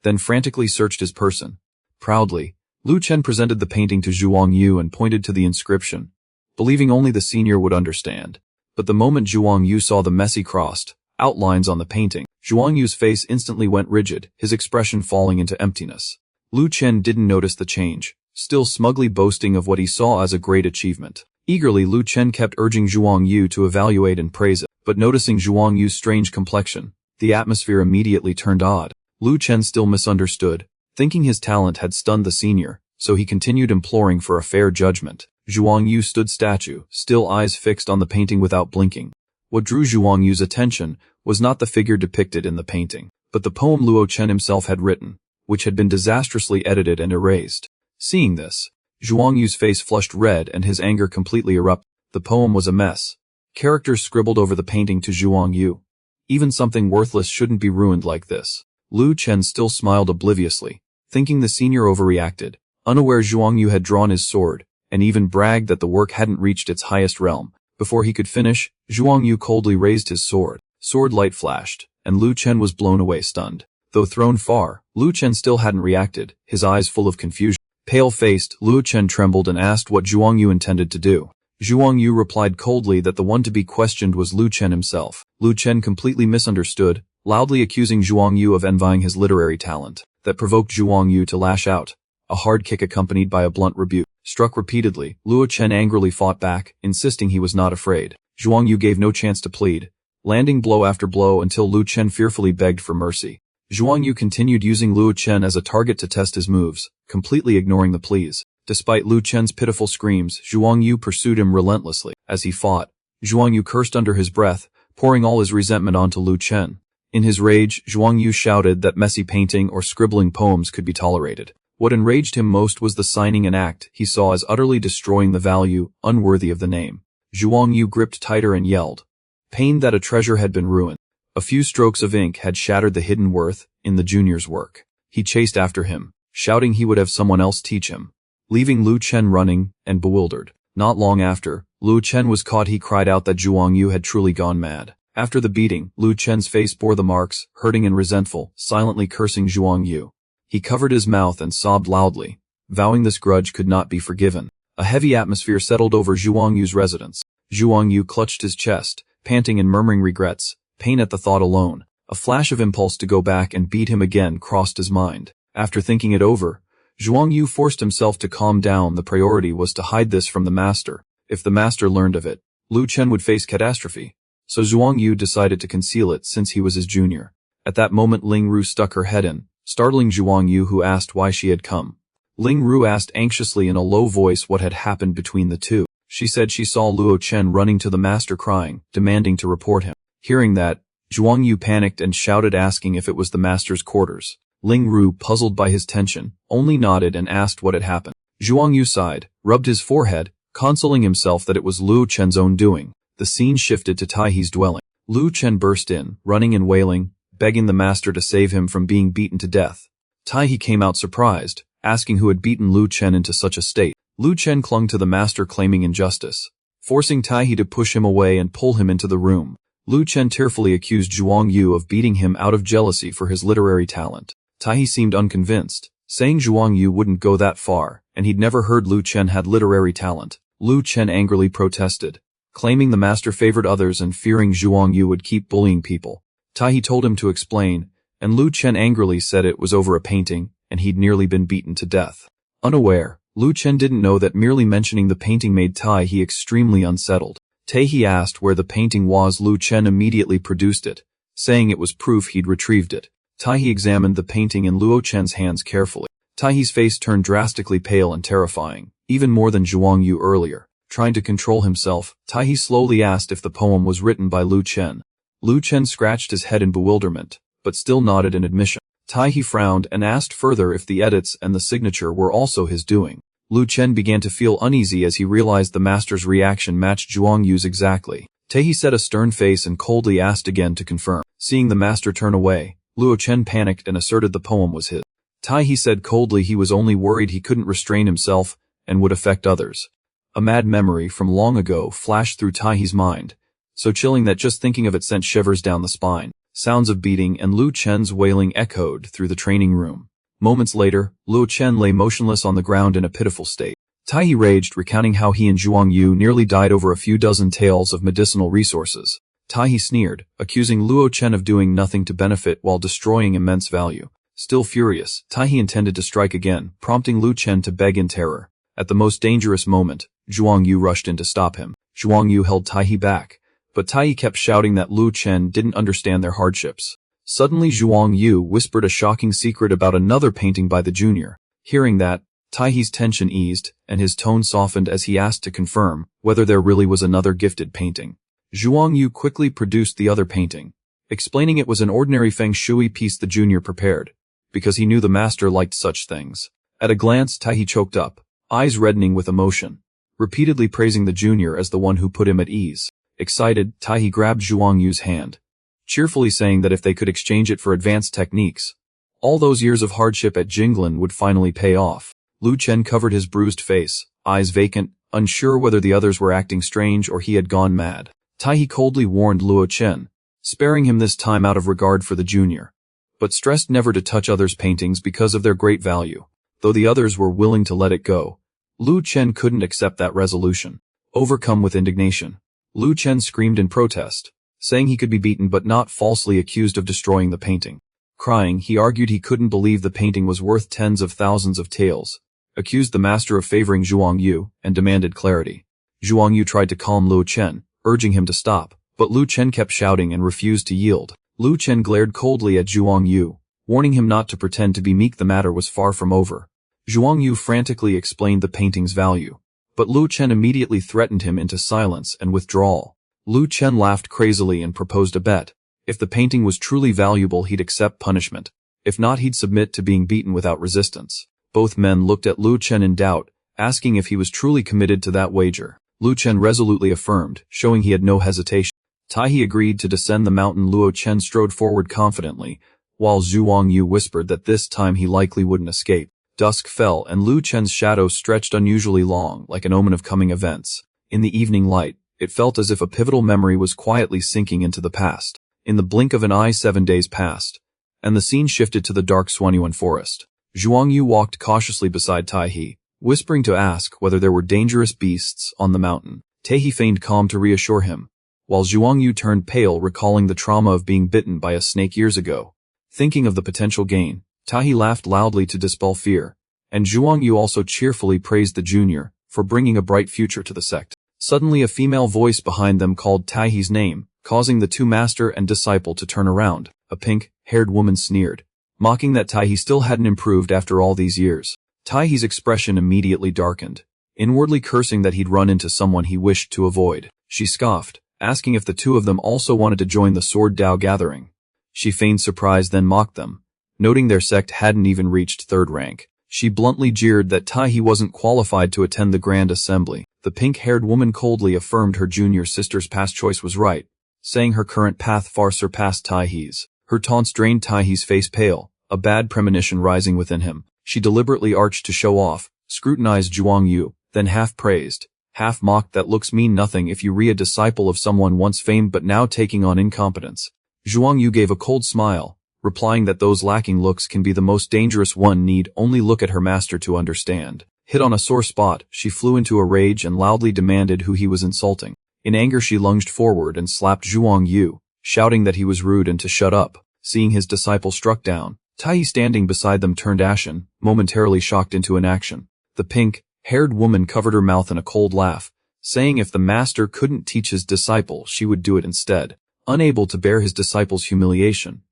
then frantically searched his person. Proudly, Lu Chen presented the painting to Zhuang Yu and pointed to the inscription, believing only the senior would understand. But the moment Zhuang Yu saw the messy crossed outlines on the painting, Zhuang Yu's face instantly went rigid, his expression falling into emptiness. Lu Chen didn't notice the change, still smugly boasting of what he saw as a great achievement. Eagerly, Lu Chen kept urging Zhuang Yu to evaluate and praise it, but noticing Zhuang Yu's strange complexion, the atmosphere immediately turned odd. Lu Chen still misunderstood, thinking his talent had stunned the senior, so he continued imploring for a fair judgment. Zhuang Yu stood statue, still eyes fixed on the painting without blinking. What drew Zhuang Yu's attention was not the figure depicted in the painting, but the poem Luo Chen himself had written, which had been disastrously edited and erased. Seeing this, Zhuang Yu's face flushed red and his anger completely erupted. The poem was a mess. Characters scribbled over the painting to Zhuang Yu. Even something worthless shouldn't be ruined like this. Lu Chen still smiled obliviously, thinking the senior overreacted, unaware Zhuang Yu had drawn his sword, and even bragged that the work hadn't reached its highest realm. Before he could finish, Zhuang Yu coldly raised his sword. Sword light flashed, and Lu Chen was blown away stunned. Though thrown far, Lu Chen still hadn't reacted, his eyes full of confusion. Pale-faced, Lu Chen trembled and asked what Zhuang Yu intended to do. Zhuang Yu replied coldly that the one to be questioned was Lu Chen himself. Lu Chen completely misunderstood, loudly accusing Zhuang Yu of envying his literary talent. That provoked Zhuang Yu to lash out. A hard kick accompanied by a blunt rebuke. Struck repeatedly, Luo Chen angrily fought back, insisting he was not afraid. Zhuang Yu gave no chance to plead, landing blow after blow until Lu Chen fearfully begged for mercy. Zhuang Yu continued using Luo Chen as a target to test his moves, completely ignoring the pleas. Despite Lu Chen's pitiful screams, Zhuang Yu pursued him relentlessly. As he fought, Zhuang Yu cursed under his breath, pouring all his resentment onto Lu Chen. In his rage, Zhuang Yu shouted that messy painting or scribbling poems could be tolerated. What enraged him most was the signing an act he saw as utterly destroying the value, unworthy of the name. Zhuang Yu gripped tighter and yelled, pained that a treasure had been ruined. A few strokes of ink had shattered the hidden worth in the junior's work. He chased after him, shouting he would have someone else teach him, leaving Lu Chen running and bewildered. Not long after, Lu Chen was caught. He cried out that Zhuang Yu had truly gone mad. After the beating, Lu Chen's face bore the marks, hurting and resentful, silently cursing Zhuang Yu. He covered his mouth and sobbed loudly, vowing this grudge could not be forgiven. A heavy atmosphere settled over Zhuang Yu's residence. Zhuang Yu clutched his chest, panting and murmuring regrets, pain at the thought alone. A flash of impulse to go back and beat him again crossed his mind. After thinking it over, Zhuang Yu forced himself to calm down. The priority was to hide this from the master. If the master learned of it, Lu Chen would face catastrophe. So Zhuang Yu decided to conceal it since he was his junior. At that moment Ling Ru stuck her head in, startling Zhuang Yu, who asked why she had come. Ling Ru asked anxiously in a low voice what had happened between the two. She said she saw Luo Chen running to the master crying, demanding to report him. Hearing that, Zhuang Yu panicked and shouted, asking if it was the master's quarters. Ling Ru, puzzled by his tension, only nodded and asked what had happened. Zhuang Yu sighed, rubbed his forehead, consoling himself that it was Luo Chen's own doing. The scene shifted to Taihe's dwelling. Luo Chen burst in, running and wailing, begging the master to save him from being beaten to death. Taihe came out surprised, asking who had beaten Luo Chen into such a state. Luo Chen clung to the master claiming injustice, forcing Taihe to push him away and pull him into the room. Luo Chen tearfully accused Zhuang Yu of beating him out of jealousy for his literary talent. Taihe seemed unconvinced, saying Zhuang Yu wouldn't go that far, and he'd never heard Luo Chen had literary talent. Luo Chen angrily protested, claiming the master favored others and fearing Zhuang Yu would keep bullying people. Taihe told him to explain, and Luo Chen angrily said it was over a painting, and he'd nearly been beaten to death. Unaware, Luo Chen didn't know that merely mentioning the painting made Taihe extremely unsettled. Taihe asked where the painting was. Luo Chen immediately produced it, saying it was proof he'd retrieved it. Taihe examined the painting in Luo Chen's hands carefully. Taihe's face turned drastically pale and terrifying, even more than Zhuang Yu earlier. Trying to control himself, Taihe slowly asked if the poem was written by Luo Chen. Luo Chen scratched his head in bewilderment, but still nodded in admission. Taihe frowned and asked further if the edits and the signature were also his doing. Luo Chen began to feel uneasy as he realized the master's reaction matched Zhuang Yu's exactly. Taihe set a stern face and coldly asked again to confirm. Seeing the master turn away, Luo Chen panicked and asserted the poem was his. Taihe said coldly he was only worried he couldn't restrain himself and would affect others. A mad memory from long ago flashed through Taihe's mind, so chilling that just thinking of it sent shivers down the spine. Sounds of beating and Luo Chen's wailing echoed through the training room. Moments later, Luo Chen lay motionless on the ground in a pitiful state. Taihe raged, recounting how he and Zhuang Yu nearly died over a few dozen tales of medicinal resources. Taihe sneered, accusing Luo Chen of doing nothing to benefit while destroying immense value. Still furious, Taihe intended to strike again, prompting Luo Chen to beg in terror. At the most dangerous moment, Zhuang Yu rushed in to stop him. Zhuang Yu held Taihe back, but Taihe kept shouting that Luo Chen didn't understand their hardships. Suddenly Zhuang Yu whispered a shocking secret about another painting by the junior. Hearing that, Taihe's tension eased, and his tone softened as he asked to confirm whether there really was another gifted painting. Zhuang Yu quickly produced the other painting, explaining it was an ordinary feng shui piece the junior prepared, because he knew the master liked such things. At a glance, Taihe choked up, eyes reddening with emotion, repeatedly praising the junior as the one who put him at ease. Excited, Taihe grabbed Zhuang Yu's hand, cheerfully saying that if they could exchange it for advanced techniques, all those years of hardship at Jinglan would finally pay off. Luo Chen covered his bruised face, eyes vacant, unsure whether the others were acting strange or he had gone mad. Taihe coldly warned Luo Chen, sparing him this time out of regard for the junior, but stressed never to touch others' paintings because of their great value. Though the others were willing to let it go, Luo Chen couldn't accept that resolution. Overcome with indignation, Luo Chen screamed in protest, saying he could be beaten but not falsely accused of destroying the painting. Crying, he argued he couldn't believe the painting was worth tens of thousands of taels, accused the master of favoring Zhuang Yu, and demanded clarity. Zhuang Yu tried to calm Luo Chen, urging him to stop, but Luo Chen kept shouting and refused to yield. Luo Chen glared coldly at Zhuang Yu, warning him not to pretend to be meek. The matter was far from over. Zhuang Yu frantically explained the painting's value, but Luo Chen immediately threatened him into silence and withdrawal. Luo Chen laughed crazily and proposed a bet. If the painting was truly valuable, he'd accept punishment. If not, he'd submit to being beaten without resistance. Both men looked at Luo Chen in doubt, asking if he was truly committed to that wager. Luo Chen resolutely affirmed, showing he had no hesitation. Taihe agreed to descend the mountain. Luo Chen strode forward confidently, while Zhuang Yu whispered that this time he likely wouldn't escape. Dusk fell and Luo Chen's shadow stretched unusually long, like an omen of coming events. In the evening light, it felt as if a pivotal memory was quietly sinking into the past. In the blink of an eye 7 days passed, and the scene shifted to the dark Suanyuan forest. Zhuang Yu walked cautiously beside Taihe, whispering to ask whether there were dangerous beasts on the mountain. Taihe feigned calm to reassure him, while Zhuang Yu turned pale, recalling the trauma of being bitten by a snake years ago. Thinking of the potential gain, Taihe laughed loudly to dispel fear, and Zhuang Yu also cheerfully praised the junior for bringing a bright future to the sect. Suddenly a female voice behind them called Taihe's name, causing the two master and disciple to turn around. A pink-haired woman sneered, mocking that Taihe still hadn't improved after all these years. Taihe's expression immediately darkened, inwardly cursing that he'd run into someone he wished to avoid. She scoffed, asking if the two of them also wanted to join the Sword Dao gathering. She feigned surprise then mocked them, noting their sect hadn't even reached 3rd rank. She bluntly jeered that Taihe wasn't qualified to attend the Grand Assembly. The pink-haired woman coldly affirmed her junior sister's past choice was right, saying her current path far surpassed Taihe's. Her taunts drained Taihe's face pale, a bad premonition rising within him. She deliberately arched to show off, scrutinized Zhuang Yu, then half praised, half mocked that looks mean nothing if you re a disciple of someone once famed but now taking on incompetence. Zhuang Yu gave a cold smile, replying that those lacking looks can be the most dangerous. One need only look at her master to understand. Hit on a sore spot, she flew into a rage and loudly demanded who he was insulting. In anger she lunged forward and slapped Zhuang Yu, shouting that he was rude and to shut up. Seeing his disciple struck down, Taihe standing beside them turned ashen, momentarily shocked into inaction. The pink-haired woman covered her mouth in a cold laugh, saying if the master couldn't teach his disciple she would do it instead. Unable to bear his disciple's humiliation,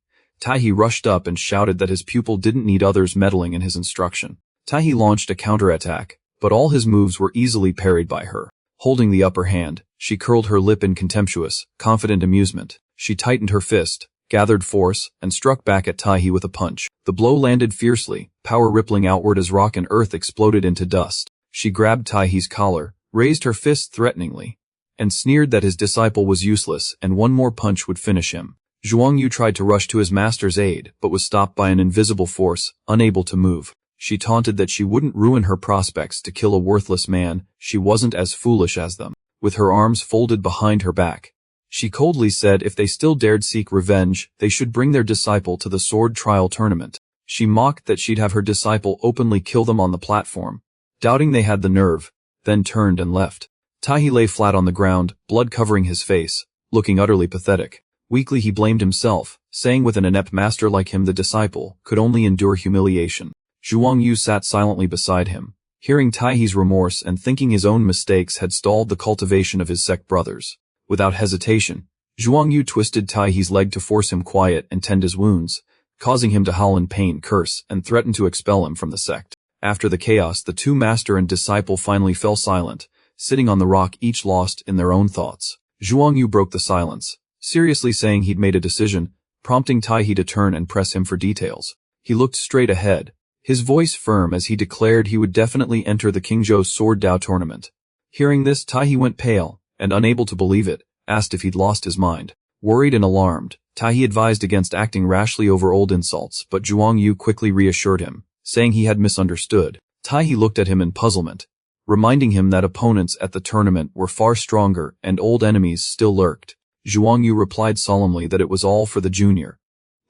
Taihe rushed up and shouted that his pupil didn't need others meddling in his instruction. Taihe launched a counterattack, but all his moves were easily parried by her. Holding the upper hand, she curled her lip in contemptuous, confident amusement. She tightened her fist, gathered force, and struck back at Taihe with a punch. The blow landed fiercely, power rippling outward as rock and earth exploded into dust. She grabbed Taihe's collar, raised her fist threateningly, and sneered that his disciple was useless and one more punch would finish him. Zhuang Yu tried to rush to his master's aid but was stopped by an invisible force, unable to move. She taunted that she wouldn't ruin her prospects to kill a worthless man, she wasn't as foolish as them. With her arms folded behind her back, she coldly said if they still dared seek revenge, they should bring their disciple to the sword trial tournament. She mocked that she'd have her disciple openly kill them on the platform, doubting they had the nerve, then turned and left. Taihe lay flat on the ground, blood covering his face, looking utterly pathetic. Weakly he blamed himself, saying with an inept master like him the disciple could only endure humiliation. Zhuang Yu sat silently beside him, hearing Taihe's remorse and thinking his own mistakes had stalled the cultivation of his sect brothers. Without hesitation, Zhuang Yu twisted Taihe's leg to force him quiet and tend his wounds, causing him to howl in pain, curse, and threaten to expel him from the sect. After the chaos, the two master and disciple finally fell silent, sitting on the rock each lost in their own thoughts. Zhuang Yu broke the silence, seriously saying he'd made a decision, prompting Taihe to turn and press him for details. He looked straight ahead, his voice firm as he declared he would definitely enter the Qingzhou Sword Dao tournament. Hearing this, Taihe went pale, and unable to believe it, asked if he'd lost his mind. Worried and alarmed, Taihe advised against acting rashly over old insults, but Zhuang Yu quickly reassured him, saying he had misunderstood. Taihe looked at him in puzzlement, reminding him that opponents at the tournament were far stronger and old enemies still lurked. Zhuang Yu replied solemnly that it was all for the junior,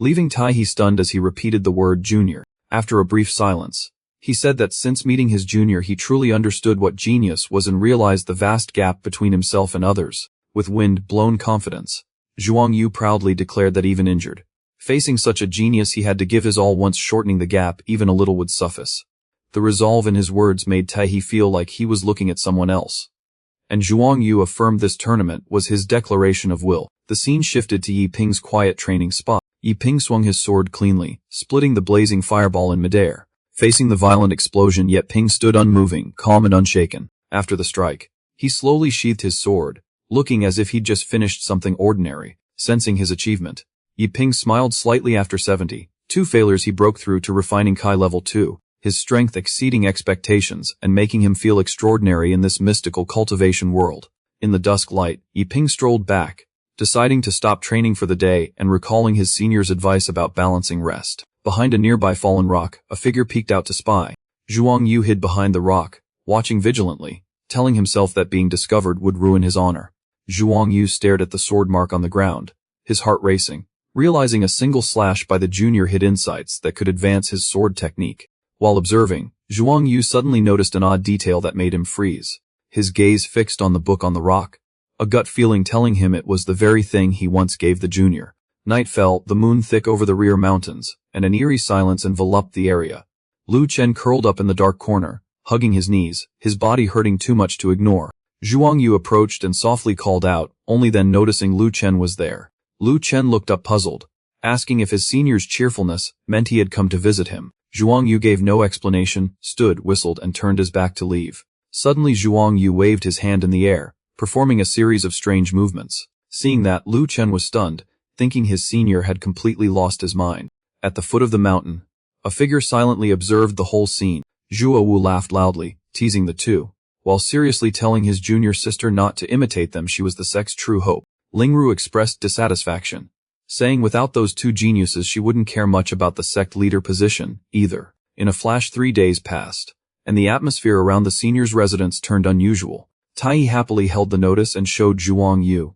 leaving Taihe stunned as he repeated the word junior. After a brief silence, he said that since meeting his junior he truly understood what genius was and realized the vast gap between himself and others. With wind-blown confidence, Zhuang Yu proudly declared that even injured, facing such a genius he had to give his all. Once shortening the gap even a little would suffice. The resolve in his words made Taihe feel like he was looking at someone else. And Zhuang Yu affirmed this tournament was his declaration of will. The scene shifted to Yi Ping's quiet training spot. Yi Ping swung his sword cleanly, splitting the blazing fireball in midair. Facing the violent explosion, yet Ping stood unmoving, calm and unshaken. After the strike, he slowly sheathed his sword, looking as if he'd just finished something ordinary. Sensing his achievement, Yi Ping smiled slightly. After 72 failures he broke through to refining Kai level 2, his strength exceeding expectations and making him feel extraordinary in this mystical cultivation world. In the dusk light, Yi Ping strolled back, deciding to stop training for the day and recalling his senior's advice about balancing rest. Behind a nearby fallen rock, a figure peeked out to spy. Zhuang Yu hid behind the rock, watching vigilantly, telling himself that being discovered would ruin his honor. Zhuang Yu stared at the sword mark on the ground, his heart racing, realizing a single slash by the junior hid insights that could advance his sword technique. While observing, Zhuang Yu suddenly noticed an odd detail that made him freeze, his gaze fixed on the book on the rock, a gut feeling telling him it was the very thing he once gave the junior. Night fell, the moon thick over the rear mountains, and an eerie silence enveloped the area. Lu Chen curled up in the dark corner, hugging his knees, his body hurting too much to ignore. Zhuang Yu approached and softly called out, only then noticing Lu Chen was there. Lu Chen looked up puzzled, asking if his senior's cheerfulness meant he had come to visit him. Zhuang Yu gave no explanation, stood, whistled and turned his back to leave. Suddenly Zhuang Yu waved his hand in the air, performing a series of strange movements. Seeing that, Lu Chen was stunned, thinking his senior had completely lost his mind. At the foot of the mountain, A figure silently observed the whole scene. Zhuo Wu laughed loudly, teasing the two, while seriously telling his junior sister not to imitate them. She was the sect's true hope. Lingru expressed dissatisfaction, saying without those two geniuses she wouldn't care much about the sect leader position, either. In a flash 3 days passed, and the atmosphere around the senior's residence turned unusual. Taiyi happily held the notice and showed Zhuang Yu,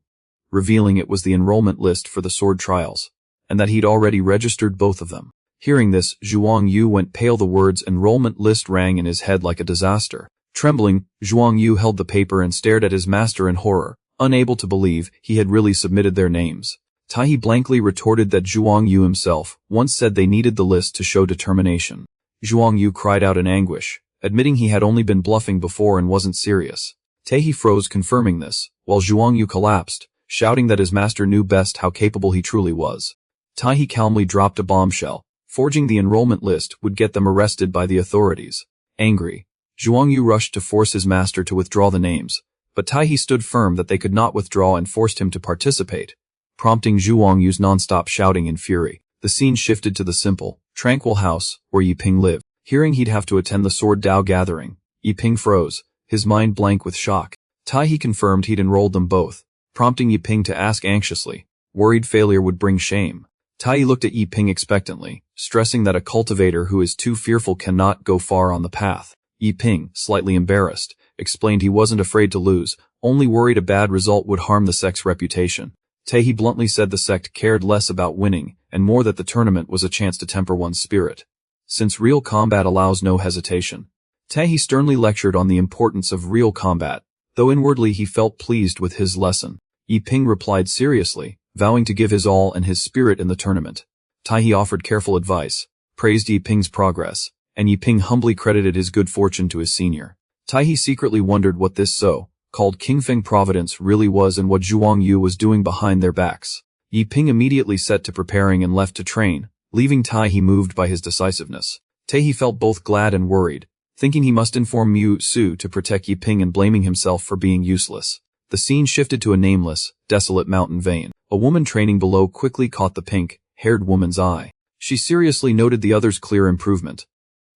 revealing it was the enrollment list for the sword trials, and that he'd already registered both of them. Hearing this, Zhuang Yu went pale. The words enrollment list rang in his head like a disaster. Trembling, Zhuang Yu held the paper and stared at his master in horror, unable to believe he had really submitted their names. Taiyi blankly retorted that Zhuang Yu himself once said they needed the list to show determination. Zhuang Yu cried out in anguish, admitting he had only been bluffing before and wasn't serious. Taiyi froze, confirming this, while Zhuang Yu collapsed, shouting that his master knew best how capable he truly was. Taiyi calmly dropped a bombshell. Forging the enrollment list would get them arrested by the authorities. Angry, Zhuang Yu rushed to force his master to withdraw the names, but Taiyi stood firm that they could not withdraw and forced him to participate, prompting Zhuang Yu's non-stop shouting in fury. The scene shifted to the simple, tranquil house where Yiping lived. Hearing he'd have to attend the Sword Dao gathering, Yiping froze, his mind blank with shock. Taiyi confirmed he'd enrolled them both, prompting Yiping to ask anxiously, worried failure would bring shame. Taiyi looked at Yiping expectantly, stressing that a cultivator who is too fearful cannot go far on the path. Yiping, slightly embarrassed, explained he wasn't afraid to lose, only worried a bad result would harm the sect's reputation. Taiyi bluntly said the sect cared less about winning, and more that the tournament was a chance to temper one's spirit, since real combat allows no hesitation. Taiyi sternly lectured on the importance of real combat, though inwardly he felt pleased with his lesson. Yiping replied seriously, vowing to give his all and his spirit in the tournament. Taiyi offered careful advice, praised Yiping's progress, and Yiping humbly credited his good fortune to his senior. Taiyi secretly wondered what this so-called Qingfeng providence really was and what Zhuang Yu was doing behind their backs. Yiping immediately set to preparing and left to train, leaving Taiyi moved by his decisiveness. Taiyi felt both glad and worried, thinking he must inform Mu Su to protect Yiping and blaming himself for being useless. The scene shifted to a nameless, desolate mountain vein. A woman training below quickly caught the pink-haired woman's eye. She seriously noted the other's clear improvement,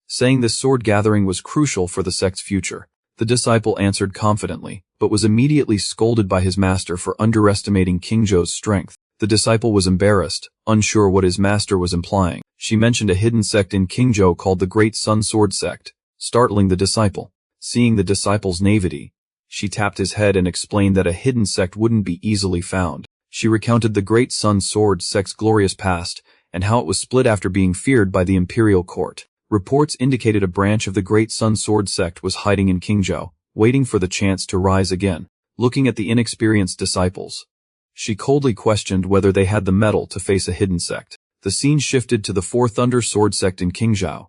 saying this sword gathering was crucial for the sect's future. The disciple answered confidently, but was immediately scolded by his master for underestimating King Zhou's strength. The disciple was embarrassed, unsure what his master was implying. She mentioned a hidden sect in King Zhou called the Great Sun Sword Sect, startling the disciple. Seeing the disciple's naivety, she tapped his head and explained that a hidden sect wouldn't be easily found. She recounted the Great Sun Sword Sect's glorious past, and how it was split after being feared by the imperial court. Reports indicated a branch of the Great Sun Sword Sect was hiding in Qingzhou, waiting for the chance to rise again. Looking at the inexperienced disciples, she coldly questioned whether they had the mettle to face a hidden sect. The scene shifted to the Four Thunder Sword Sect in Qingzhou,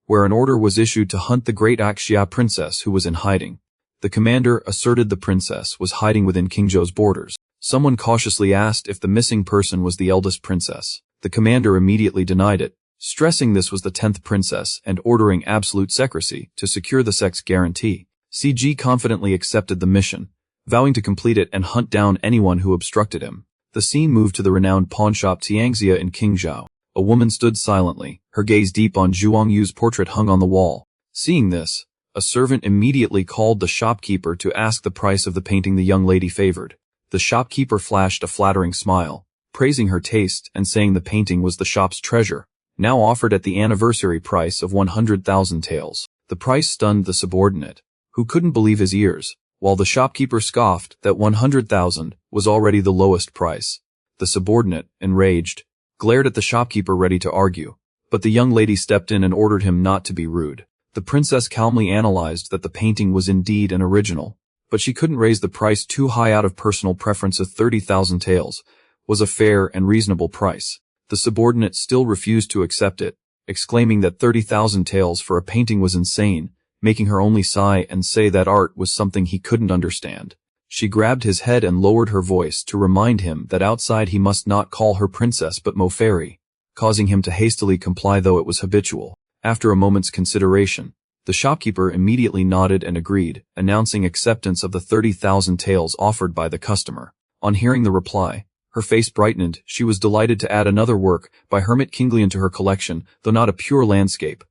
where an order was issued to hunt the great Axia princess who was in hiding. The commander asserted the princess was hiding within Qingzhou's borders. Someone cautiously asked if the missing person was the eldest princess. The commander immediately denied it, stressing this was the 10th princess and ordering absolute secrecy to secure the sect's guarantee. CG confidently accepted the mission, vowing to complete it and hunt down anyone who obstructed him. The scene moved to the renowned pawnshop Tiangxia in Qingzhou. A woman stood silently, her gaze deep on Zhuang Yu's portrait hung on the wall. Seeing this, a servant immediately called the shopkeeper to ask the price of the painting the young lady favored. The shopkeeper flashed a flattering smile, praising her taste and saying the painting was the shop's treasure, now offered at the anniversary price of 100,000 taels. The price stunned the subordinate, who couldn't believe his ears, while the shopkeeper scoffed that 100,000 was already the lowest price. The subordinate, enraged, glared at the shopkeeper ready to argue, but the young lady stepped in and ordered him not to be rude. The princess calmly analyzed that the painting was indeed an original, but she couldn't raise the price too high out of personal preference. Of 30,000 taels was a fair and reasonable price. The subordinate still refused to accept it, exclaiming that 30,000 taels for a painting was insane, making her only sigh and say that art was something he couldn't understand. She grabbed his head and lowered her voice to remind him that outside he must not call her princess but Mo Fairy, causing him to hastily comply though it was habitual. After a moment's consideration, the shopkeeper immediately nodded and agreed, announcing acceptance of the 30,000 taels offered by the customer. On hearing the reply, Her face brightened. She was delighted to add another work by Hermit Kinglian to her collection, though not a pure landscape.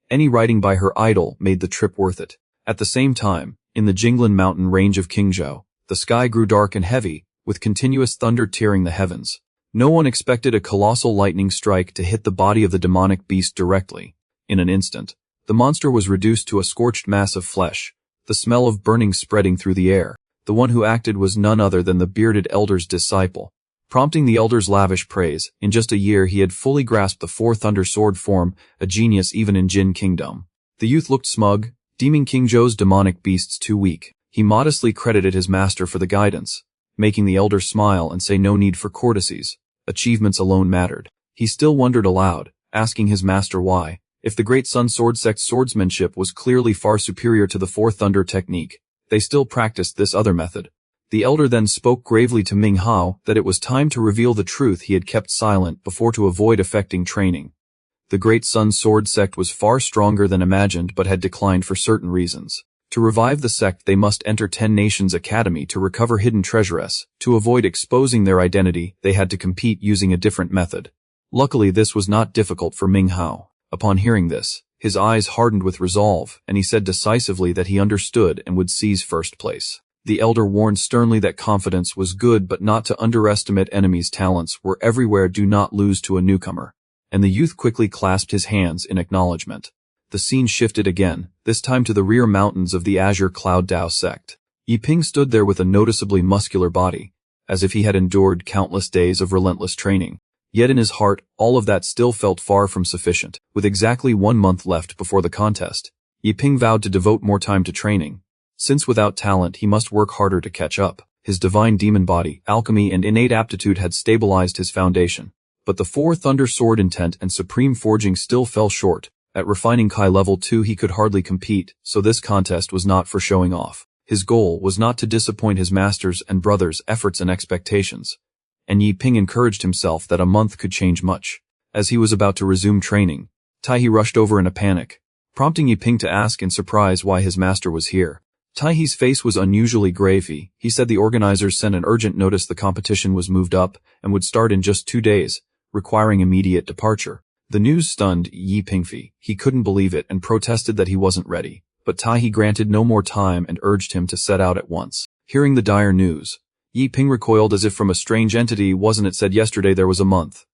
Any writing by her idol made the trip worth it. At the same time, in the Jinglan mountain range of Qingzhou, the sky grew dark and heavy, with continuous thunder tearing the heavens. No one expected a colossal lightning strike to hit the body of the demonic beast directly. In an instant, the monster was reduced to a scorched mass of flesh, the smell of burning spreading through the air. The one who acted was none other than the bearded elder's disciple. Prompting the elder's lavish praise, in just a year he had fully grasped the Four Thunder Sword form, a genius even in Jin Kingdom. The youth looked smug, deeming Qingzhou's demonic beasts too weak. He modestly credited his master for the guidance, making the elder smile and say no need for courtesies. Achievements alone mattered. He still wondered aloud, asking his master why, if the Great Sun Sword Sect's swordsmanship was clearly far superior to the Four Thunder technique, they still practiced this other method. The elder then spoke gravely to Ming Hao that it was time to reveal the truth he had kept silent before to avoid affecting training. The Great Sun Sword Sect was far stronger than imagined but had declined for certain reasons. To revive the sect they must enter 10 Nations Academy to recover hidden treasures. To avoid exposing their identity, they had to compete using a different method. Luckily this was not difficult for Ming Hao. Upon hearing this, his eyes hardened with resolve, and he said decisively that he understood and would seize first place. The elder warned sternly that confidence was good but not to underestimate enemies' talents were everywhere. Do not lose to a newcomer. And the youth quickly clasped his hands in acknowledgement. The scene shifted again, this time to the rear mountains of the Azure Cloud Dao sect. Yiping stood there with a noticeably muscular body, as if he had endured countless days of relentless training. Yet in his heart, all of that still felt far from sufficient. With exactly 1 month left before the contest, Yiping vowed to devote more time to training. Since without talent he must work harder to catch up. His divine demon body, alchemy and innate aptitude had stabilized his foundation. But the Four Thunder Sword intent and supreme forging still fell short. At refining Kai level 2 he could hardly compete, so this contest was not for showing off. His goal was not to disappoint his master's and brother's efforts and expectations. And Yiping encouraged himself that a month could change much. As he was about to resume training, Taihe rushed over in a panic, prompting Yiping to ask in surprise why his master was here. Taihe's face was unusually grave. He said the organizers sent an urgent notice the competition was moved up and would start in just 2 days, requiring immediate departure. The news stunned Yiping. He couldn't believe it and protested that he wasn't ready, but Taihe granted no more time and urged him to set out at once. Hearing the dire news, Yiping recoiled as if from a strange entity. Wasn't it said yesterday there was a month?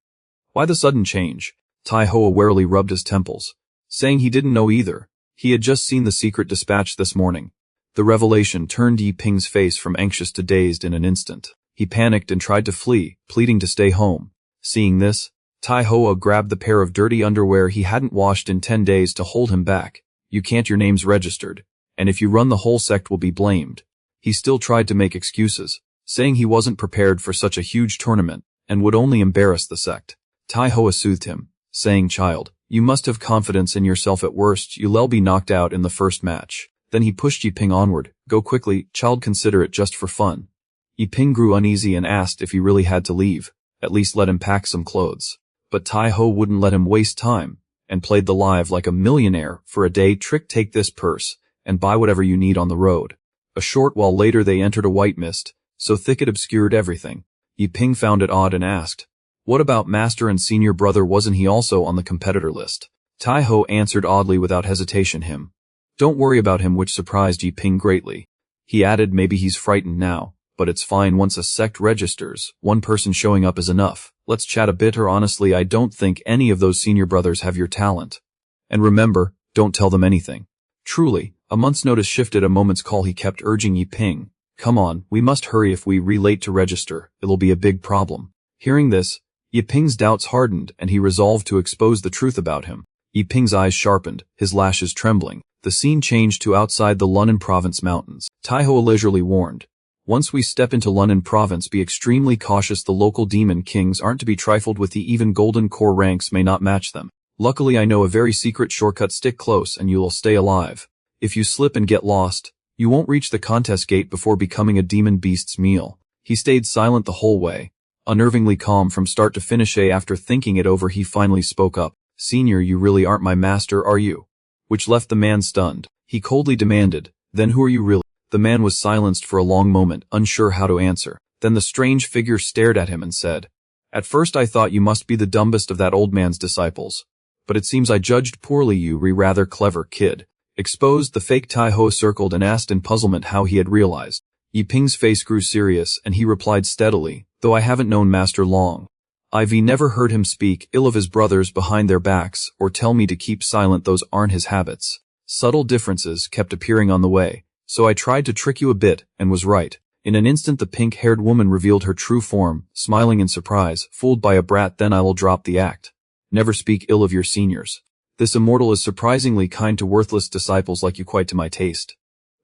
Why the sudden change? Taiho warily rubbed his temples, saying he didn't know either. He had just seen the secret dispatch this morning. The revelation turned Yiping's face from anxious to dazed in an instant. He panicked and tried to flee, pleading to stay home. Seeing this, Taihoa grabbed the pair of dirty underwear he hadn't washed in 10 days to hold him back. You can't, your name's registered, and if you run the whole sect will be blamed. He still tried to make excuses, saying he wasn't prepared for such a huge tournament, and would only embarrass the sect. Taihoa soothed him, saying, child, you must have confidence in yourself. At worst, you'll be knocked out in the first match. Then he pushed Yiping onward. Go quickly, child, consider it just for fun. Yiping grew uneasy and asked if he really had to leave. At least let him pack some clothes. But Taiho wouldn't let him waste time, and played the live like a millionaire for a day trick. Take this purse, and buy whatever you need on the road. A short while later they entered a white mist, so thick it obscured everything. Yiping found it odd and asked, what about master and senior brother? Wasn't he also on the competitor list? Taiho answered oddly without hesitation, him. Don't worry about him, which surprised Yiping greatly. He added, maybe he's frightened now, but it's fine. Once a sect registers, one person showing up is enough. Let's chat a bit. Or honestly, I don't think any of those senior brothers have your talent. And remember, don't tell them anything. Truly, a month's notice shifted a moment's call. He kept urging Yiping, come on, we must hurry. If we relate to register, it'll be a big problem. Hearing this, Yiping's doubts hardened and he resolved to expose the truth about him. Yiping's eyes sharpened, his lashes trembling. The scene changed to outside the Lunnan Province mountains. Taiho leisurely warned, once we step into Lunnan Province, be extremely cautious. The local demon kings aren't to be trifled with. Even golden core ranks may not match them. Luckily I know a very secret shortcut. Stick close and you'll stay alive. If you slip and get lost, you won't reach the contest gate before becoming a demon beast's meal. He stayed silent the whole way, unnervingly calm from start to finish. After thinking it over he finally spoke up. Senior, you really aren't my master, are you? Which left the man stunned. He coldly demanded, then who are you really? The man was silenced for a long moment, unsure how to answer. Then the strange figure stared at him and said, "At first I thought you must be the dumbest of that old man's disciples. But it seems I judged poorly, you rather clever kid." Exposed, the fake Tai-Ho circled and asked in puzzlement how he had realized. Yi Ping's face grew serious and he replied steadily, "Though I haven't known Master long, I've never heard him speak ill of his brothers behind their backs or tell me to keep silent. Those aren't his habits. Subtle differences kept appearing on the way, so I tried to trick you a bit and was right." In an instant the pink-haired woman revealed her true form, smiling in surprise. "Fooled by a brat, then I will drop the act. Never speak ill of your seniors. This immortal is surprisingly kind to worthless disciples like you, quite to my taste.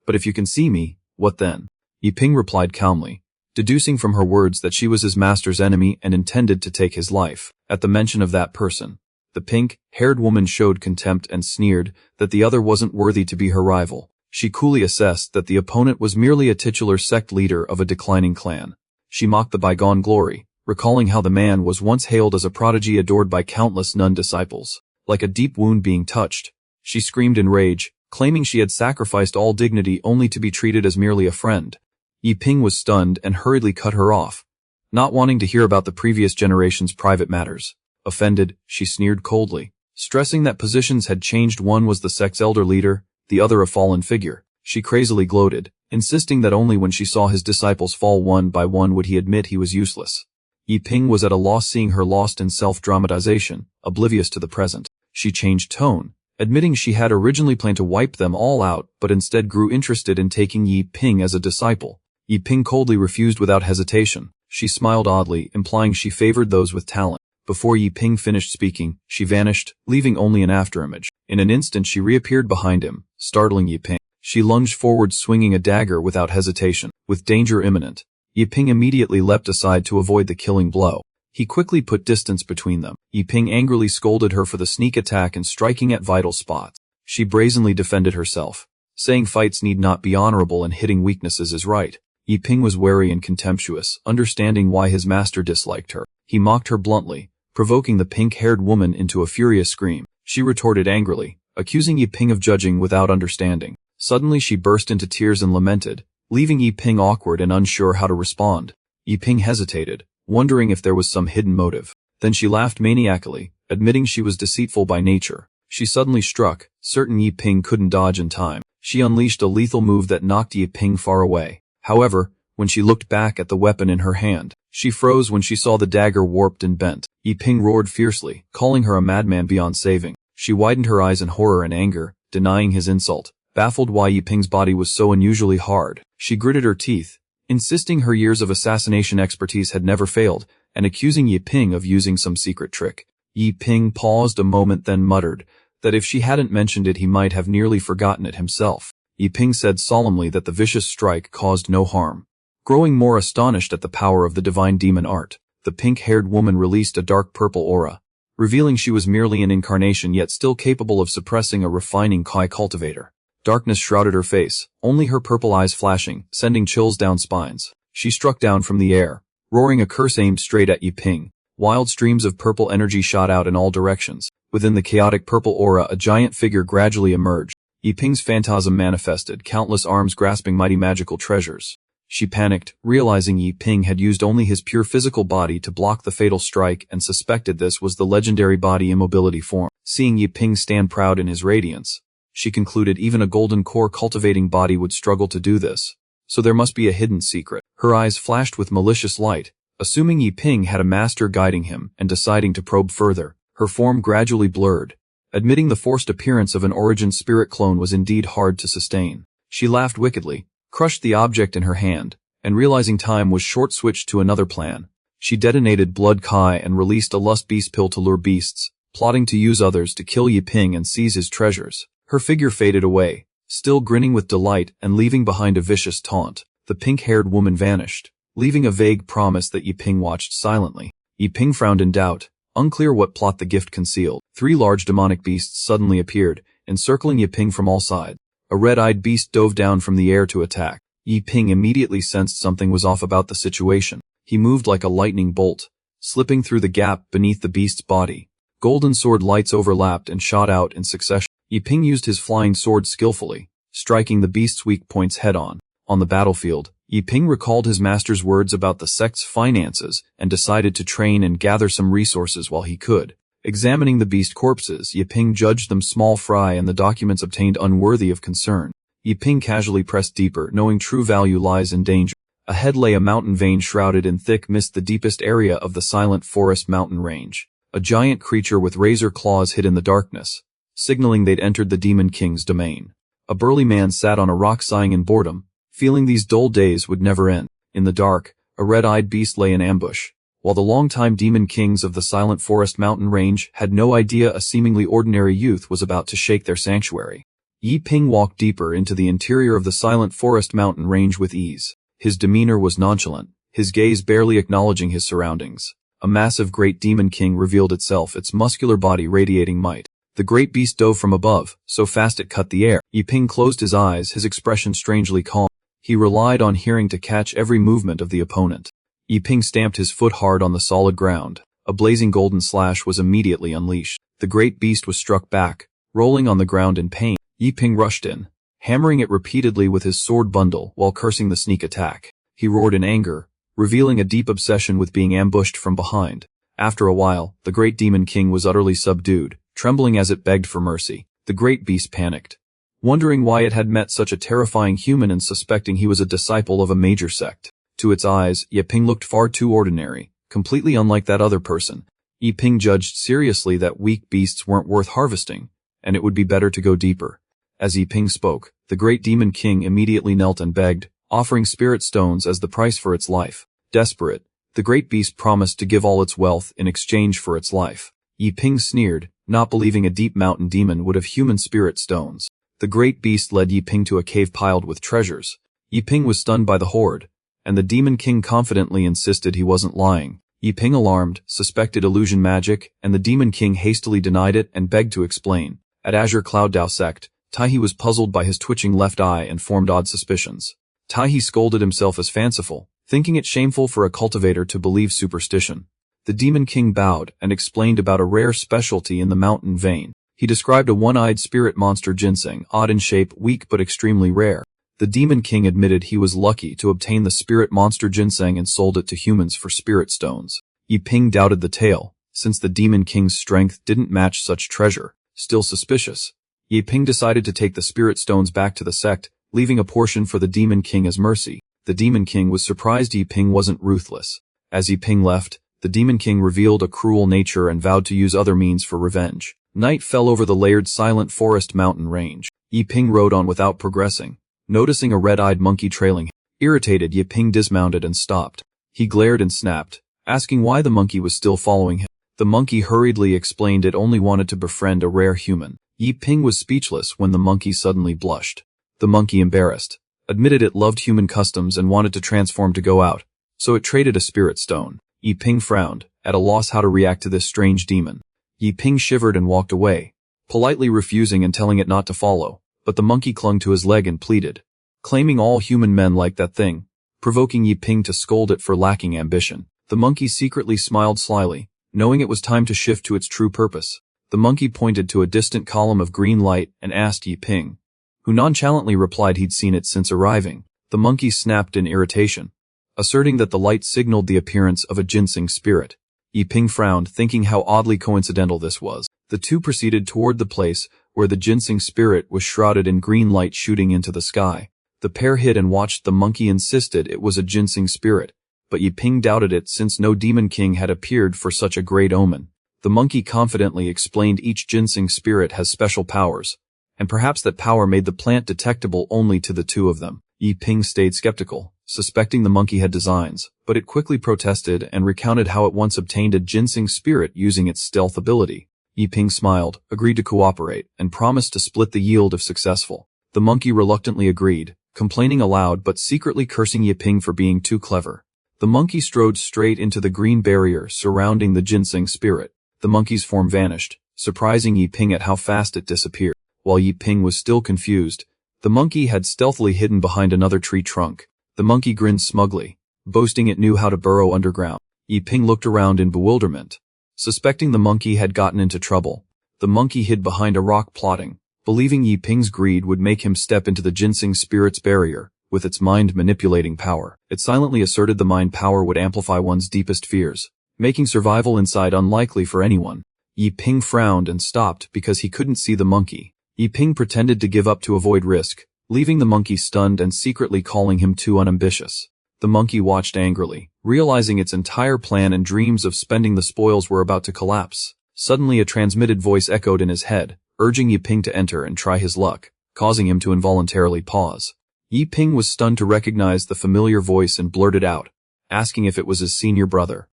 But if you can see me, what then?" Yi Ping replied calmly, deducing from her words that she was his master's enemy and intended to take his life. At the mention of that person, the pink-haired woman showed contempt and sneered that the other wasn't worthy to be her rival. She coolly assessed that the opponent was merely a titular sect leader of a declining clan. She mocked the bygone glory, recalling how the man was once hailed as a prodigy adored by countless nun disciples. Like a deep wound being touched, she screamed in rage, claiming she had sacrificed all dignity only to be treated as merely a friend. Yi Ping was stunned and hurriedly cut her off, not wanting to hear about the previous generation's private matters. Offended, she sneered coldly, stressing that positions had changed. One was the sect's elder leader, the other a fallen figure. She crazily gloated, insisting that only when she saw his disciples fall one by one would he admit he was useless. Yi Ping was at a loss, seeing her lost in self-dramatization, oblivious to the present. She changed tone, admitting she had originally planned to wipe them all out but instead grew interested in taking Yi Ping as a disciple. Yi Ping coldly refused without hesitation. She smiled oddly, implying she favored those with talent. Before Yi Ping finished speaking, she vanished, leaving only an afterimage. In an instant she reappeared behind him, startling Yi Ping. She lunged forward, swinging a dagger without hesitation. With danger imminent, Yi Ping immediately leapt aside to avoid the killing blow. He quickly put distance between them. Yi Ping angrily scolded her for the sneak attack and striking at vital spots. She brazenly defended herself, saying fights need not be honorable and hitting weaknesses is right. Yi Ping was wary and contemptuous, understanding why his master disliked her. He mocked her bluntly, provoking the pink-haired woman into a furious scream. She retorted angrily, accusing Yi Ping of judging without understanding. Suddenly she burst into tears and lamented, leaving Yi Ping awkward and unsure how to respond. Yi Ping hesitated, wondering if there was some hidden motive. Then she laughed maniacally, admitting she was deceitful by nature. She suddenly struck, certain Yi Ping couldn't dodge in time. She unleashed a lethal move that knocked Yi Ping far away. However, when she looked back at the weapon in her hand, she froze when she saw the dagger warped and bent. Yi Ping roared fiercely, calling her a madman beyond saving. She widened her eyes in horror and anger, denying his insult. Baffled why Yi Ping's body was so unusually hard, she gritted her teeth, insisting her years of assassination expertise had never failed, and accusing Yi Ping of using some secret trick. Yi Ping paused a moment, then muttered that if she hadn't mentioned it he might have nearly forgotten it himself. Yi Ping said solemnly that the vicious strike caused no harm. Growing more astonished at the power of the divine demon art, the pink-haired woman released a dark purple aura, revealing she was merely an incarnation yet still capable of suppressing a refining Kai cultivator. Darkness shrouded her face, only her purple eyes flashing, sending chills down spines. She struck down from the air, roaring a curse aimed straight at Yi Ping. Wild streams of purple energy shot out in all directions. Within the chaotic purple aura a giant figure gradually emerged. Yi Ping's phantasm manifested, countless arms grasping mighty magical treasures. She panicked, realizing Yi Ping had used only his pure physical body to block the fatal strike and suspected this was the legendary body immobility form. Seeing Yi Ping stand proud in his radiance, she concluded even a golden core cultivating body would struggle to do this, so there must be a hidden secret. Her eyes flashed with malicious light, assuming Yi Ping had a master guiding him and deciding to probe further. Her form gradually blurred, admitting the forced appearance of an origin spirit clone was indeed hard to sustain. She laughed wickedly, crushed the object in her hand, and realizing time was short switched to another plan. She detonated Blood Kai and released a lust beast pill to lure beasts, plotting to use others to kill Yi Ping and seize his treasures. Her figure faded away, still grinning with delight and leaving behind a vicious taunt. The pink-haired woman vanished, leaving a vague promise that Yi Ping watched silently. Yi Ping frowned in doubt, unclear what plot the gift concealed. 3 large demonic beasts suddenly appeared, encircling Yi Ping from all sides. A red-eyed beast dove down from the air to attack. Yi Ping immediately sensed something was off about the situation. He moved like a lightning bolt, slipping through the gap beneath the beast's body. Golden sword lights overlapped and shot out in succession. Yi Ping used his flying sword skillfully, striking the beast's weak points head-on. On the battlefield, Yiping recalled his master's words about the sect's finances and decided to train and gather some resources while he could. Examining the beast corpses, Yiping judged them small fry and the documents obtained unworthy of concern. Yiping casually pressed deeper, knowing true value lies in danger. Ahead lay a mountain vein shrouded in thick mist, the deepest area of the silent forest mountain range. A giant creature with razor claws hid in the darkness, signaling they'd entered the Demon King's domain. A burly man sat on a rock sighing in boredom, feeling these dull days would never end. In the dark, a red-eyed beast lay in ambush, while the longtime Demon Kings of the silent forest mountain range had no idea a seemingly ordinary youth was about to shake their sanctuary. Yiping walked deeper into the interior of the silent forest mountain range with ease. His demeanor was nonchalant, his gaze barely acknowledging his surroundings. A massive great Demon King revealed itself, its muscular body radiating might. The great beast dove from above, so fast it cut the air. Yiping closed his eyes, his expression strangely calm. He relied on hearing to catch every movement of the opponent. Yiping stamped his foot hard on the solid ground. A blazing golden slash was immediately unleashed. The great beast was struck back, rolling on the ground in pain. Yiping rushed in, hammering it repeatedly with his sword bundle while cursing the sneak attack. He roared in anger, revealing a deep obsession with being ambushed from behind. After a while, the great Demon King was utterly subdued, trembling as it begged for mercy. The great beast panicked, wondering why it had met such a terrifying human and suspecting he was a disciple of a major sect. To its eyes, Yiping looked far too ordinary, completely unlike that other person. Yiping judged seriously that weak beasts weren't worth harvesting, and it would be better to go deeper. As Yiping spoke, the great Demon King immediately knelt and begged, offering spirit stones as the price for its life. Desperate, the great beast promised to give all its wealth in exchange for its life. Yiping sneered, not believing a deep mountain demon would have human spirit stones. The great beast led Yiping to a cave piled with treasures. Yiping was stunned by the hoard, and the Demon King confidently insisted he wasn't lying. Yiping, alarmed, suspected illusion magic, and the Demon King hastily denied it and begged to explain. At Azure Cloud Dao Sect, Taihe was puzzled by his twitching left eye and formed odd suspicions. Taihe scolded himself as fanciful, thinking it shameful for a cultivator to believe superstition. The Demon King bowed and explained about a rare specialty in the mountain vein. He described a one-eyed spirit monster ginseng, odd in shape, weak but extremely rare. The Demon King admitted he was lucky to obtain the spirit monster ginseng and sold it to humans for spirit stones. Yiping doubted the tale, since the Demon King's strength didn't match such treasure. Still suspicious, Yiping decided to take the spirit stones back to the sect, leaving a portion for the Demon King as mercy. The Demon King was surprised Yiping wasn't ruthless. As Yiping left, the Demon King revealed a cruel nature and vowed to use other means for revenge. Night fell over the layered silent forest mountain range. Yiping rode on without progressing, noticing a red-eyed monkey trailing him. Irritated, Yiping dismounted and stopped. He glared and snapped, asking why the monkey was still following him. The monkey hurriedly explained it only wanted to befriend a rare human. Yiping was speechless when the monkey suddenly blushed. The monkey, embarrassed, admitted it loved human customs and wanted to transform to go out, so it traded a spirit stone. Yiping frowned, at a loss how to react to this strange demon. Yiping shivered and walked away, politely refusing and telling it not to follow, but the monkey clung to his leg and pleaded, claiming all human men like that thing, provoking Yiping to scold it for lacking ambition. The monkey secretly smiled slyly, knowing it was time to shift to its true purpose. The monkey pointed to a distant column of green light and asked Yiping, who nonchalantly replied he'd seen it since arriving. The monkey snapped in irritation, asserting that the light signaled the appearance of a ginseng spirit. Yiping frowned, thinking how oddly coincidental this was. The two proceeded toward the place where the ginseng spirit was shrouded in green light shooting into the sky. The pair hid and watched. The monkey insisted it was a ginseng spirit, but Yiping doubted it since no Demon King had appeared for such a great omen. The monkey confidently explained each ginseng spirit has special powers, and perhaps that power made the plant detectable only to the two of them. Yiping stayed skeptical, suspecting the monkey had designs, but it quickly protested and recounted how it once obtained a ginseng spirit using its stealth ability. Yiping smiled, agreed to cooperate, and promised to split the yield if successful. The monkey reluctantly agreed, complaining aloud but secretly cursing Yiping for being too clever. The monkey strode straight into the green barrier surrounding the ginseng spirit. The monkey's form vanished, surprising Yiping at how fast it disappeared. While Yiping was still confused, the monkey had stealthily hidden behind another tree trunk. The monkey grinned smugly, boasting it knew how to burrow underground. Yiping looked around in bewilderment, suspecting the monkey had gotten into trouble. The monkey hid behind a rock plotting, believing Yiping's greed would make him step into the ginseng spirit's barrier, with its mind-manipulating power. It silently asserted the mind power would amplify one's deepest fears, making survival inside unlikely for anyone. Yi Ping frowned and stopped because he couldn't see the monkey. Yi Ping pretended to give up to avoid risk, leaving the monkey stunned and secretly calling him too unambitious. The monkey watched angrily, realizing its entire plan and dreams of spending the spoils were about to collapse. Suddenly a transmitted voice echoed in his head, urging Yi Ping to enter and try his luck, causing him to involuntarily pause. Yi Ping was stunned to recognize the familiar voice and blurted out, asking if it was his senior brother.